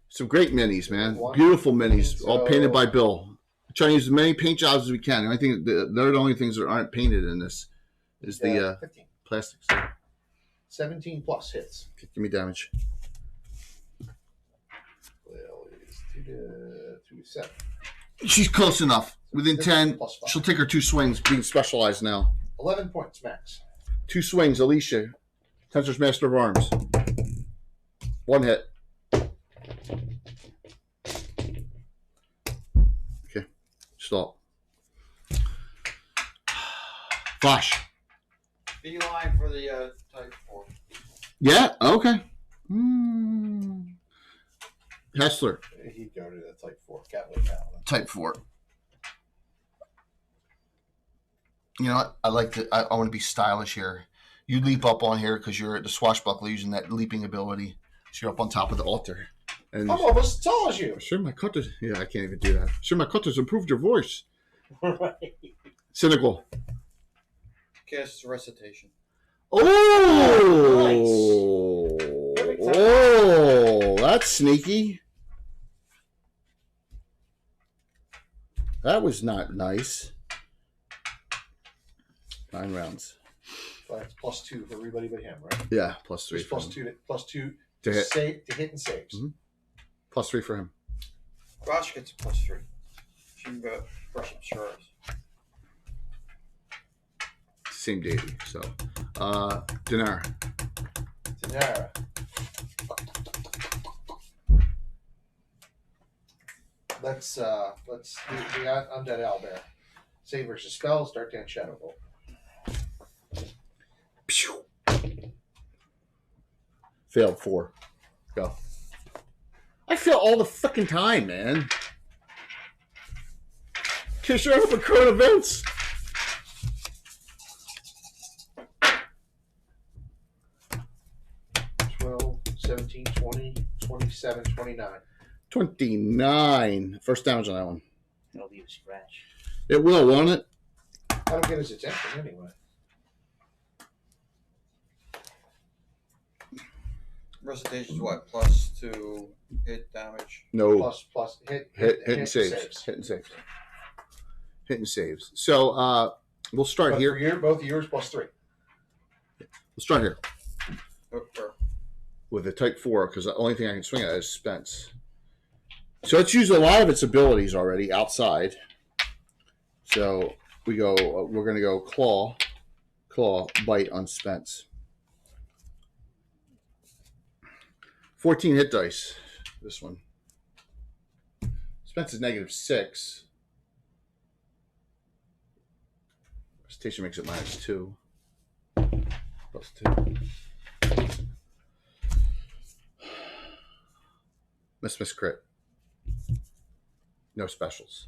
Some great minis, man. One. Beautiful minis, So- all painted by Bill. Trying to use as many paint jobs as we can. I think they're the only things that aren't painted in this is the 15. plastics. 17 plus hits. Give me damage. Flail is 2 to 7. She's close enough. Within 10, Plus 5. she'll take her 2 swings, being specialized now. 11 points max. 2 swings, Alicia. Tensor's Master of Arms. 1 hit. Okay. Stop. Flash. Beeline for the type 4. Yeah, okay. Hessler. He'd go to the type 4. Catway Paladin. Type 4. You know what? I like to. I want to be stylish here. You leap up on here because you're the swashbuckler using that leaping ability. So you're up on top of the altar. And I'm almost as tall as you. sure, my cutters. Yeah, I can't even do that. Sure, my cutters improved your voice. Right. Cynical. Cast recitation. Oh, Perfect time. oh, that's sneaky. That was not nice. 9 rounds. That's plus 2 for everybody but him, right? Yeah, plus 3. Just plus 2 To hit. to hit and saves. Mhm. Plus 3 for him. Rosh gets a plus 3. She can go brush up shores. Same deity. So, Dinar. Danara. Let's the undead owlbear. Save versus spells, Dark Dance Shadow Bolt. Pew. Failed 4. Go. I fail all the freaking time, man. Can't show up at current events. Twelve, 17, 20, 27, 29. 29. First damage on that one. That'll be a scratch. It will, won't it? That'll get his attention anyway. Recitation's what? Plus 2 hit damage. No. Plus hit Hit and saves. Hit and saves. Hit and saves. So we'll start But here. for both yours plus 3. We'll start here Or with the type 4 because the only thing I can swing at is Spence. So it's used a lot of its abilities already outside. So we go. We're going to go claw, bite on Spence. 14 hit dice. This one. Spence is -6. Recitation makes it -2. +2. Miss crit. No specials.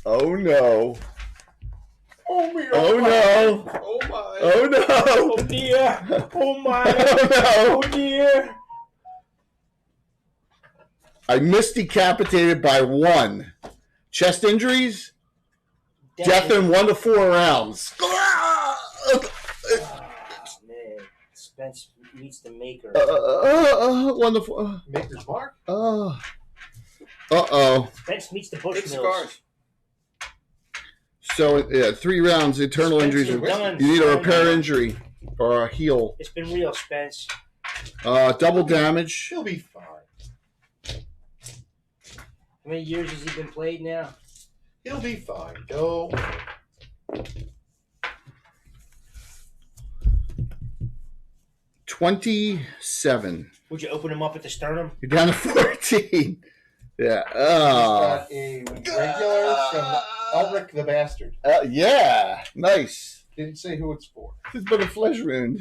Oh no. Oh me! Oh no. Oh my! Oh no. Oh dear! Oh my! Oh no. Oh dear! I missed decapitated by 1. Chest injuries, death in 1 to 4 rounds. Oh, man. Spence meets the maker. 1 to 4. Maker's mark. Uh-oh. Spence meets the Big Bushmills. scars. So, yeah, 3 rounds, internal Spence injuries. is done. You need a repair injury or a heal. It's been real, Spence. Double damage. She'll be fine. How many years has he been played now? He'll be fine. Go. $27. Would you open him up at the sternum? You're down to 14. Yeah. He's got a regular from Elric the Bastard. Yeah. Nice. Didn't say who it's for. It's been a flesh wound.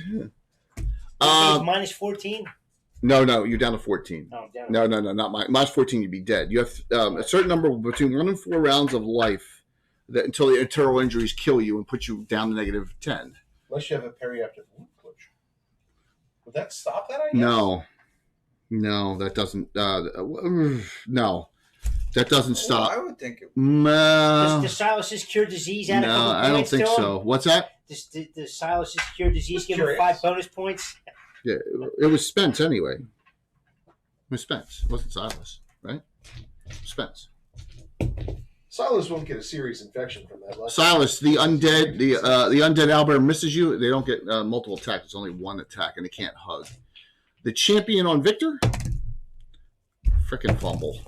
He's minus 14? No, you're down to 14. Oh, damn it. No, not mine. Minus 14, you'd be dead. You have a certain number between 1 and 4 rounds of life that until the internal injuries kill you and put you down to negative 10. Unless you have a periaptive wound closure. Would that stop that? I guess? No, that doesn't. No, that doesn't stop. I would think it. Does Silas's cure disease add a couple I don't points think to him? so. What's that? Does Silas's cure disease Just give him curious. 5 bonus points? Yeah, it was Spence anyway. It was Spence. It wasn't Silas, right? Spence. Silas won't get a serious infection from that. Silas, the undead Albert misses you. They don't get multiple attacks. It's only 1 attack, and they can't hug. The champion on Victor, frickin' fumble.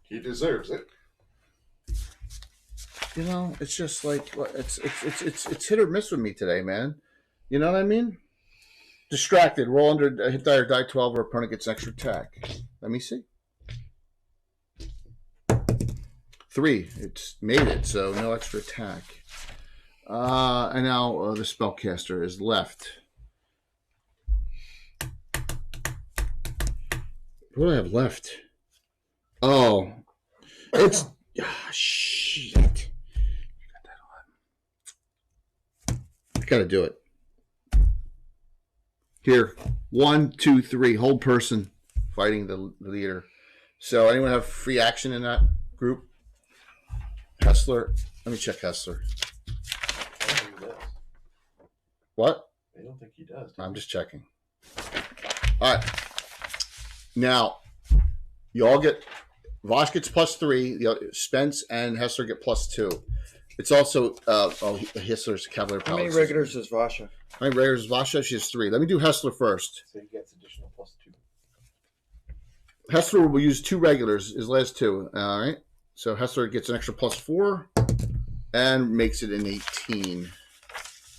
He deserves it. You know, it's just like it's hit or miss with me today, man. You know what I mean? Distracted. Roll under hit die or die 12, or opponent gets an extra attack. Let me see. 3. It's made it, so no extra attack. And now the spellcaster is left. What do I have left? Oh, it's shit. I gotta do it. Here, 1, 2, 3. Hold person fighting the leader. So, anyone have free action in that group? Hessler. Let me check Hessler. I don't think he does. What? I don't think he does. I'm just checking. All right. Now, you all get. Vosh gets +3. Spence and Hessler get +2. It's also Hessler's Cavalier How many Palace. regulars does Vasha? How many regulars is Vasha? She has 3. Let me do Hessler first. So he gets additional +2. Hessler will use 2 regulars, his last 2. All right. So Hessler gets an extra +4 and makes it an 18.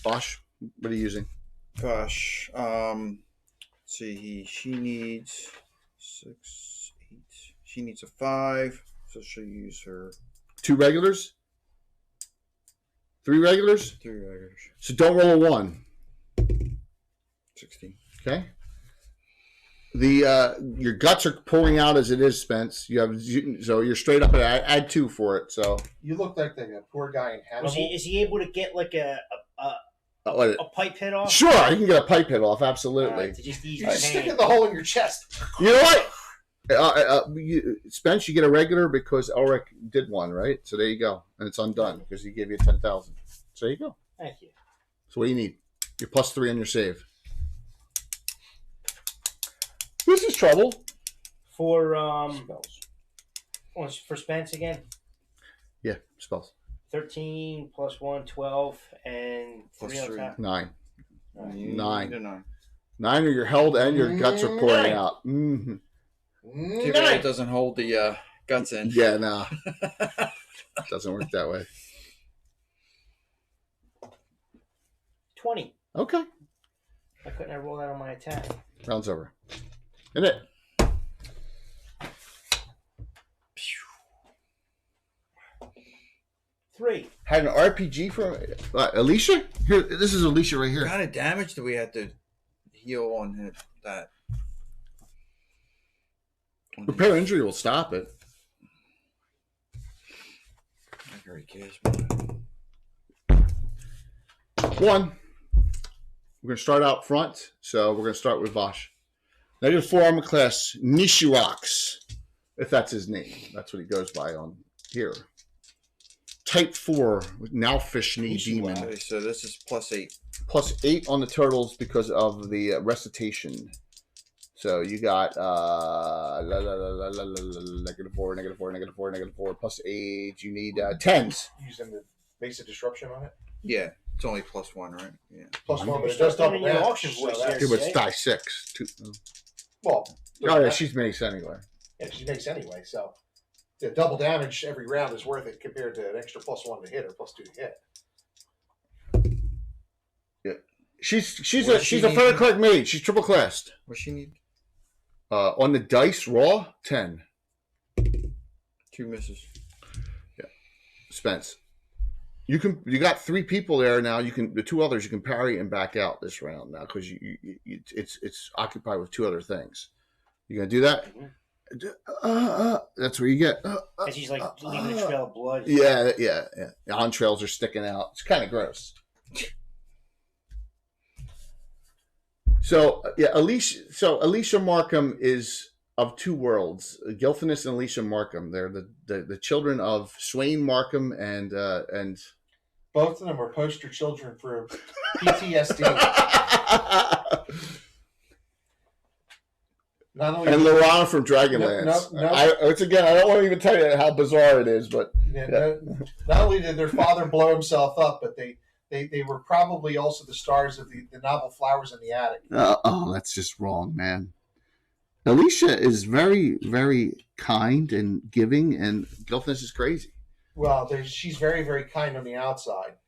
Bosch, what are you using? Gosh. Let's see. She needs 6, 8. She needs a 5, so she'll use her 2 regulars? 3 regulars? 3 regulars. So don't roll a 1. 16. Okay. Your guts are pouring out as it is, Spence. So you're straight up. Add 2 for it. So You look like the poor guy in Hannibal. Is he able to get like a pipe hit off? sure, you can get a pipe hit off. Absolutely. To just ease You the just stick pain. in the hole in your chest. You know what? Spence, you get a regular because Elric did one, right? So there you go, and it's undone because he gave you 10,000. So there you go. Thank you. So what do you need? You're +3 on your save. This is trouble. For Spells. for Spence again. Yeah, spells. 13 plus 1, 12, and Plus 3 on 3. top. 9. You 9. need a 9. 9 or you're held and your guts are pouring 9. out. Mm-hmm. Too bad it doesn't hold the guts in. Yeah, no. Doesn't work that way. 20. Okay. Why couldn't I roll that on my attack? Round's over. In it. Three. Had an RPG from Alicia? Here, this is Alicia right What here. kind of damage do we have to heal on that. On Repair injury will stop it. I already cares. One. We're going to start out front, so we're going to start with Vosh. -4 armor class, Nishirox, if that's his name. That's what he goes by on here. Type 4, now fish knee demon. Okay, so this is +8. +8 on the turtles because of the recitation. So you got -4, +8. You need 10s. Using the basic disruption on it. Yeah, it's only +1, right? Yeah. +1, but it does double Your damage. auction So voice that's- Yeah, but it's die 6. well, Oh, yeah, she's mace anyway. yeah, she makes anyway. So the double damage every round is worth it compared to an extra +1 to hit or +2 to hit. She's What a does she she's a need? further clerk maid. She's triple classed. What she need? On the dice raw 10. 2 misses. Spence. You got 3 people there now. You can the 2 others you can parry and back out this round now because it's occupied with 2 other things. You gonna do that? That's where you get. And she's like leaving a trail of blood. Yeah. The entrails are sticking out. It's kind of gross. So Alicia Markham is of 2 worlds. Gilfinus and Alicia Markham. They're the children of Swain Markham and Both of them are poster children for PTSD. Not only and Lorana from Dragonlance. No. I don't want to even tell you how bizarre it is, but not only did their father blow himself up, but they were probably also the stars of the novel Flowers in the Attic. that's just wrong, man. Alicia is very, very kind and giving, and Gilfinus is crazy. Well, she's very, very kind on the outside.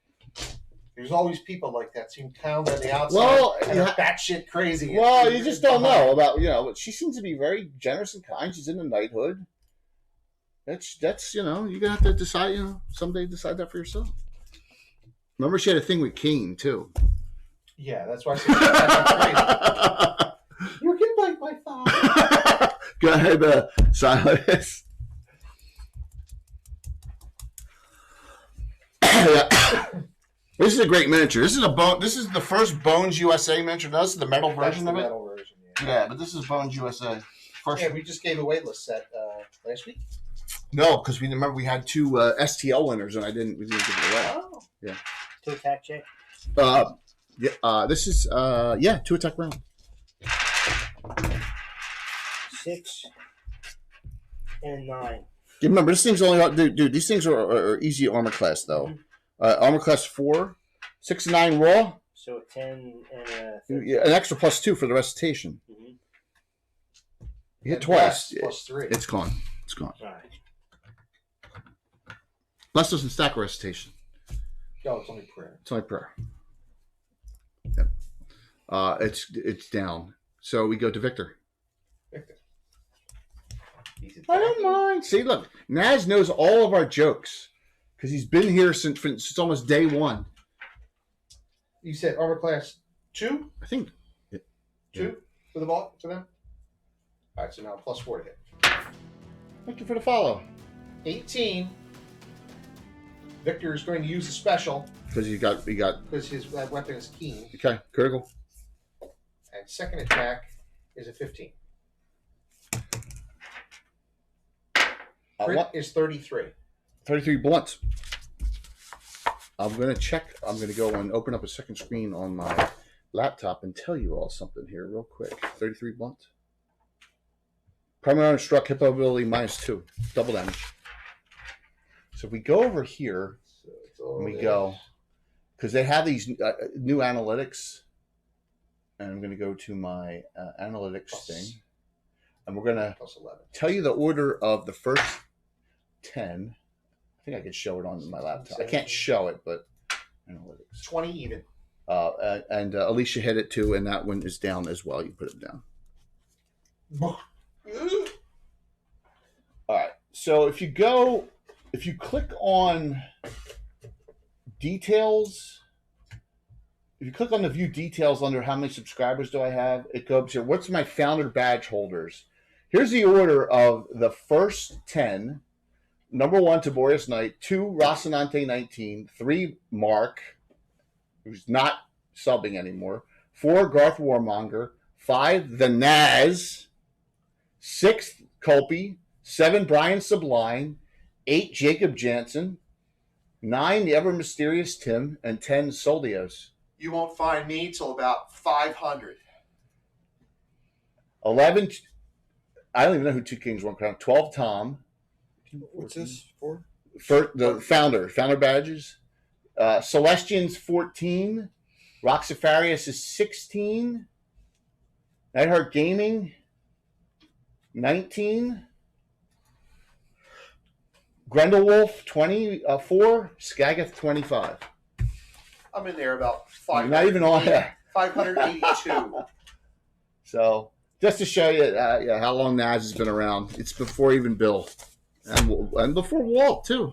There's always people like that seem kind on the outside Well, and are batshit crazy. Well, you just don't know about but she seems to be very generous and kind. She's in the knighthood. That's you're gonna have to decide someday decide that for yourself. Remember, she had a thing with Kane too. Yeah, that's why I said crazy. You can bite my thigh. Go ahead, Silas. This is a great miniature. This is This is the first Bones USA miniature. This is the metal version of it. Metal version, Yeah, but this is Bones USA. First. Yeah, we just gave a waitlist set last week. No, because we had 2 STL winners, and we didn't give it away. Oh, Yeah. 2 attack check. This is 2 attack round. 6 and 9. Remember, this thing's only dude. These things are easy armor class though. Mhm. Armor class 4, 6 and 9 raw. So a 10 and a An extra +2 for the recitation. Mhm. You hit and twice. Bless +3. It's gone. It's gone. All right. Bless doesn't stack recitation. No, it's only prayer. It's only prayer. Yep. It's down. So we go to Victor. Victor. I don't mind. See, look, Naz knows all of our jokes because he's been here since almost day 1. You said armor class 2? I think. 2 for the ball for them? All right, so now +4 to hit. Thank you for the follow. 18. Victor is going to use a special Because you got because his weapon is keen. okay critical. And second attack is a 15. Crit is 33. 33 blunt. I'm going to check. I'm going to go and open up a second screen on my laptop and tell you all something here real quick. 33 blunt. Primary struck, hip ability -2. Double damage. So if we go over here So it's all and we there. go, because they have these new analytics, and I'm going to go to my analytics Plus. thing, and we're going to +11. tell you the order of the first 10. I think I could show it on my laptop. I can't show it, but analytics. 20 even. And Alicia hit it too, and that one is down as well. You put it down. All right. So if you click on details, if you click on the view details under how many subscribers do I have, it goes here. What's my founder badge holders? Here's the order of the first 10. Number 1, Tiborius Knight. 2, Rocinante 19. 3, Mark, who's not subbing anymore. 4, Garth Warmonger. 5, The Naz. 6, Culpy. 7, Brian Sublime. 8, Jacob Jansen. 9, the ever mysterious Tim. And 10, Soldios. You won't find me till about 500. 11, I don't even know who 2 Kings, 1 Crown. 12, Tom. What's this for? The founder badges. Celestian's 14. Roxifarius is 16. Nightheart Gaming 19. Grendelwolf 24. Skagath 25. I'm in there about 500. Not even on there. 582. So just to show you how long Naz has been around. It's before even Bill. And before Walt too.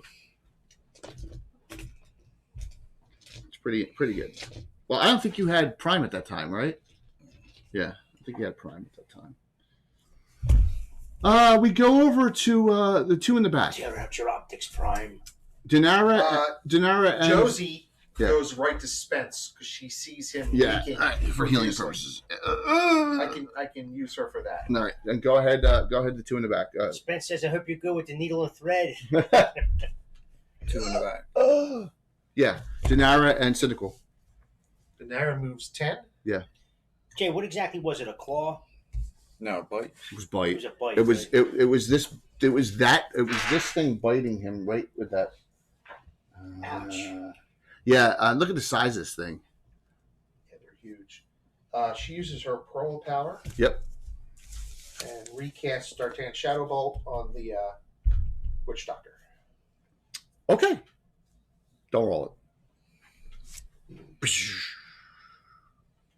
It's pretty good. Well, I don't think you had Prime at that time, right? Yeah, I think you had Prime at that time. We go over to the 2 in the back. Tear out your optics, Prime. Dinara and Josie Yeah. goes right to Spence because she sees him leaking. for healing purposes. I can use her for that. All right, and go ahead. The 2 in the back. Spence says, I hope you're good with the needle and thread. 2 in the back. Yeah, Dinara and Cynical. The Nara moves 10. Jay, what exactly was it? A claw? No, bite. It was It bite. was a bite. It was right? it was this this thing biting him right with that. Ouch. Yeah, look at the size of this thing. Yeah, they're huge. She uses her Pearl Power. Yep. And recasts D'Artagnan Shadow Bolt on the Witch Doctor. Okay. Don't roll it.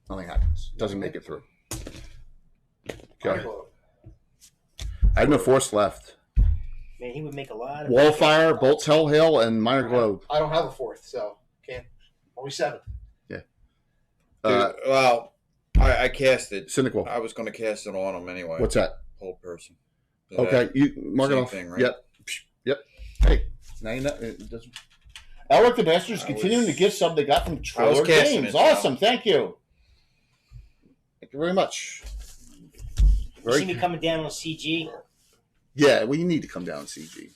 Nothing happens. Doesn't make it through. Go ahead. I have no force left. Man, he would make a lot of... Wallfire, Bolts, Hell Hail, and Minor Globe. I don't have a 4th, so can't. Only 7. Well, I cast it. Cynical. I was going to cast it on him anyway. What's that? Whole person. Okay, you mark it Same off. thing, right? Yep. Hey, now you know it doesn't. Elric the Bastard's I continuing was- to give sub they got from I was Troller casting Games. it, Awesome, thank you. Thank you very much. You see me coming down on CG? Yeah, well, you need to come down, CG.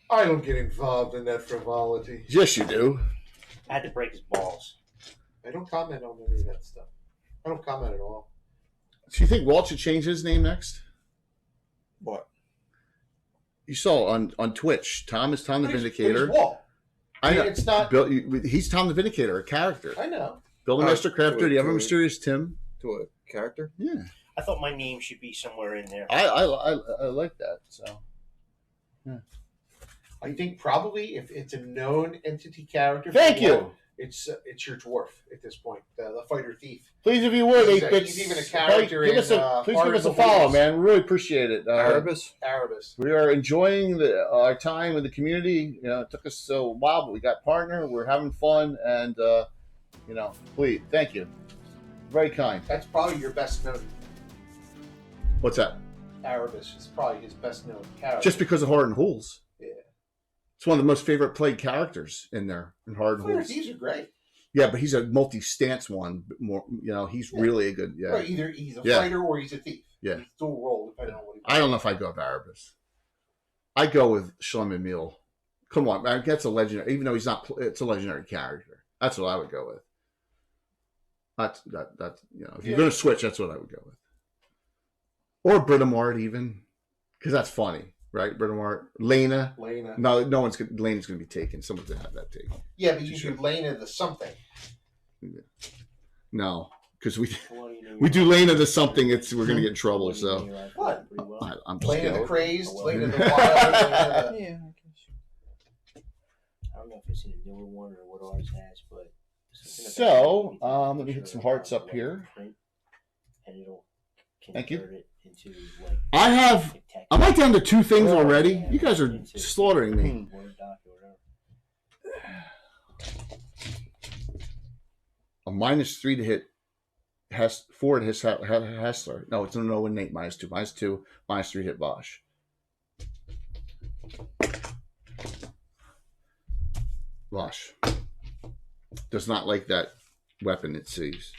I don't get involved in that frivolity. Yes, you do. I had to break his balls. I don't comment on any of that stuff. I don't comment at all. Do you think Walt should change his name next? What? You saw on Twitch, Tom is Tom the But he's Vindicator. Walt. I know. It's not. Bill, he's Tom the Vindicator, a character. I know. Bill the Master Crafter, to the ever it. mysterious Tim. To a character? Yeah, I thought my name should be somewhere in there. I like that. So I think probably if it's a known entity character. thank for you. Walt, it's your dwarf at this point, the fighter thief. Please, if you would, He's even a character give us in, please give Heart us of a the follow, Wheels. man. We really appreciate it. Erebus? Erebus. We are enjoying our time with the community. You know, it took us a while, but we got partner. We're having fun, and please, thank you. Very kind. That's probably your best known. What's that? Erebus is probably his best known character. Just because of Hard and Hools. Yeah. It's one of the most favorite played characters in there in Hard and Fighter Hools. thieves are great. Yeah, but he's a multi-stance one. But more, he's really a good. Yeah. Right, either he's a Yeah. fighter or he's a thief. Yeah. He's dual role depending on what he. I don't know if I go with Erebus. I go with Shlem and Meal. Come on, man. That's a legendary. Even though he's not, it's a legendary character. That's what I would go with. That's if you're going to switch, that's what I would go with. Or Britomart even, because that's funny, right? Britomart, Lena. Lena. No, Lena's going to be taken. Someone's going to have that taken. Yeah, but you do Lena the something. No, because we Well, you know, we do Lena the something. We're going to get in trouble. So What? I'm just Lena the kidding. crazed, Oh, well. Lena the wild. Lena the... Yeah. I don't know if it's in a newer one or what ours has, but So, let me hit some hearts up here. And it'll Thank you. convert it into like I have. tic-tac. Am I down to 2 things already? You guys are Into slaughtering me. Word doc or whatever. A -3 to hit. Has 4 to hit Hessler. No, it's no innate -2. -2, -3 hit Vosh. Vosh does not like that weapon, it sees.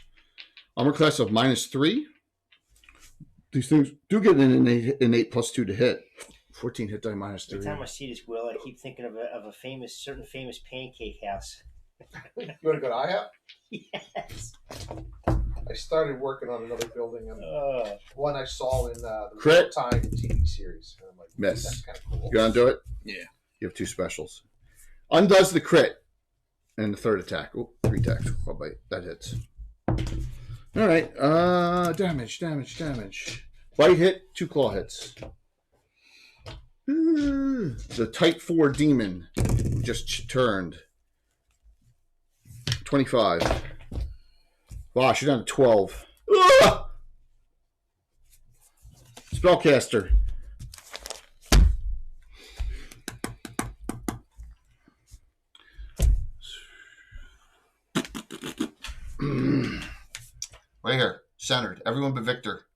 Armor class of -3. These things do get an innate +2 to hit. 14 hit die -3. Every time I see this, Will, I keep thinking of a certain famous pancake house. You want to go to IHOP? Yes. I started working on another building, and one I saw in the Crit. Time TV series. And I'm like, Miss. That's kind of cool. You gonna do it? Yeah. You have 2 specials. Undoes the crit. And the 3rd attack. Oh, 3 attacks. I'll bite. That hits. Alright. Damage. Bite hit, 2 claw hits. The Type 4 demon just turned. 25. Gosh, you're down to 12. Ah! Spellcaster. Right here, centered. Everyone but Victor.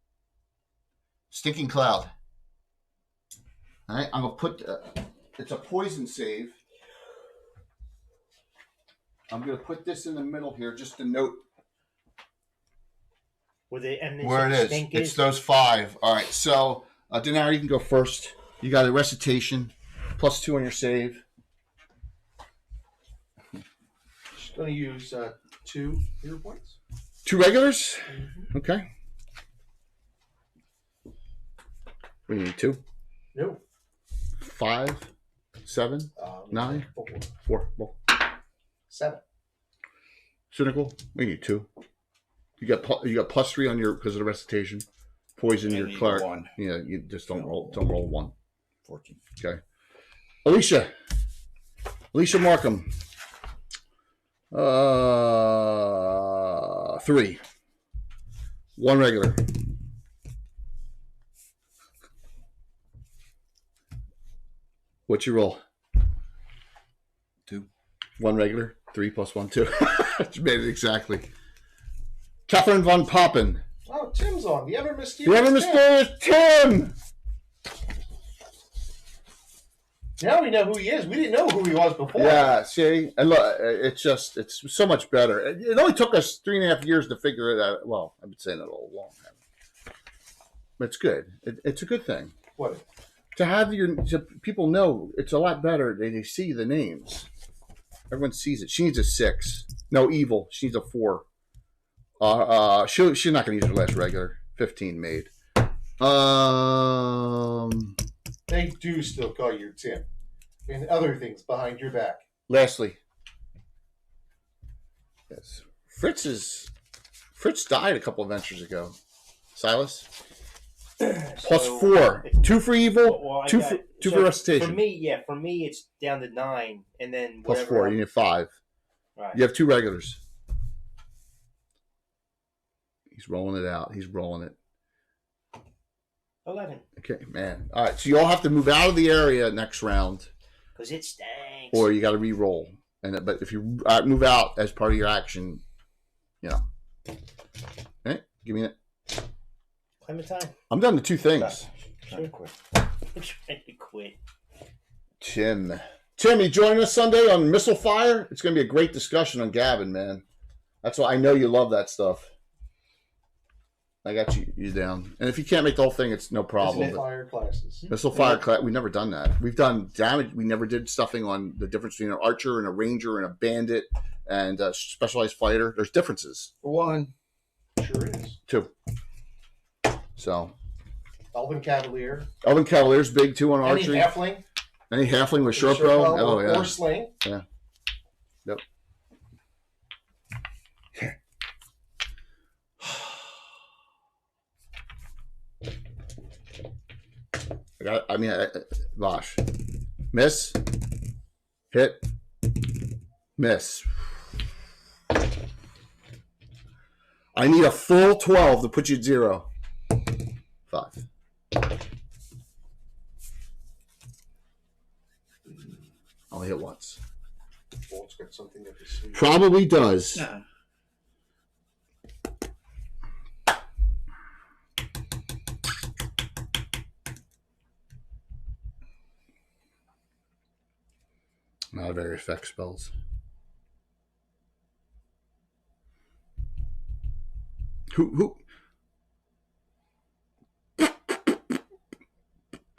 Stinking Cloud. All right, I'm gonna put. It's a poison save. I'm gonna put this in the middle here, just to note Where where it is. It's those 5. All right, so Denari, you can go first. You got a recitation, +2 on your save. Just going to use 2 hero points. 2 regulars. Okay. We need 2. No. 5, 7, 9, 4. Well, 7. cynical. We need 2. You got +3 on your because of the recitation. Poison And your you cleric. need 1. Yeah, you just don't roll 1. 14. Okay. Alicia Markham. 3. 1 regular. What's your roll? 2. 1 regular. 3 + 1, 2. You made it exactly. Catherine von Poppen. Oh, Tim's on. The ever mysterious. The ever mysterious Tim. Now we know who he is. We didn't know who he was before. Yeah, see, and look, it's so much better. It only took us 3.5 years to figure it out. Well, I've been saying it all along, but it's good. It's a good thing What? to have people know. It's a lot better. They see the names. Everyone sees it. She needs a 6. No, evil. She needs a 4. She's not going to use her last regular. 15 made. They do still call you Tim. And other things behind your back. Lastly, yes, Fritz died a couple of ventures ago. Silas +4, 2 for evil, Well, 2 for recitation. For me, it's down to 9, and then +4. You need 5. Right. You have 2 regulars. He's rolling it out. He's rolling it. 11. Okay, man. All right, so you all have to move out of the area next round, Because it stinks. or you got to re-roll. But if you move out as part of your action, Okay, give me it. Clementine. I'm down to 2 things. Sure. I'm trying to quit. Tim, you joining us Sunday on Missile Fire? It's going to be a great discussion on Gavin, man. That's why I know you love that stuff. I got you down. And if you can't make the whole thing, it's no problem. Missile fire classes. Missile Fire class, we've never done that. We've done damage. We never did stuffing on the difference between an archer and a ranger and a bandit and a specialized fighter. There's differences. 1. Sure is. 2. So, Elven Cavalier. Elven Cavalier's big too on Any archery. halfling. Any halfling with Sure Sherpo? Oh, yeah. Or sling. Yeah. Yep. Vosh. Miss. Hit. Miss. I need a full 12 to put you at 0. 5. Only hit once. Bolt's got something up his sleeve. Probably does. Nah. Not very effect spells. Who?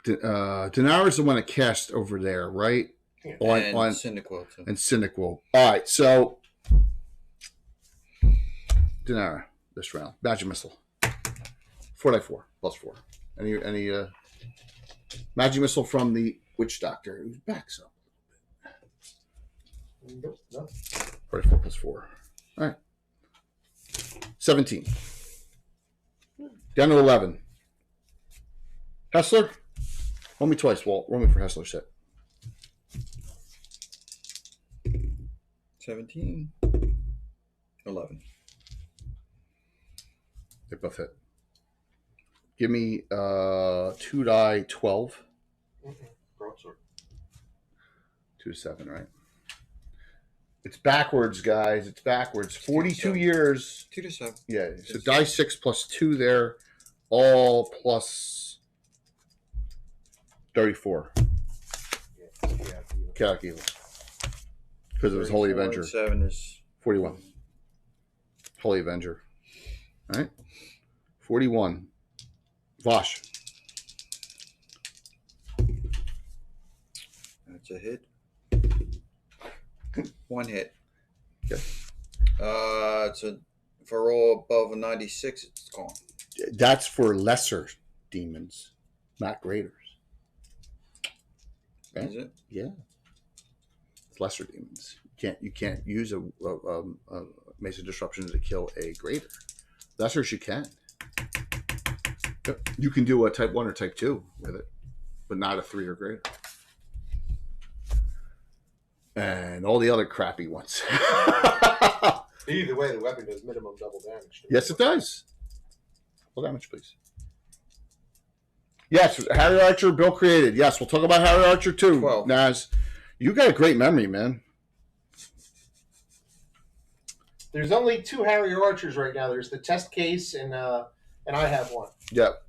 Denara's the one that cast over there, right? Yeah. On Cynical too. and Cynical. All right, so Denara this round. Magic missile. 4/4 +4. Any magic missile from the witch doctor who's back so. Nope, no. 4/4 +4. All right. 17. Down to 11. Hessler. Roll me twice, Walt. Roll me for Hessler's hit. 17. 11. They both hit. Give me 2 die 12. Broadsword. 2 to 7, right? It's backwards, guys. It's backwards. 42 years. 2 to 7. Yeah. So die 6 plus 2 there. All plus 34. Yeah. Chaotic Evil. Because it was Holy Avenger. 7 is 41. Holy Avenger. All right. 41. Vosh. that's a hit. 1 hit. Okay. It's a for a roll above a 96, it's gone. That's for lesser demons, not greaters. Okay? Is it? Yeah. It's lesser demons. You can't use a Mace of Disruption to kill a greater. Lessers you can. Yep. You can do a type 1 or type 2 with it, but not a 3 or greater. And all the other crappy ones. Either way, the weapon does minimum double damage. Yes, it does. Full damage, please. Yes, Harry Archer, Bill created. Yes, we'll talk about Harry Archer too. 12. Naz, you got a great memory, man. There's only 2 Harry Archers right now. There's the test case, and I have one. Yep.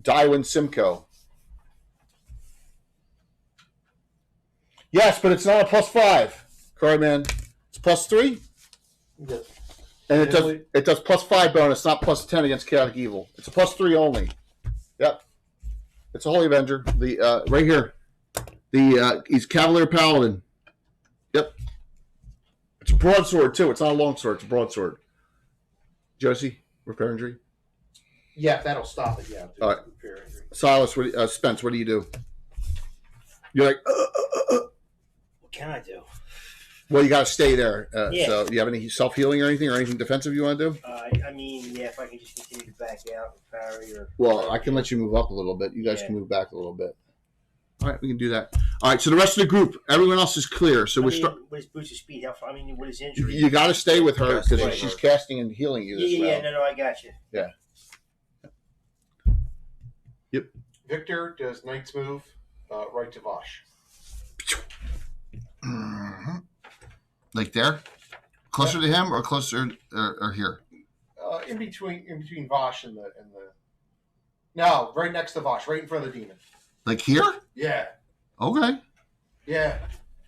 Dywin Simcoe. Yes, but it's not a +5. Correct, man. It's +3, Yes. and it does +5 bonus, not +10 against Chaotic Evil. It's a +3 only. Yep. It's a Holy Avenger. The right here. He's Cavalier Paladin. Yep. It's a broadsword too. It's not a longsword. It's a broadsword. Josie, repair injury. Yeah, that'll stop it. Yeah. All right. Repair injury. Silas, Spence, what do you do? You're like, What can I do? well, you got to stay there. Yeah. So, do you have any self healing or anything defensive you want to do? I mean, yeah, if I can just continue to back out and parry or. Well, I can let you move up a little bit. You guys Yeah. can move back a little bit. All right, we can do that. All right, so the rest of the group, everyone else is clear. So What is Boots of Speed? How far? I mean, what is injury? you got to stay with her because Right. she's casting and healing you this Yeah, round. no, I got you. Victor does Knight's move right to Vosh. Mhm. Like there, closer to him or closer or here. In between Vosh and the. No, right next to Vosh, right in front of the demon. Like here? Yeah. Okay. Yeah.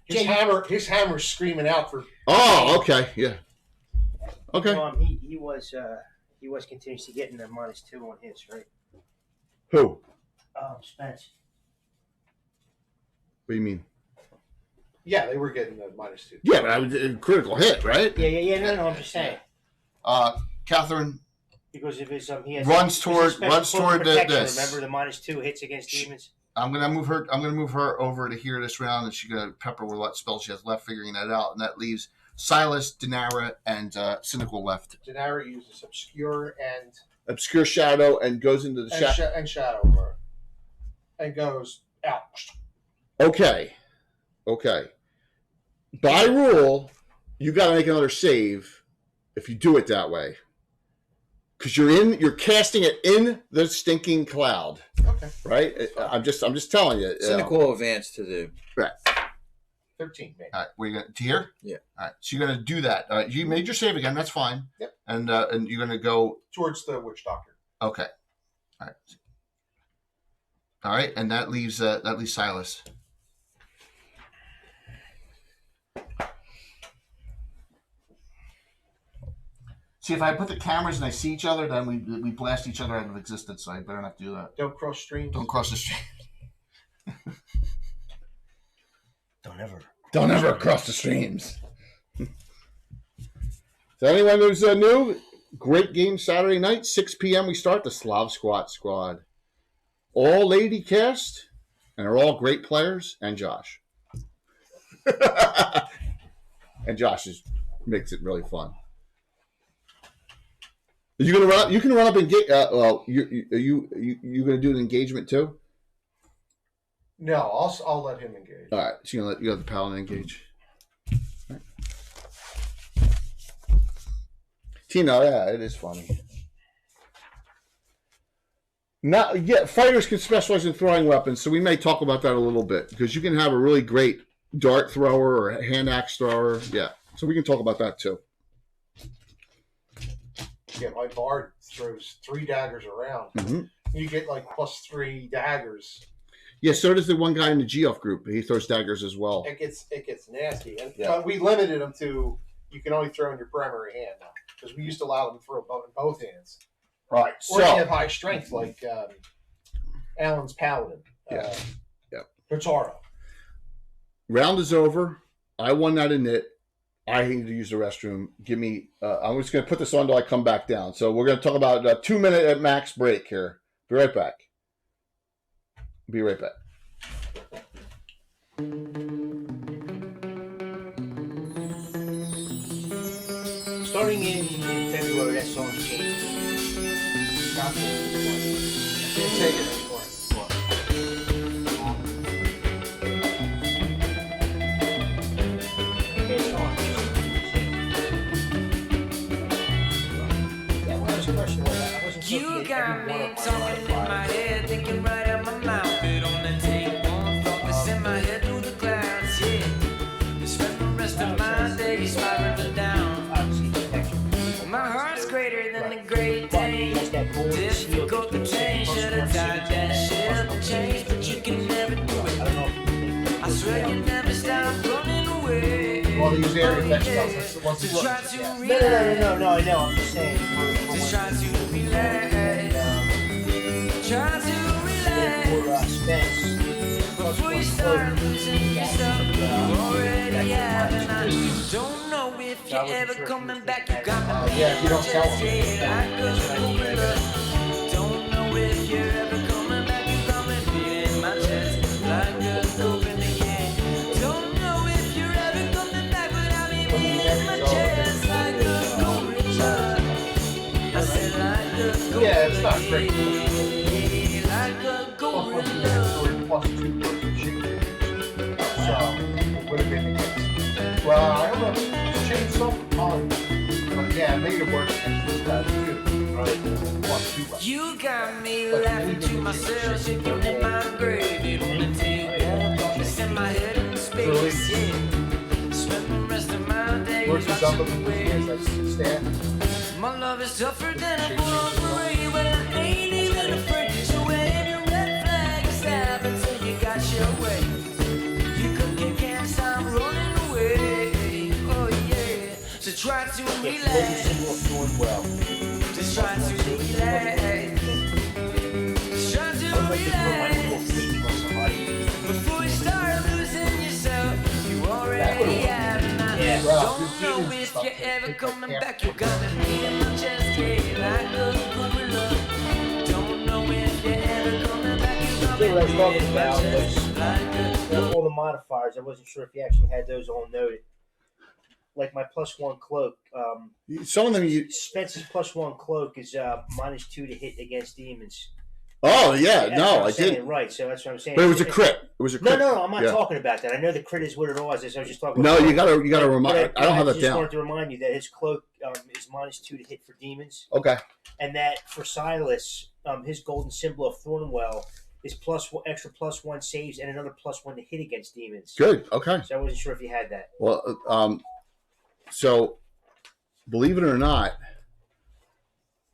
His Jay- hammer's screaming out for. Oh, okay. Yeah. Okay. He was continuously getting the -2 on his, right? Who? Spence. What do you mean? Yeah, they were getting the -2. Yeah, but I was a critical hit, right? Yeah. No, I'm just saying. Catherine Because if it's he has runs it's a toward special protection, this. Remember the -2 hits against demons. I'm gonna move her over to here this round, and she's gonna pepper with what spells she has left, figuring that out, and that leaves Silas, Denara, and Cynical left. Denara uses Obscure and Obscure Shadow and goes into the shadow. and Shadow Burn. And goes out. Okay. By rule, you got to make another save if you do it that way, because you're casting it in the stinking cloud, Okay. right? I'm just telling you. Cynical advance to the. Right. 13, man. All right, where you going to here? Yeah. All right, so you're going to do that. All right, you made your save again. That's fine. Yep. And you're going to go. Towards the witch doctor. Okay. All right. All right, and that leaves Silas. See, if I put the cameras and I see each other, then we blast each other out of existence. So I better not do that. Don't cross streams. Don't cross the stream. Don't ever cross the streams. So anyone who's new, great game Saturday night, 6 p.m. We start the Slav Squad. All lady cast, and they're all great players, and Josh. And Josh makes it really fun. Are you gonna run? You can run up and get. Well, you gonna do an engagement too? No, I'll let him engage. All right, so you let the paladin engage. All right. Tino, yeah, it is funny. Not yet. Fighters can specialize in throwing weapons, so we may talk about that a little bit because you can have a really great dart thrower or a hand axe thrower. Yeah, so we can talk about that too. Yeah, my bard throws 3 daggers around. Mm-hmm. You get like +3 daggers. Yeah, so does the one guy in the Geoff group. He throws daggers as well. It gets nasty, and Yeah. we limited them to you can only throw in your primary hand now because we used to allow them to throw in both hands. Right. Or you have high strength like Alan's paladin. Yeah. Yep. Pitaro. Round is over. I won that in it. I need to use the restroom. Give me. I'm just going to put this on until I come back down. So we're going to talk about a 2-minute at max break here. Be right back. Be right back. Starting in February, that song changed. Can't take it anymore. You got me talking in my head, thinking right out my mouth. It only take one thought that's in my head through the clouds, yeah. Spend the rest of my days spiraling down. My heart's greater than the Great Dane. Difficult to tame, should've tied that ship and changed, but you can never do it. I swear you never stop running away. Well, these area effects spells once Just you try look. to Yeah. relax. No, I know. I'm just saying. Just try to relax. Try to relax. Spence. Before you start losing yourself, you already have. And I don't know if you're ever coming back. You got me. Yeah, if you don't tell just them. yet. I could overlook. Don't know if you're ever coming back. You got me beating my chest like a open again. Don't know if you're ever coming back without me beating my chest like a gorilla. I said like a gorilla. Yeah, it's not great. Like a gorilla. +2 person shooting. So it would have been against. Well, I don't know. It's changed something on. But yeah, it made it work against this guy too. Right? +2 weapons. You got me laughing to myself, shaking in my grave. It only take one thought to send my head into space. Yeah, spend the rest of my days Works with some of watching the the ways waves. I stand. My love is tougher than a bullet parade, but I ain't even afraid. So wave your red flag, stab until you got your way. You can't stop running away. Oh yeah, so try to relax. Doing well. Just try to relax. Just try to relax. Before you start losing yourself, you already have. And I don't know if you're ever coming back. You got me in my chest, yeah, like a gorilla. Don't know if you're ever coming back. You got me What I was talking in my about chest was like a all the modifiers. I wasn't sure if you actually had those all noted. Like my +1 cloak. Some of them you. Spence's +1 cloak is -2 to hit against demons. Oh yeah, That's no, what I'm I saying, didn't. right? So that's what I'm saying. But it was a crit. It was a crit. No, I'm not Yeah. talking about that. I know the crit is what it was. I was just talking. No, about you gotta But remind. I don't have I that just down. wanted to remind you that his cloak is -2 to hit for demons, Okay. and that for Silas, his golden symbol of Thornwell There's extra +1 saves and another +1 to hit against demons. Good. Okay. So I wasn't sure if you had that. Well, so believe it or not,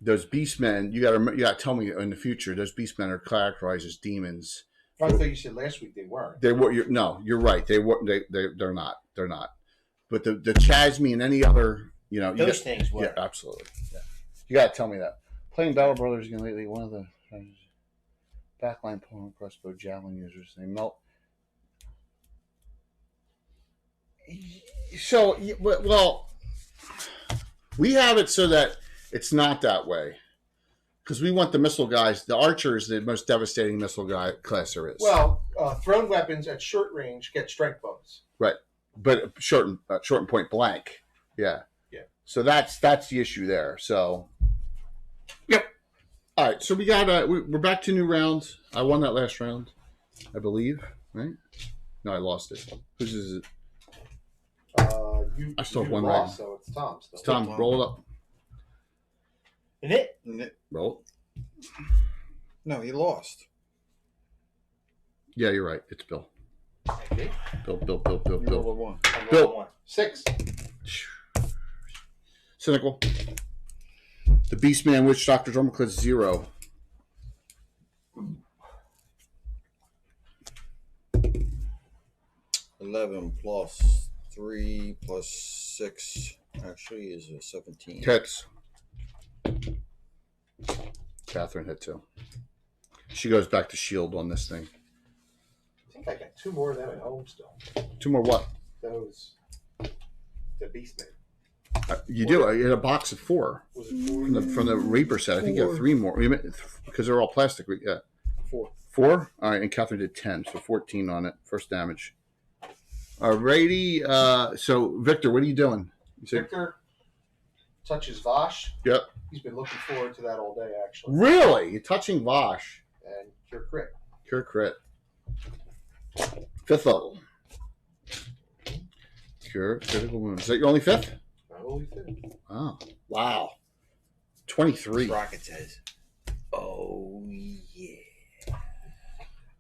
those beastmen, you gotta tell me in the future, those beastmen are characterized as demons. I thought you said last week they weren't. They were. No, you're right. They're not. They're not. But the Chasme and any other, Those things were. Yeah, absolutely. Yeah. You gotta tell me that. Playing Battle Brothers again lately, one of the backline pulling crossbow javelin users, they melt. So, well, we have it so that it's not that way. Because we want the missile guys, the archer is the most devastating missile guy class there is. Well, thrown weapons at short range get strength bonus. Right. But short and point blank. Yeah. Yeah. So that's the issue there. So, yep. All right. So we got we're back to new rounds. I won that last round, I believe. Right? No, I lost it. Whose is it? I still have one round. So it's Tom's. It's Tom. Roll it up. Is it? Roll. No, he lost. Yeah, you're right. It's Bill. Okay. Bill. You rolled a 1. I rolled Bill. 1. 6. Cynical. The Beastman Witch Doctor Drummacliff 0. $11 plus 3 plus 6 actually is a 17. Hits. Catherine hit 2. She goes back to shield on this thing. I think I got 2 more of them at home still. 2 more what? Those. The Beastmen. You do. You had a box of 4 Was it 4? from the Reaper set. I think you have 3 more because they're all plastic. Yeah. 4. 4? All right, and Catherine did 10, so 14 on it. First damage. Alrighty. So, Victor, what are you doing? You said, Victor touches Vosh. Yep. He's been looking forward to that all day, actually. Really? You're touching Vosh. And cure crit. Cure crit. 5th level. Cure critical wounds. Is that your only 5th? My only thing. Oh, wow. 23. Rocket says, "Oh yeah,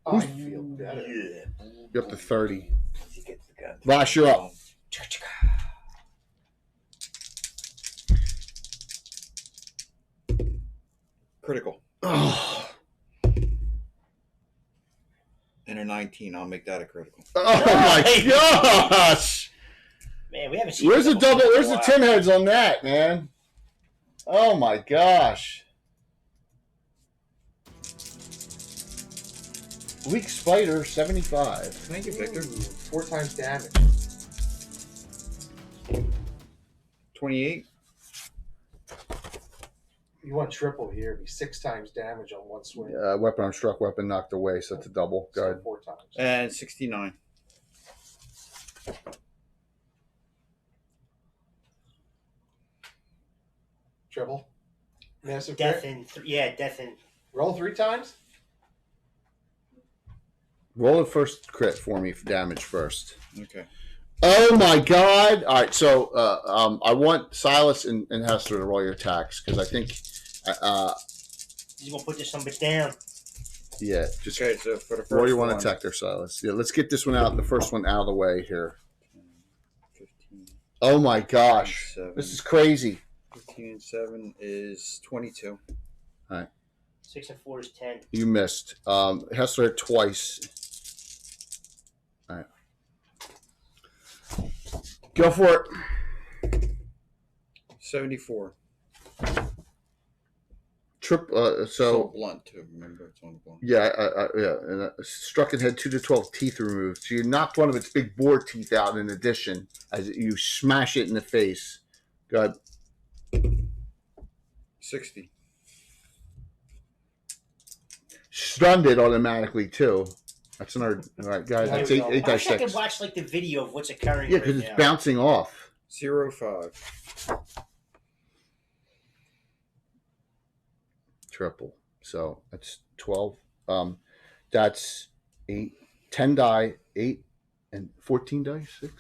I feel better. yeah." You're up to 30. He gets the gun. Vosh, you're up. Critical. Oh, And a 19. I'll make that a critical. my gosh. Man, we haven't seen. Where's the double? in a Where's the while. Tim heads on that, man? Oh my gosh. Weak Spider 75. Thank you, Victor. 4 times damage. 28. You want triple here. It'd be 6 times damage on one swing. Weapon on struck, weapon knocked away, so it's a double. Go So ahead. 4 times. And 69. Triple. Massive Death crit. in death in. Roll 3 times. Roll the first crit for me for damage first. Okay. Oh my god! All right, so I want Silas and Hester to roll your attacks because I think, He's gonna put this some bitch down. yeah, just Okay, so for the first roll your one one, attack there, Silas. Yeah, let's get this one out, the first one out of the way here. 15, Oh my gosh, 7, this is crazy. 15 and 7 is 22. 6 and 4 is 10. You missed. Hester hit twice. All right, go for it. 74. So blunt too. Remember, it's on the blunt. yeah, and struck and had 2 to 12 teeth removed. So you knocked one of its big boar teeth out. In addition, as you smash it in the face. Go ahead. 60. Stunned it automatically too. That's another. All right, guys. There That's we go. 8 I dice wish I could 6. watch like the video of what's occurring. Yeah, right because it's now. bouncing off. 05. Triple. So that's 12. That's 8, 10 die, 8, and 14 die, 6. Is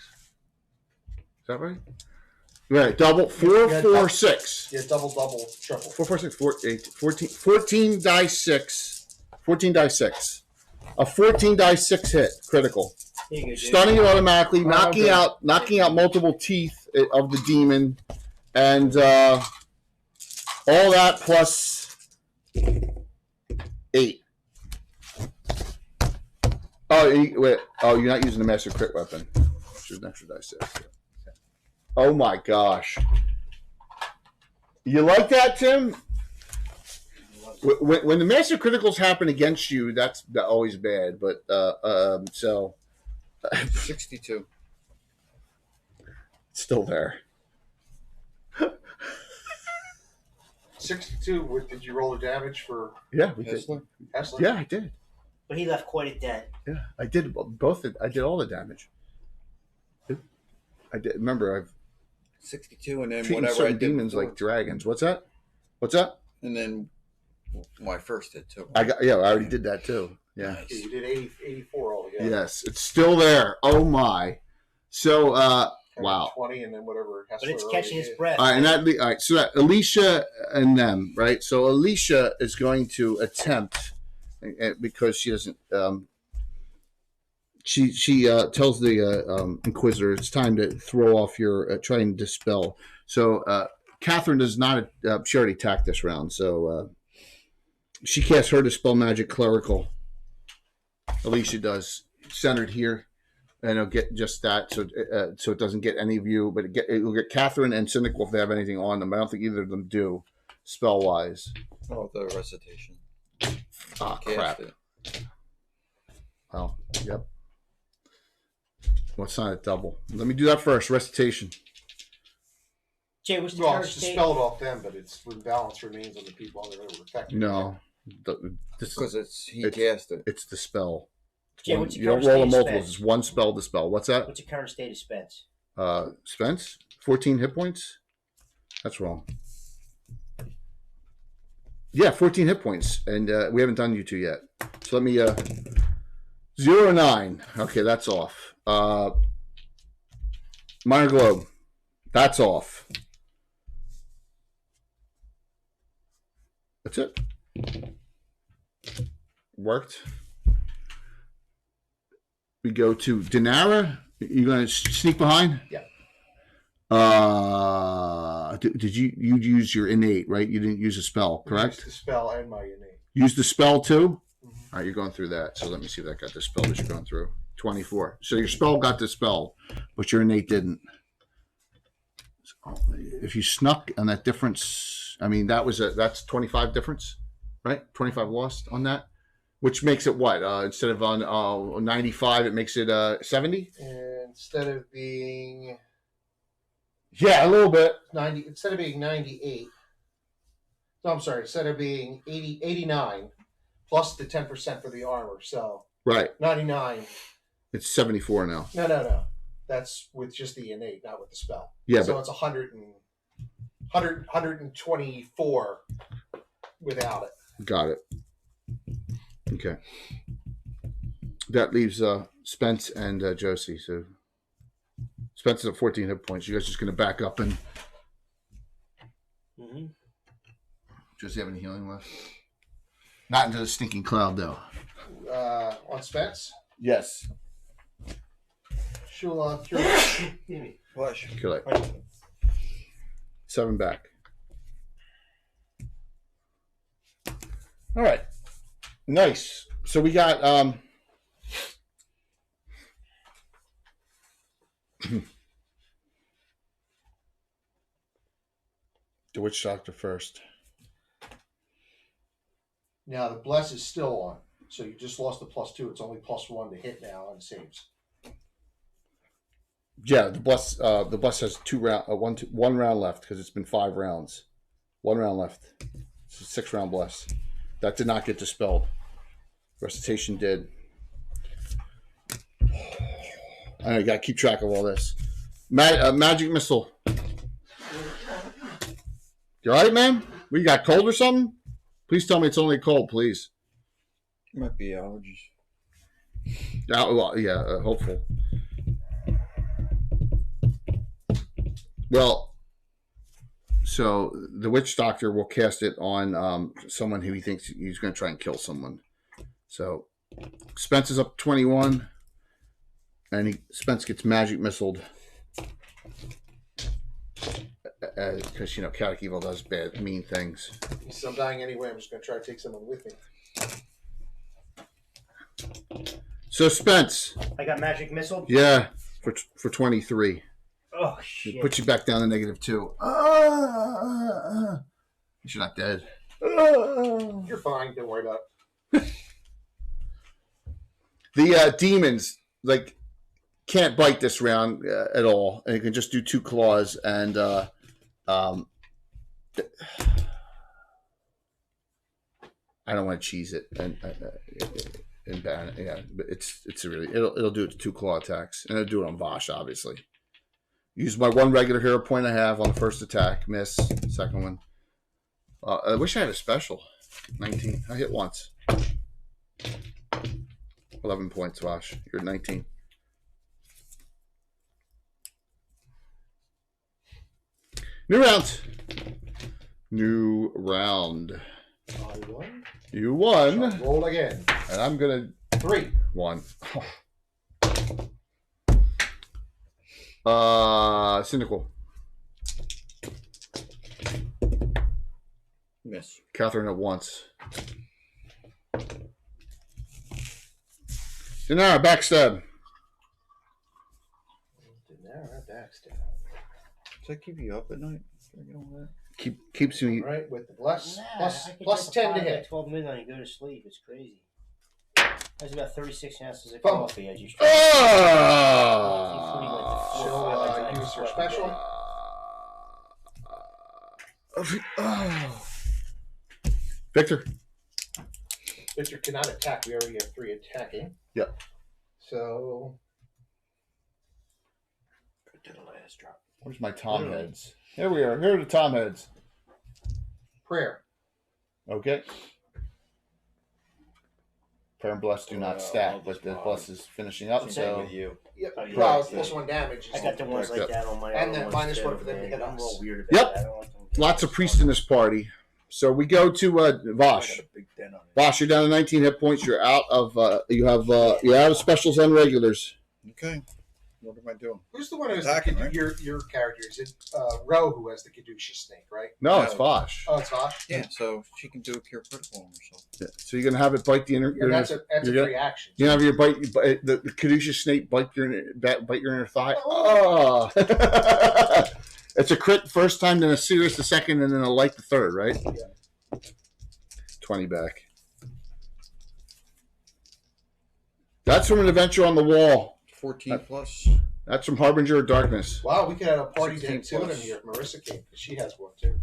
that right? Right. Double. 4, Yeah, 4, 6. Yeah, double, triple. 4, 4, 6, 4, 8, 14. 14 die 6 14 die 6. A 14 die 6 hit, critical. Here you go, dude. Stunning it automatically, okay. knocking out multiple teeth of the demon, and all that plus 8. Oh, wait. Oh, you're not using the master crit weapon. There's an extra die 6. Oh my gosh. You like that, Tim? When the master criticals happen against you, that's always bad. But so 62. it's still there. 62. Did you roll the damage for Yeah, we did. Hessler? Hessler? Yeah, I did. But he left quite a dent. Yeah, I did both. I did all the damage. I did. Remember, I've 62, and then treated whatever I certain did demons before. like dragons. What's that? What's that? And then my first hit too. I already did that too. Yeah. Nice. Yeah, you did 84 altogether. Yes, it's still there. Oh my. So wow. 20 and then whatever. But Hessler it's already catching its did. breath. All right, all right. So that Alicia and them, right? So Alicia is going to attempt because she doesn't. She tells the Inquisitor it's time to throw off your try and dispel. So Catherine does not. She already attacked this round, so she casts her dispel magic clerical. Alicia does centered here, and it'll get just that. So so it doesn't get any of you, but it will get Catherine and Cynical if they have anything on them. I don't think either of them do spell wise. Oh, the recitation. Ah, Cast crap. it. Well, yep. Well, it's not a double. Let me do that first. Recitation. Jay, what's the Well, current it's state? dispelled off them, but its balance remains on the people that were affected. No, Because he It's- cast it. it's the spell. Jay, what's the You don't current roll state a of multiple. Spence? It's one spell to spell. What's that? What's the current state of Spence? Spence? 14 hit points? That's wrong. Yeah, 14 hit points. And we haven't done you two yet. So let me 0 9. Okay, that's off. Minor Globe. That's off. That's it. Worked. We go to Dinara. You going to sneak behind? Yeah. Did you use your innate, right? You didn't use a spell, correct? The spell and my innate. Use the spell too? All right, you're going through that. So let me see if that got dispelled as you're going through. 24. So your spell got dispelled, but your innate didn't. So if you snuck on that difference, I mean, that's 25 difference, right? 25 lost on that, which makes it what? Instead of on 95, it makes it 70? And instead of being Yeah, a little bit. 90, instead of being 98, no, I'm sorry, instead of being 89 plus the 10% for the armor, so Right. 99. It's 74 now. No. That's with just the innate, not with the spell. Yeah, so but it's 124 without it. got it. Okay. That leaves Spence and Josie. So Spence is at 14 hit points. You guys just going to back up and Mm-hmm. Josie have any healing left? Not into the stinking cloud, though. On Spence, Yes. she'll cure. Flush. Kill it. 7 back. All right. Nice. So we got the witch doctor first. Now the bless is still on, so you just lost the +2. It's only +1 to hit now and saves. Yeah, the bless has 1 round left because it's been 5 rounds. 1 round left. It's a 6-round bless. That did not get dispelled. Recitation did. I gotta keep track of all this. Magic missile. You all right, man? We got cold or something? Please tell me it's only cold, please. Might be allergies. Hopeful. Well, so the witch doctor will cast it on someone who he thinks he's going to try and kill someone. So Spence is up 21, and Spence gets magic missiled because Chaotic Evil does bad, mean things. Since I'm dying anyway, I'm just going to try to take someone with me. So Spence, I got magic missile. yeah, for 23. Oh shit! It puts you back down to -2. You're not dead. You're fine. Don't worry about it. The demons can't bite this round at all, and it can just do 2 claws. And I don't want to cheese it and ban it. Yeah, but it's really it'll do it to 2 claw attacks, and it'll do it on Vosh, obviously. Use my 1 regular hero point I have on the first attack. Miss. Second one. I wish I had a special. 19. I hit once. 11 points, Vosh. You're at 19. New round. New round. I won. You won. Roll again. And I'm going to 3. 1. Cynical. Miss. Catherine at once. Dinara, backstab. Backstab. Does that keep you up at night? Can I get on that? Keeps me. All right, with the plus, Nah, plus, I could plus drink 10 to a 5 hit. at 12 midnight and go to sleep. It's crazy. That's about 36 ounces of Fumble. coffee. I just Oh! Use her special. Victor. Victor cannot attack. We already have 3 attacking. Yep. So. Go to the last drop. Where's my Tom heads? Here we are. Here are the Tom heads. Prayer. Okay. Prayer and Bless do not stack, but the Bless is finishing up. Same So with you. Yep. Oh, yeah. Well, plus 1 damage. I got the ones like that on my And other then ones minus too, 1 for them to man. hit I'm us. real weird Yep. about that. I don't like them to lots hit of priests in this party. So we go to Vosh. I got a big dent on it. Vosh, you're down to 19 hit points. You're out of you're out of specials and regulars. Okay. What am I doing? Who's the one who's Attacking, the, right? your character? Is it Ro who has the caduceus snake, right? No, No. it's Vosh. Oh, it's Vosh? Yeah, so she can do a cure critical on herself. Yeah. So you're gonna have it bite the inner. And that's a you're free action. You have your the Caduceus snake bite your inner thigh. Oh, it's a crit first time, then a serious the second, and then a light the third, right? Yeah. 20 back. That's from an adventure on the wall. 14 plus. That's from Harbinger of Darkness. Wow, we could have a party to 16 have 2 of them plus. here if Marissa came, because she has one too.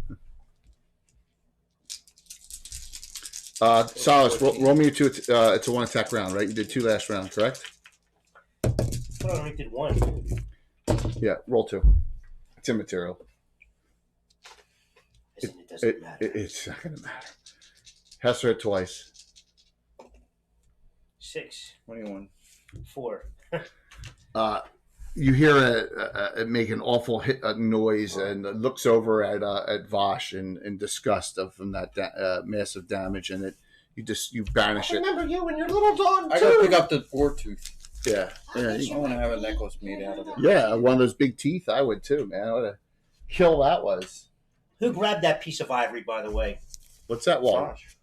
Solace, roll me a 2. It's a 1 attack round, right? You did 2 last round, correct? I only did 1. Yeah, roll 2. It's immaterial. Listen, it doesn't matter. It's not gonna matter. Has to hit twice. 6, 21. 4. You hear it make an awful noise, and looks over at Vosh in disgust from that massive damage, and you banish it. Remember you and your little dog I gotta pick up the boar tooth. Yeah, yeah, I want to have a necklace made out of it. yeah. One of those big teeth, I would too, man. What a kill that was. Who grabbed that piece of ivory, by the way? What's that wall? Gosh.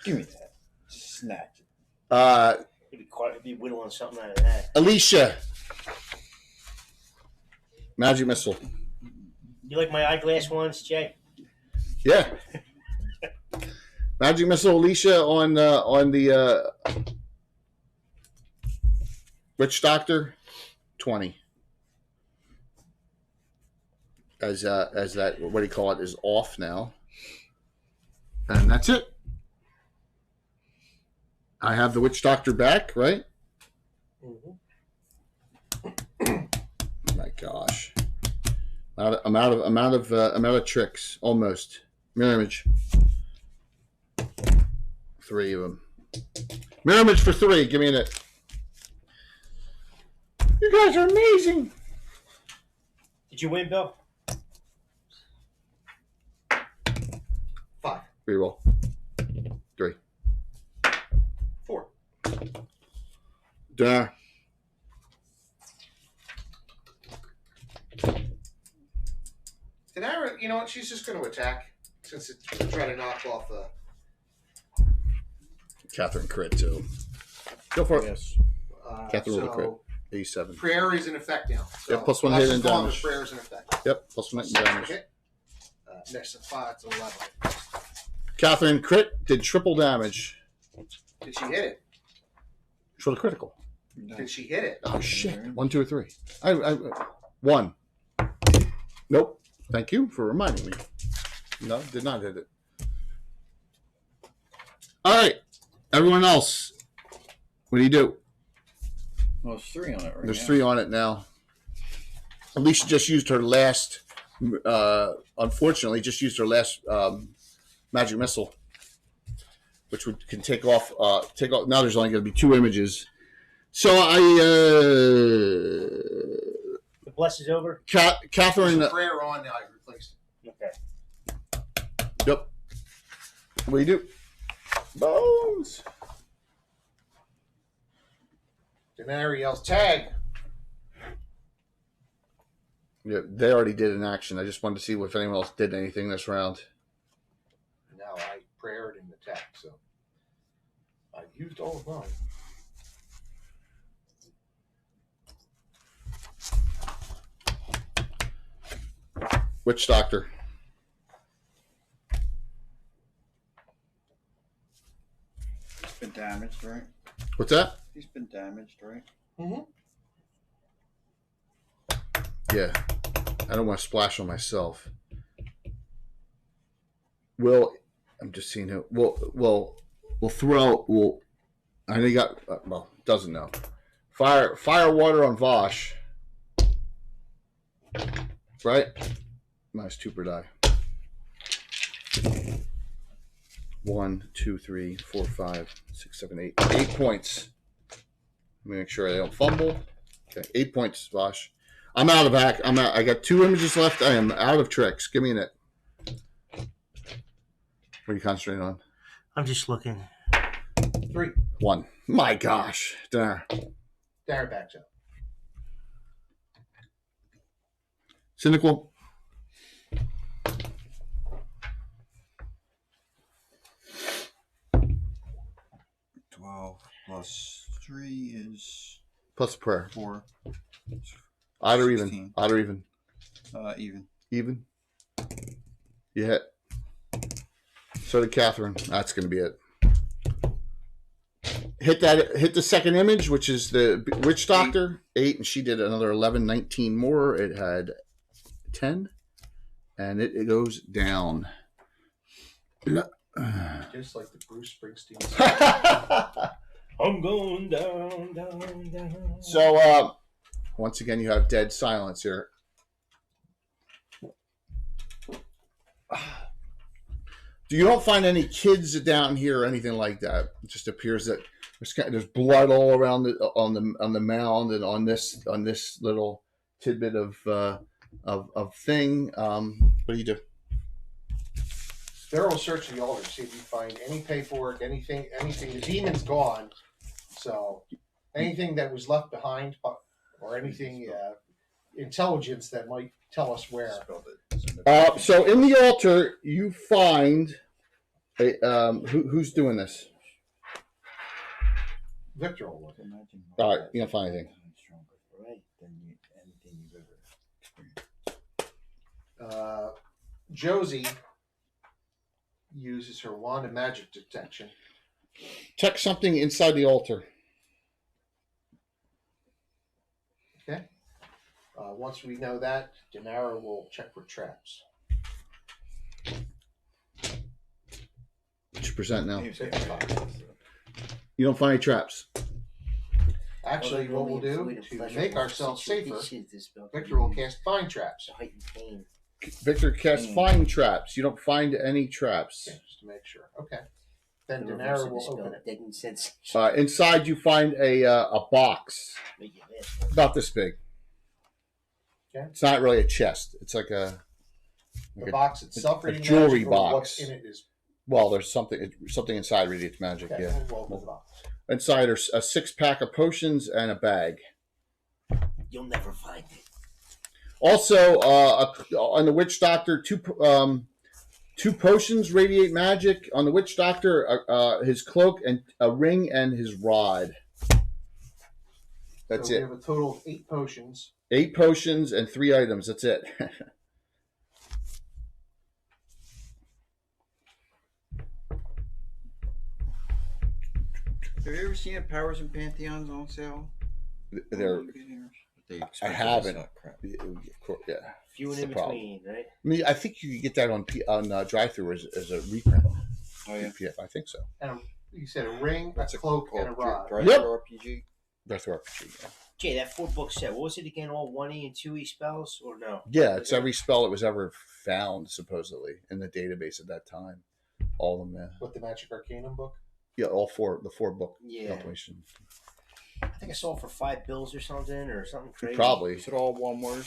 Give me that. Snatch it. He'd be whittling something out of that. Alicia, magic missile. You like my eyeglass ones, Jay? Yeah. Magic missile, Alicia on the Witch Doctor, 20. As that, what do you call it, is off now, and that's it. I have the Witch Doctor back, right? Mm-hmm. Oh my gosh, I'm out of tricks almost. Mirror image. 3 of them. Mirror image for 3. Give me it. You guys are amazing. Did you win, Bill? 5. Reroll. 3. Dinner. Denara, you know what? She's just going to attack since it's going to try to knock off a. Catherine crit too. Go for it. Yes. Catherine with a crit. So 87. prayer is in effect now. So Yep, plus one hit and damage. Prayer is in effect. Yep, plus one hit and damage. Hit. Next to 5, it's 11. Catherine crit did triple damage. Did she hit it? For the critical. Did she hit it? Oh shit! 1, 2, or 3. I 1. Nope. Thank you for reminding me. No, did not hit it. All right, everyone else. What do you do? Well, there's 3 on it right There's now. 3 on it now. Alicia just used her last. Unfortunately, just used her last magic missile, which can take off. Now there's only going to be 2 images. So The bless is over. Catherine. There's a prayer on now. I replaced it. Okay. Yep. What do you do? Bones. Denari yells, tag. Yeah, they already did an action. I just wanted to see if anyone else did anything this round. Now I prayered and attacked, so I used all of mine. Witch Doctor. He's been damaged, right? What's that? He's been damaged, right? Mm-hmm. Yeah. I don't want to splash on myself. Will, I'm just seeing who. We'll throw. I know you got. Doesn't know. Fire water on Vosh. Right? Nice 2 per die. 1, 2, 3, 4, 5, 6, 7, 8. 8 points. Let me make sure I don't fumble. Okay, 8 points, Vosh. I'm out of hack. I'm out. I got 2 images left. I am out of tricks. Give me a minute. What are you concentrating on? I'm just looking. 3. 1. My gosh. There. Dara backs up. Cynical. +3 is Plus prayer. 4. Odd or even? 16. Odd or even? Even. Even? You hit. So did Catherine. That's going to be it. Hit the second image, which is the Witch Doctor. 8, and she did another 11, 19 more. It had 10, and it goes down. Just like the Bruce Springsteen. I'm going down, down, down. So, once again, you have dead silence here. You don't find any kids down here or anything like that. It just appears that there's blood all around on the mound and on this little tidbit of thing. What do you do? Thorough search of the altar, see if you find any paperwork, anything. The demon's gone, so anything that was left behind or anything intelligence that might tell us where. So in the altar, you find who's doing this? Victor will look. All right, you don't find anything. Josie uses her wand of magic detection. Check something inside the altar. Okay. Once we know that, Denara will check for traps. What you present now? 55. You don't find any traps. Actually, what we'll do to make ourselves safer, Victor will cast find traps. Victor casts find traps. You don't find any traps. Okay, just to make sure. Okay. Then Denara will open it. Inside, you find a box about this big. Okay. It's not really a chest. It's like a box itself. a jewelry magic, or box. what's in it is. Well, there's something inside. Read its magic. Okay, Yeah. we'll open the box. Inside are a 6-pack of potions and a bag. You'll never find it. Also, on the Witch Doctor, two potions radiate magic. On the Witch Doctor, his cloak and a ring and his rod. That's so it. We have a total of 8 potions. 8 potions and 3 items. That's it. Have you ever seen a Powers and Pantheons on sale? They're, They I haven't. crap. Yeah. Few and It's in the problem. between, right? I mean, I think you could get that on drive-through as a reprint. Oh yeah. Yeah, I think so. And you said a ring, That's a cloak, and a rod. Yep. RPG. Drive-through RPG. Yeah. Jay, that 4-book set, what was it again? All 1E and 2E spells, or no? Yeah, it's every spell that was ever found, supposedly, in the database at that time. All of them. With the Magic Arcanum book. Yeah, all 4. The 4-book Yeah. compilation. I think I saw it for $5 or something crazy. Probably. Is it all one word?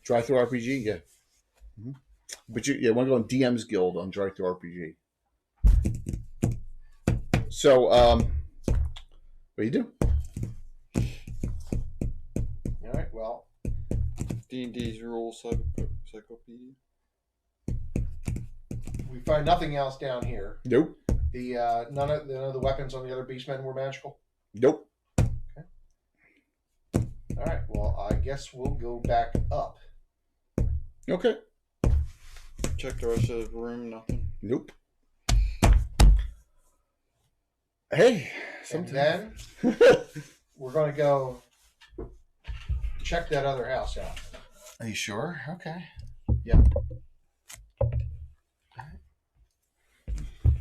Drive-through RPG. Yeah. Mm-hmm. But you want to go on DM's Guild on drive-through RPG. So, what do you do? All right. Well, D&D's rules encyclopedia. we find nothing else down here. Nope. The none of the weapons on the other beastmen were magical. Nope. All right. Well, I guess we'll go back up. Okay. Check the rest of the room. Nothing. Nope. Hey. And then we're going to go check that other house out. Are you sure? Okay.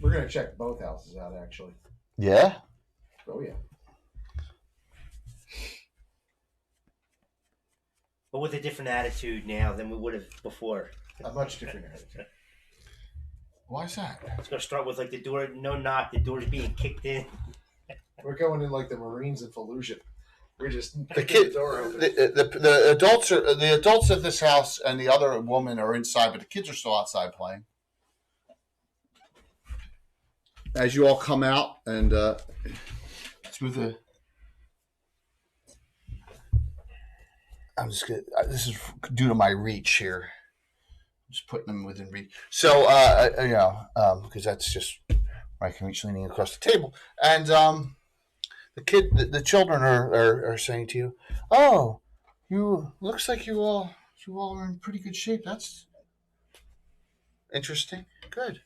We're going to check both houses out, actually. Yeah. Oh yeah. But with a different attitude now than we would have before. A much different attitude. Why is that? It's going to start with like the door, no knock, the door's being kicked in. We're going in like the Marines in Fallujah. We're just The kid, door open. the adults of this house and the other woman are inside, but the kids are still outside playing. As you all come out, and it's with a. I'm just gonna. This is due to my reach here. I'm just putting them within reach. So, because that's just where I can reach, leaning across the table, and the children are saying to you, "Oh, looks like you all are in pretty good shape. That's interesting. Good."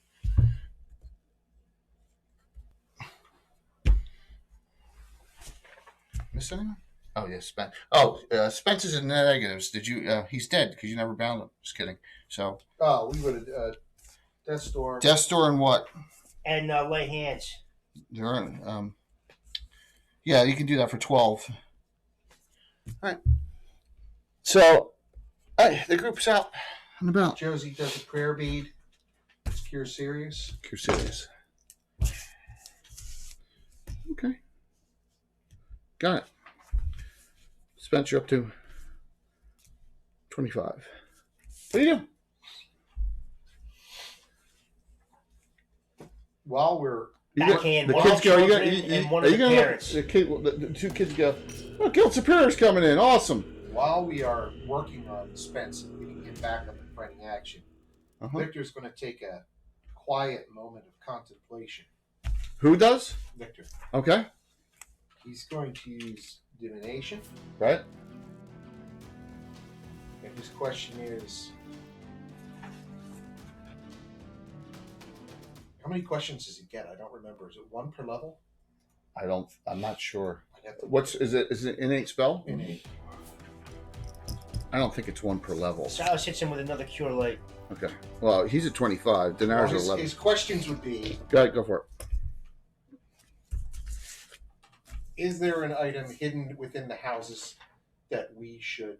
Miss anyone? Oh yes, Spence. Oh, Spence is in the negatives. Did you? He's dead because you never bound him. Just kidding. So. Oh, we would have Death Storm. Death Storm and what? And lay hands. They're in, yeah, you can do that for 12. All right. So, the group's out and about. Josie does a prayer bead. It's Cure Serious. You're serious. Okay. Got it. Spence, you're up to 25. What do you do? While we're Backhand, the one kids of go. children and one of the parents. The two kids go. Oh, Guild Superior's coming in. Awesome. while we are working on Spence and getting him back up and fighting action, Victor's going to take a quiet moment of contemplation. Who does? Victor. Okay. He's going to use divination. Right. And his question is, how many questions does he get? I don't remember. Is it one per level? I'm not sure. I'd have to Is it innate spell? innate. I don't think it's one per level. Silas hits him with another cure light. Okay. Well, he's at 25. Denar's Well, at 11. his questions would be, Go ahead, go for it. is there an item hidden within the houses that we should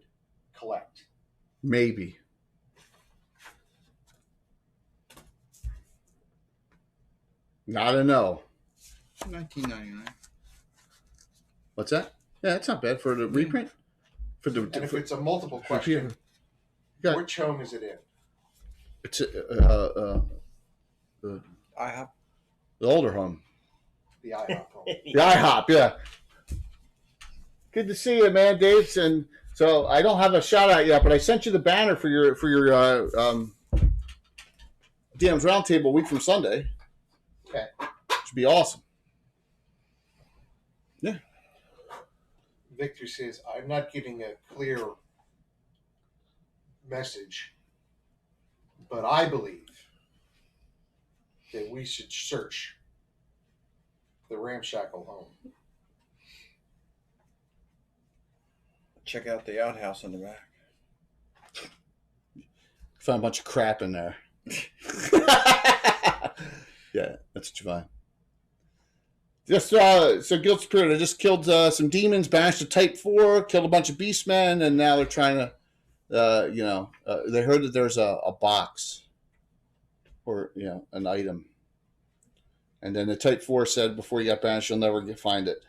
collect? Maybe. Not a no. $19.99. What's that? Yeah, that's not bad for the reprint. For the And if it's a multiple question, Got it. which home is it in? It's I have. the older home. The IHOP home. The IHOP, yeah. Good to see you, man, Dave. And so I don't have a shout out yet, but I sent you the banner for your DM's Roundtable a week from Sunday. Okay. Should be awesome. Yeah. Victor says, I'm not getting a clear message, but I believe that we should search the ramshackle home. Check out the outhouse in the back. Found a bunch of crap in there. Yeah, that's what you find. Just so Guild Spirit, I just killed some demons, banished a Type 4, killed a bunch of beastmen, and now they're trying to, they heard that there's a box or an item, and then the Type 4 said before you got banished, you'll never find it.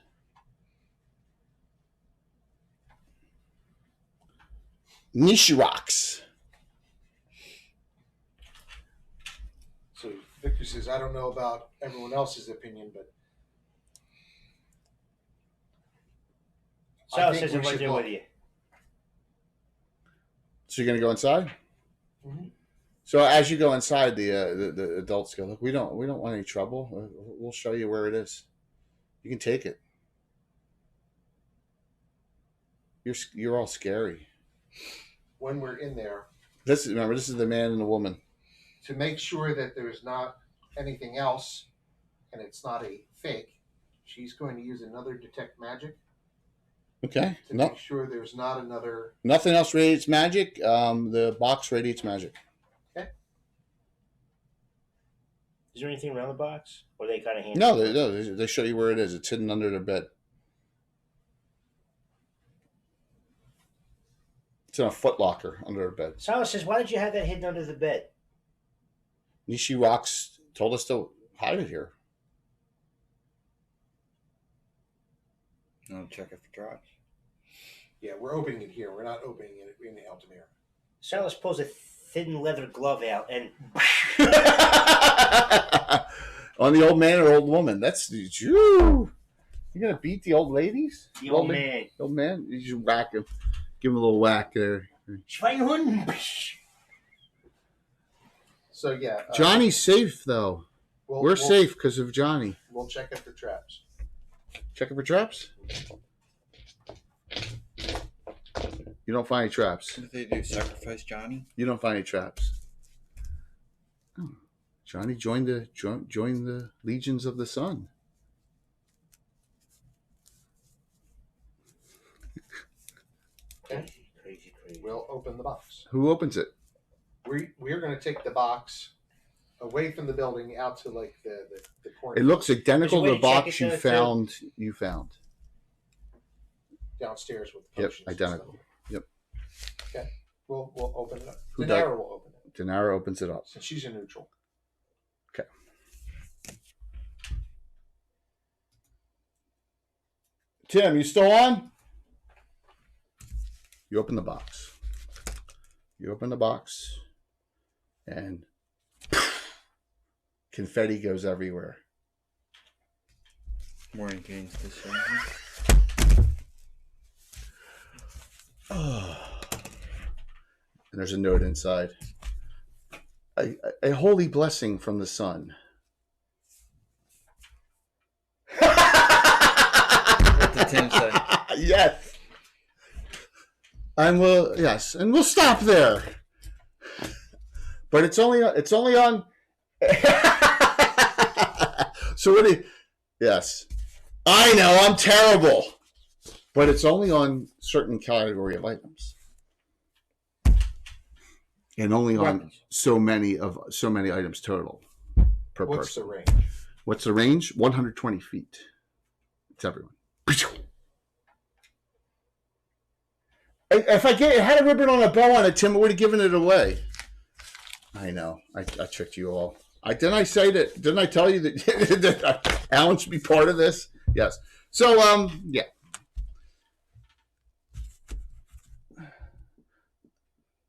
Nishiroks. So Victor says, I don't know about everyone else's opinion, but Sal I think says we I'm right should there look. with you. So you're gonna go inside? Mhm. So as you go inside, the adults go, look, we don't want any trouble. We'll show you where it is. You can take it. You're all scary. when we're in there, This is the man and the woman. to make sure that there's not anything else and it's not a fake, she's going to use another detect magic Okay. to No, make sure there's not another. nothing else radiates magic. The box radiates magic. Is there anything around the box? Or they kind of hand No, they show you where it is. It's hidden under their bed. It's in a footlocker under their bed. Silas says, why did you have that hidden under the bed? Nishiroks told us to hide it here. I'll check it for drops. Yeah, we're opening it here. We're not opening it in Altamira. Silas pulls a thin leather glove out and On the old man or old woman. That's you. You gonna beat the old ladies? the old man. Old man. You just whack him. Give him a little whack there. Schweinhund. So yeah, Johnny's safe though. We're we'll safe because of Johnny. We'll check it for traps. Checking for traps. You don't find any traps. What did they do? Sacrifice Johnny? You don't find any traps. Oh. Johnny joined the Legions of the Sun. Crazy. We'll open the box. Who opens it? We're going to take the box away from the building out to like the corner. It looks identical to There's a the way to check box it, you too? found. downstairs with the Yep, potions and identical. stuff. Yep. Okay, we'll open it up. Who Denara will open it Denara opens it up. since she's a neutral. Tim, you still on? You open the box. And confetti goes everywhere. Morning gains this year. And there's a note inside. A holy blessing from the sun. What did Tim say? Yes. And we'll stop there. But it's only on. So what do you? Yes, I know I'm terrible, but it's only on certain category of items, and only on Weapons. so many items total per What's person. the range? What's the range? 120 feet. It's everyone. If I had a ribbon on a bow on it, Tim would have given it away. I know. I tricked you all. Didn't I tell you that, that Alan should be part of this? Yes. So yeah.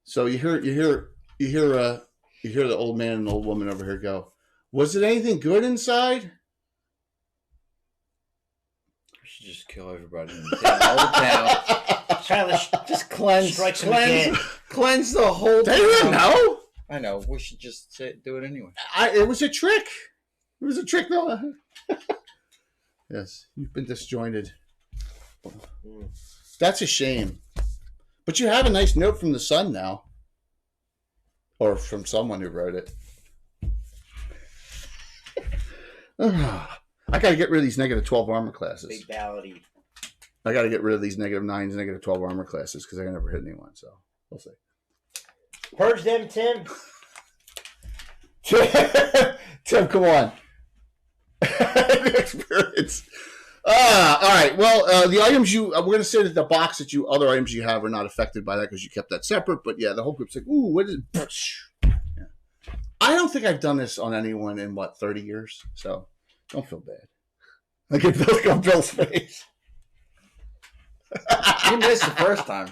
So you hear the old man and old woman over here go, was it anything good inside? kill everybody in the town, all the town. Charlie, Just cleanse, Strikes him again. cleanse the whole They didn't town. know. I know. We should just do it anyway. It was a trick. It was a trick, though. Yes, you've been disjointed. That's a shame. But you have a nice note from the sun now. Or from someone who wrote it. I got to get rid of these negative 12 armor classes. big ballady. I got to get rid of these negative 9s, negative 12 armor classes because I never hit anyone. So we'll see. Purge them, Tim. Tim, come on. Experience. All right. Well, the items we're going to say that the box that other items you have are not affected by that because you kept that separate. But yeah, the whole group's like, ooh, what is it? Yeah. I don't think I've done this on anyone in 30 years. So don't feel bad. Look at Bill's face. You missed the first time.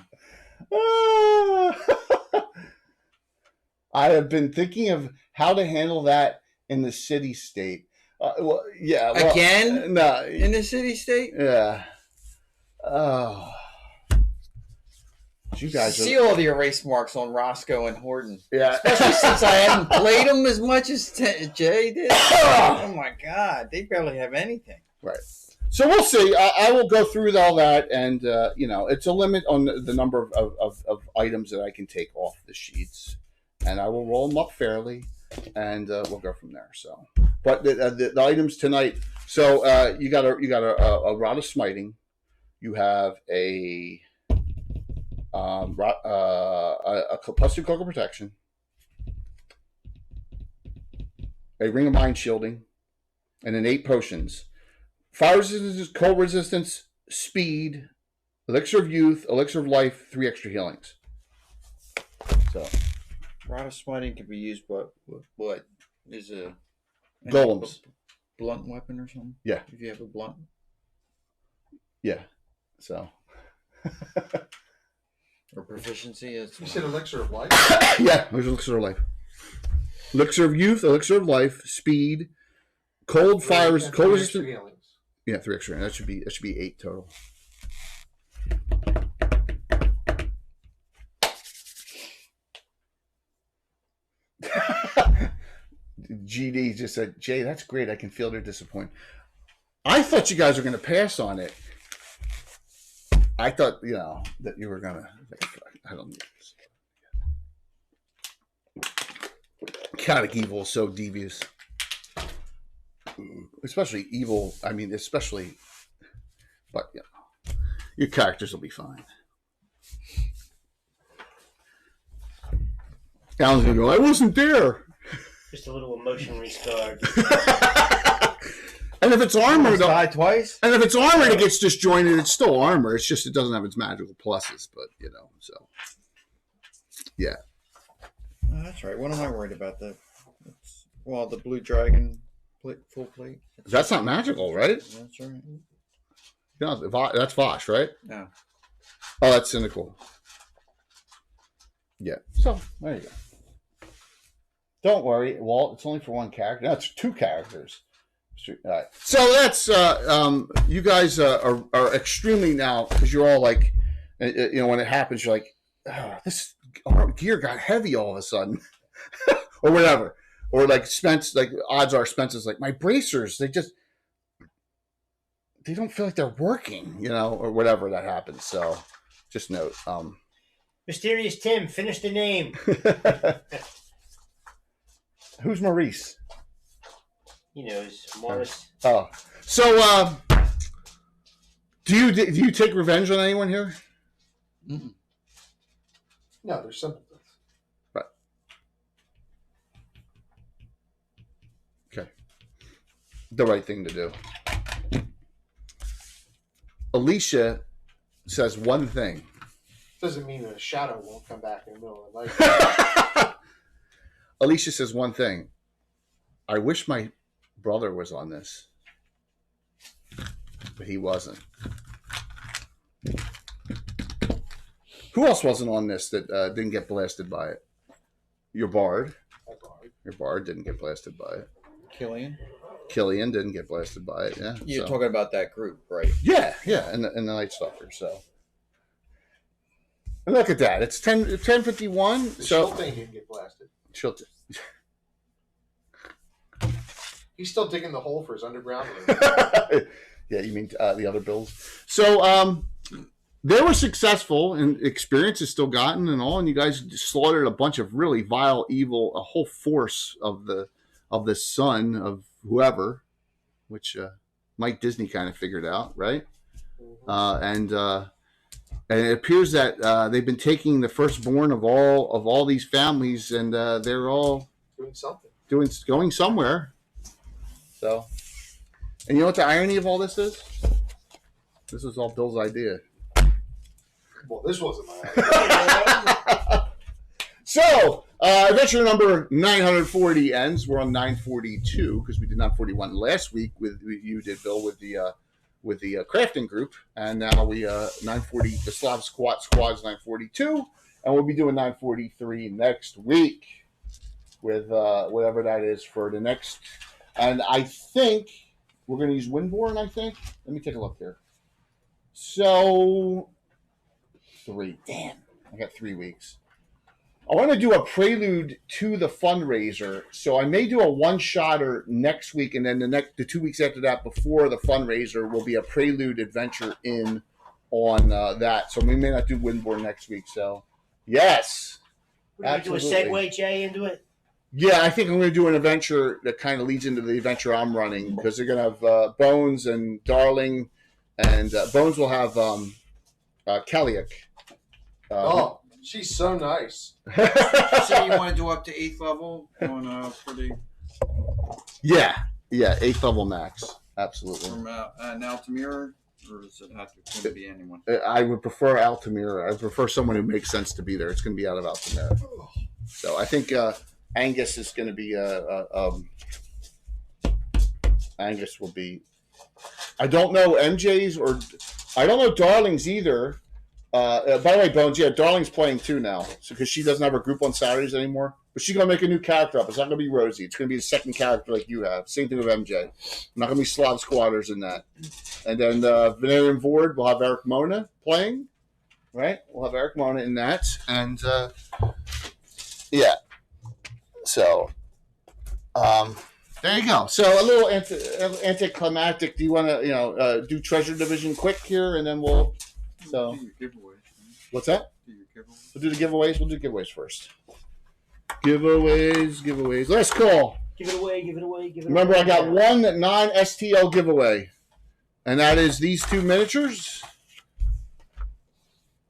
I have been thinking of how to handle that in the city state. Again? No. In the city state? Yeah. Oh. You guys See all the erase marks on Roscoe and Horton. Yeah. Especially since I haven't played them as much as Jay did. Oh my God. They barely have anything. Right. So we'll see. I will go through all that, and it's a limit on the number of items that I can take off the sheets, and I will roll them up fairly, and we'll go from there. So, but the items tonight. So you got a rod of smiting. You have a plus 2 cloak of protection, a ring of mind shielding, and an 8 potions. Fire resistance, cold resistance, speed, elixir of youth, elixir of life, 3 extra healings. So, Rod of smiting can be used, but what is a golems? Blunt weapon or something? Yeah. If you have a blunt. Yeah. So. Or proficiency. You said elixir of life? Yeah, there's elixir of life. Elixir of youth, elixir of life, speed, cold fire, cold resistance. Yeah, 3 extra. That should be 8 total. GD just said, Jay, that's great. I can feel their disappointment. I thought you guys were going to pass on it. I thought, that you were going to. I don't need this. Chaotic evil is so devious. Especially evil. I mean, but your characters will be fine. Alan's gonna go, I wasn't there. Just a little emotion restarred. And if it's armored, Die twice? and if it's armored, it gets disjointed. It's still armor. It's just it doesn't have its magical pluses. But so yeah. Oh, that's right. What am I worried about? The blue dragon full plate. That's not magical, right? That's right. That's Vosh, right? No. Oh, that's cynical. Yeah. So there you go. Don't worry, Walt. It's only for one character. No, it's 2 characters. All right. So that's you guys are extremely now because you're all like, when it happens, you're like, this gear got heavy all of a sudden, or whatever. Or like Spence, like odds are Spence's like my bracers. They don't feel like they're working, or whatever that happens. So, just note. Mysterious Tim, finish the name. Who's Maurice? He knows Morris. Oh, so do you take revenge on anyone here? Mm-mm. No, there's simple. Right. Okay. The right thing to do. Alicia says one thing. Doesn't mean that a shadow won't come back in the middle of the night. Alicia says one thing. I wish my brother was on this, but he wasn't. Who else wasn't on this that didn't get blasted by it? Your bard. Your bard didn't get blasted by it. Killian. Killian didn't get blasted by it. Yeah, You're so. talking about that group, right? Yeah, and the Night Stalker. So, and look at that. It's 10:51. The So Shield thing didn't get blasted. she'll. He's still digging the hole for his underground. Yeah, you mean the other bills? So they were successful, and experience is still gotten and all. And you guys slaughtered a bunch of really vile, evil, a whole force of the son of whoever, which Mike Disney kind of figured out, right? And it appears that they've been taking the firstborn of all these families, and they're all Doing something. going somewhere. So, and you know what the irony of all this is? This was all Bill's idea. Well, this wasn't my idea. So, adventure number 940 ends. We're on 942 because we did 941 last week with you did, Bill, with the crafting group, and now we 940 the Slav Squad's 942, and we'll be doing 943 next week with whatever that is for the next. And I think we're going to use Windborne. I think. Let me take a look here. So 3. Damn, I got 3 weeks. I want to do a prelude to the fundraiser, so I may do a one-shotter next week, and then the 2 weeks after that, before the fundraiser, will be a prelude adventure on that. So we may not do Windborne next week. So yes, We're do a segue, Jay, into it. yeah, I think I'm going to do an adventure that kind of leads into the adventure I'm running, because they're going to have Bones and Darling, and Bones will have Kelliak. Oh, she's so nice. So you want to do up to 8th level on for the Yeah, 8th level max, absolutely. from Altamira, or does it have to be anyone? I would prefer Altamira. I prefer someone who makes sense to be there. It's going to be out of Altamira. So I think Angus is going to be Angus will be. I don't know MJ's, or I don't know Darling's either. By the way, Bones, yeah, Darling's playing too now, because she doesn't have her group on Saturdays anymore. But she's gonna make a new character up. It's not gonna be Rosie. It's gonna be a second character like you have. Same thing with MJ. Not gonna be Slav Squatters in that. And then Venerian Vord will have Eric Mona playing. Right? We'll have Eric Mona in that. And yeah. So there you go. So a little anticlimactic. Do you want to do Treasure Division quick here, and then we'll. So Do your giveaways. what's that? Do your giveaways. We'll do the giveaways. We'll do giveaways first. Giveaways. Let's call. Give it away. Remember, I got one non-STL giveaway, and that is these 2 miniatures.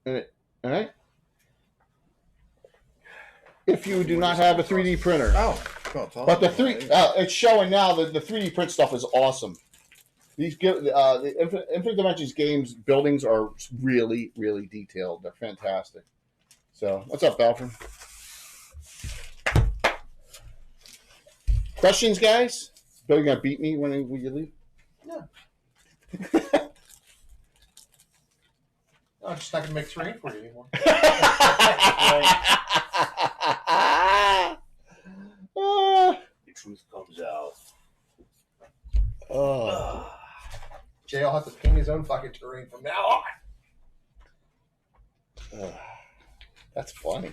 All right. If you do not have a 3D printer, Oh, but the it's showing now that the 3D print stuff is awesome. These the Infinite Dimensions games buildings are really, really detailed. They're fantastic. So, what's up, Balfour? Questions, guys? Bill, you gonna beat me when you leave? I'm just not gonna make terrain for you anymore. The truth comes out. Jay will have to paint his own fucking terrain from now on. That's funny.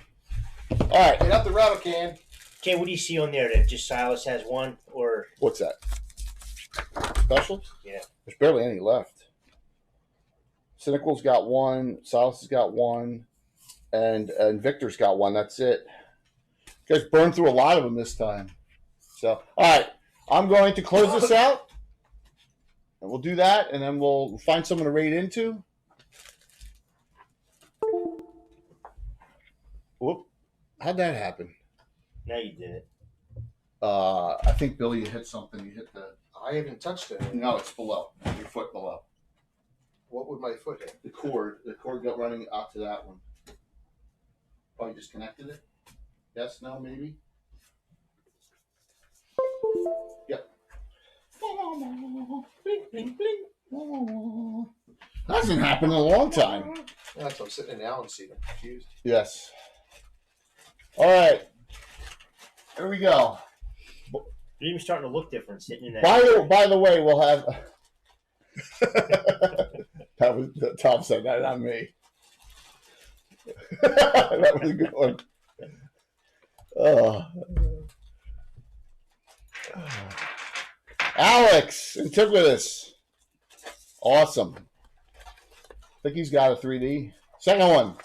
All right. Get up the rattle can. Okay, what do you see on there? That just Silas has one, or What's that? Specials? Yeah. There's barely any left. Cynical's got one. Silas has got one. And Victor's got one. That's it. You guys burned through a lot of them this time. So, all right. I'm going to close this out. And we'll do that, and then we'll find someone to raid into. Whoop. How'd that happen? now you did it. I think, Billy, you hit something. You hit the... I haven't touched it. No, it's below. Your foot below. What would my foot hit? The cord got running out to that one. Oh, you just connected it? Yes, no, maybe? Yep. Bling, bling, bling. Hasn't happened in a long time. That's why I'm sitting in Alan's seat. I'm confused. Yes. All right. Here we go. You're even starting to look different sitting in that. By the way, we'll have. That was Tom said that, not me. That was a good one. Alex, Antiquitous. Awesome. I think he's got a 3D. Second one.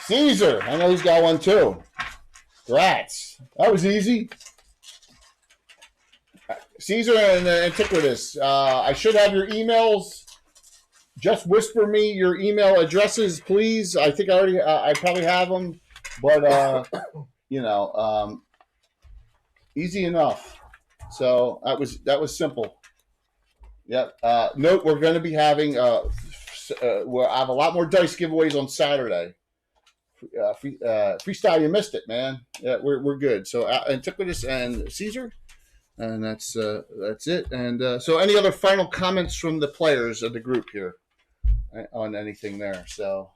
Caesar. I know he's got one too. Rats. That was easy. Caesar and Antiquitous. I should have your emails. Just whisper me your email addresses, please. I think I probably have them, but easy enough. So that was simple. Yep. Note, we're going to be having I have a lot more dice giveaways on Saturday. Freestyle, you missed it, man. Yeah, we're good. So Antiquitous and Caesar. And that's it. And so, any other final comments from the players of the group here on anything there? So,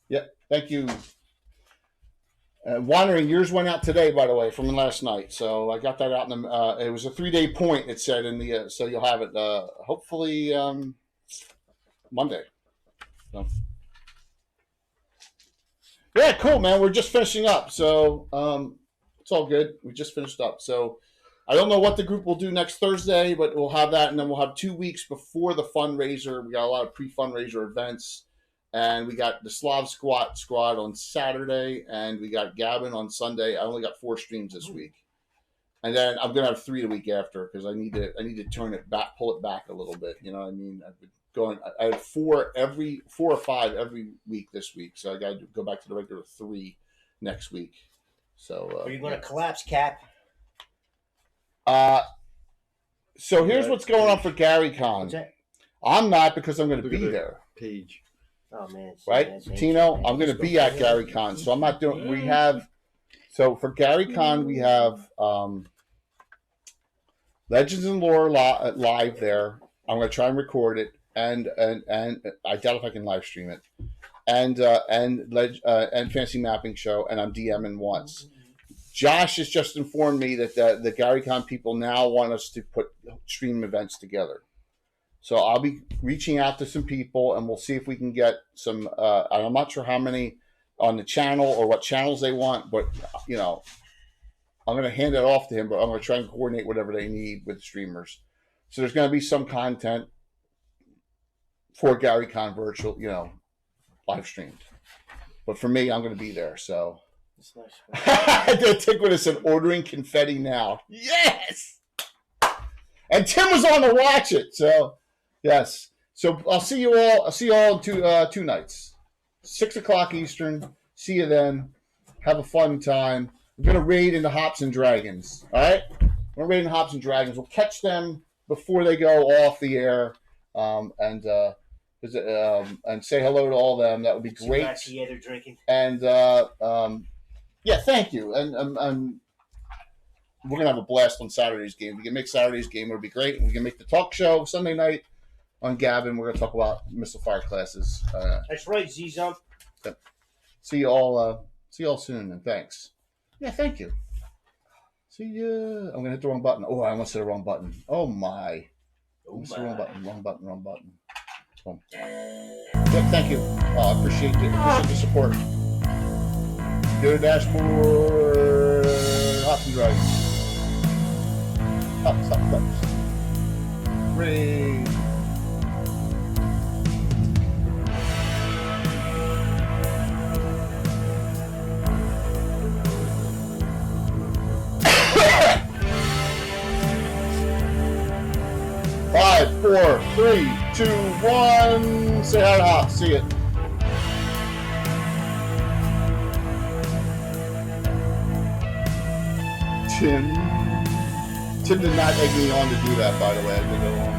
yeah, thank you. Wandering, yours went out today, by the way, from last night. So I got that out in the. It was a 3-day point. It said in the. So you'll have it hopefully Monday. So. Yeah, cool, man. We're just finishing up, so. It's all good. We just finished up. So I don't know what the group will do next Thursday, but we'll have that. And then we'll have 2 weeks before the fundraiser. We got a lot of pre-fundraiser events. And we got the Slav Squad on Saturday. And we got Gavin on Sunday. I only got 4 streams this week. And then I'm going to have 3 the week after because I need to turn it back, pull it back a little bit. You know what I mean? I've been going. I had 4 or 5 every week this week. So I got to go back to the regular 3 next week. So are you going to collapse, Cap? So here's what's going on for Gary Con. What's that? I'm not because I'm going to be there. Page. Oh man, Right, Tino. I'm going to be at Gary Con, so I'm not doing. We have. So for Gary Con, we have Legends and Lore live there. I'm going to try and record it, and I doubt if I can live stream it. And Fantasy Mapping Show, and I'm DMing once. Josh has just informed me that the GaryCon people now want us to put stream events together. So I'll be reaching out to some people, and we'll see if we can get some. I'm not sure how many on the channel or what channels they want, but I'm going to hand it off to him. But I'm going to try and coordinate whatever they need with streamers. So there's going to be some content for GaryCon virtual, live streamed. But for me, I'm going to be there. So That's nice. the Antiquitous and ordering confetti now. Yes. And Tim was on to watch it. So yes. So I'll see you all. I'll see you all in two nights, 6 o'clock Eastern. See you then. Have a fun time. We're gonna raid into Hops and Dragons. All right. We're gonna raid into Hops and Dragons. We'll catch them before they go off the air. And say hello to all of them. That would be great. Yeah, they're drinking. And thank you. And we're gonna have a blast on Saturday's game. We can make Saturday's game. It'll be great. And we can make the talk show Sunday night on Gavin. We're gonna talk about missile fire classes. That's right, Z-Zump. See you all soon. And thanks. Yeah, thank you. See ya. I'm gonna hit the wrong button. Oh, I almost hit the wrong button. Oh my. Wrong button. Boom. Yep, thank you. I appreciate the support. Go to dashboard. Hops and Dragons. Up. Raid. Five, 4, 3, 2, 1. Say hi to Hops. See it. Tim did not egg me on to do that, by the way. I didn't go on.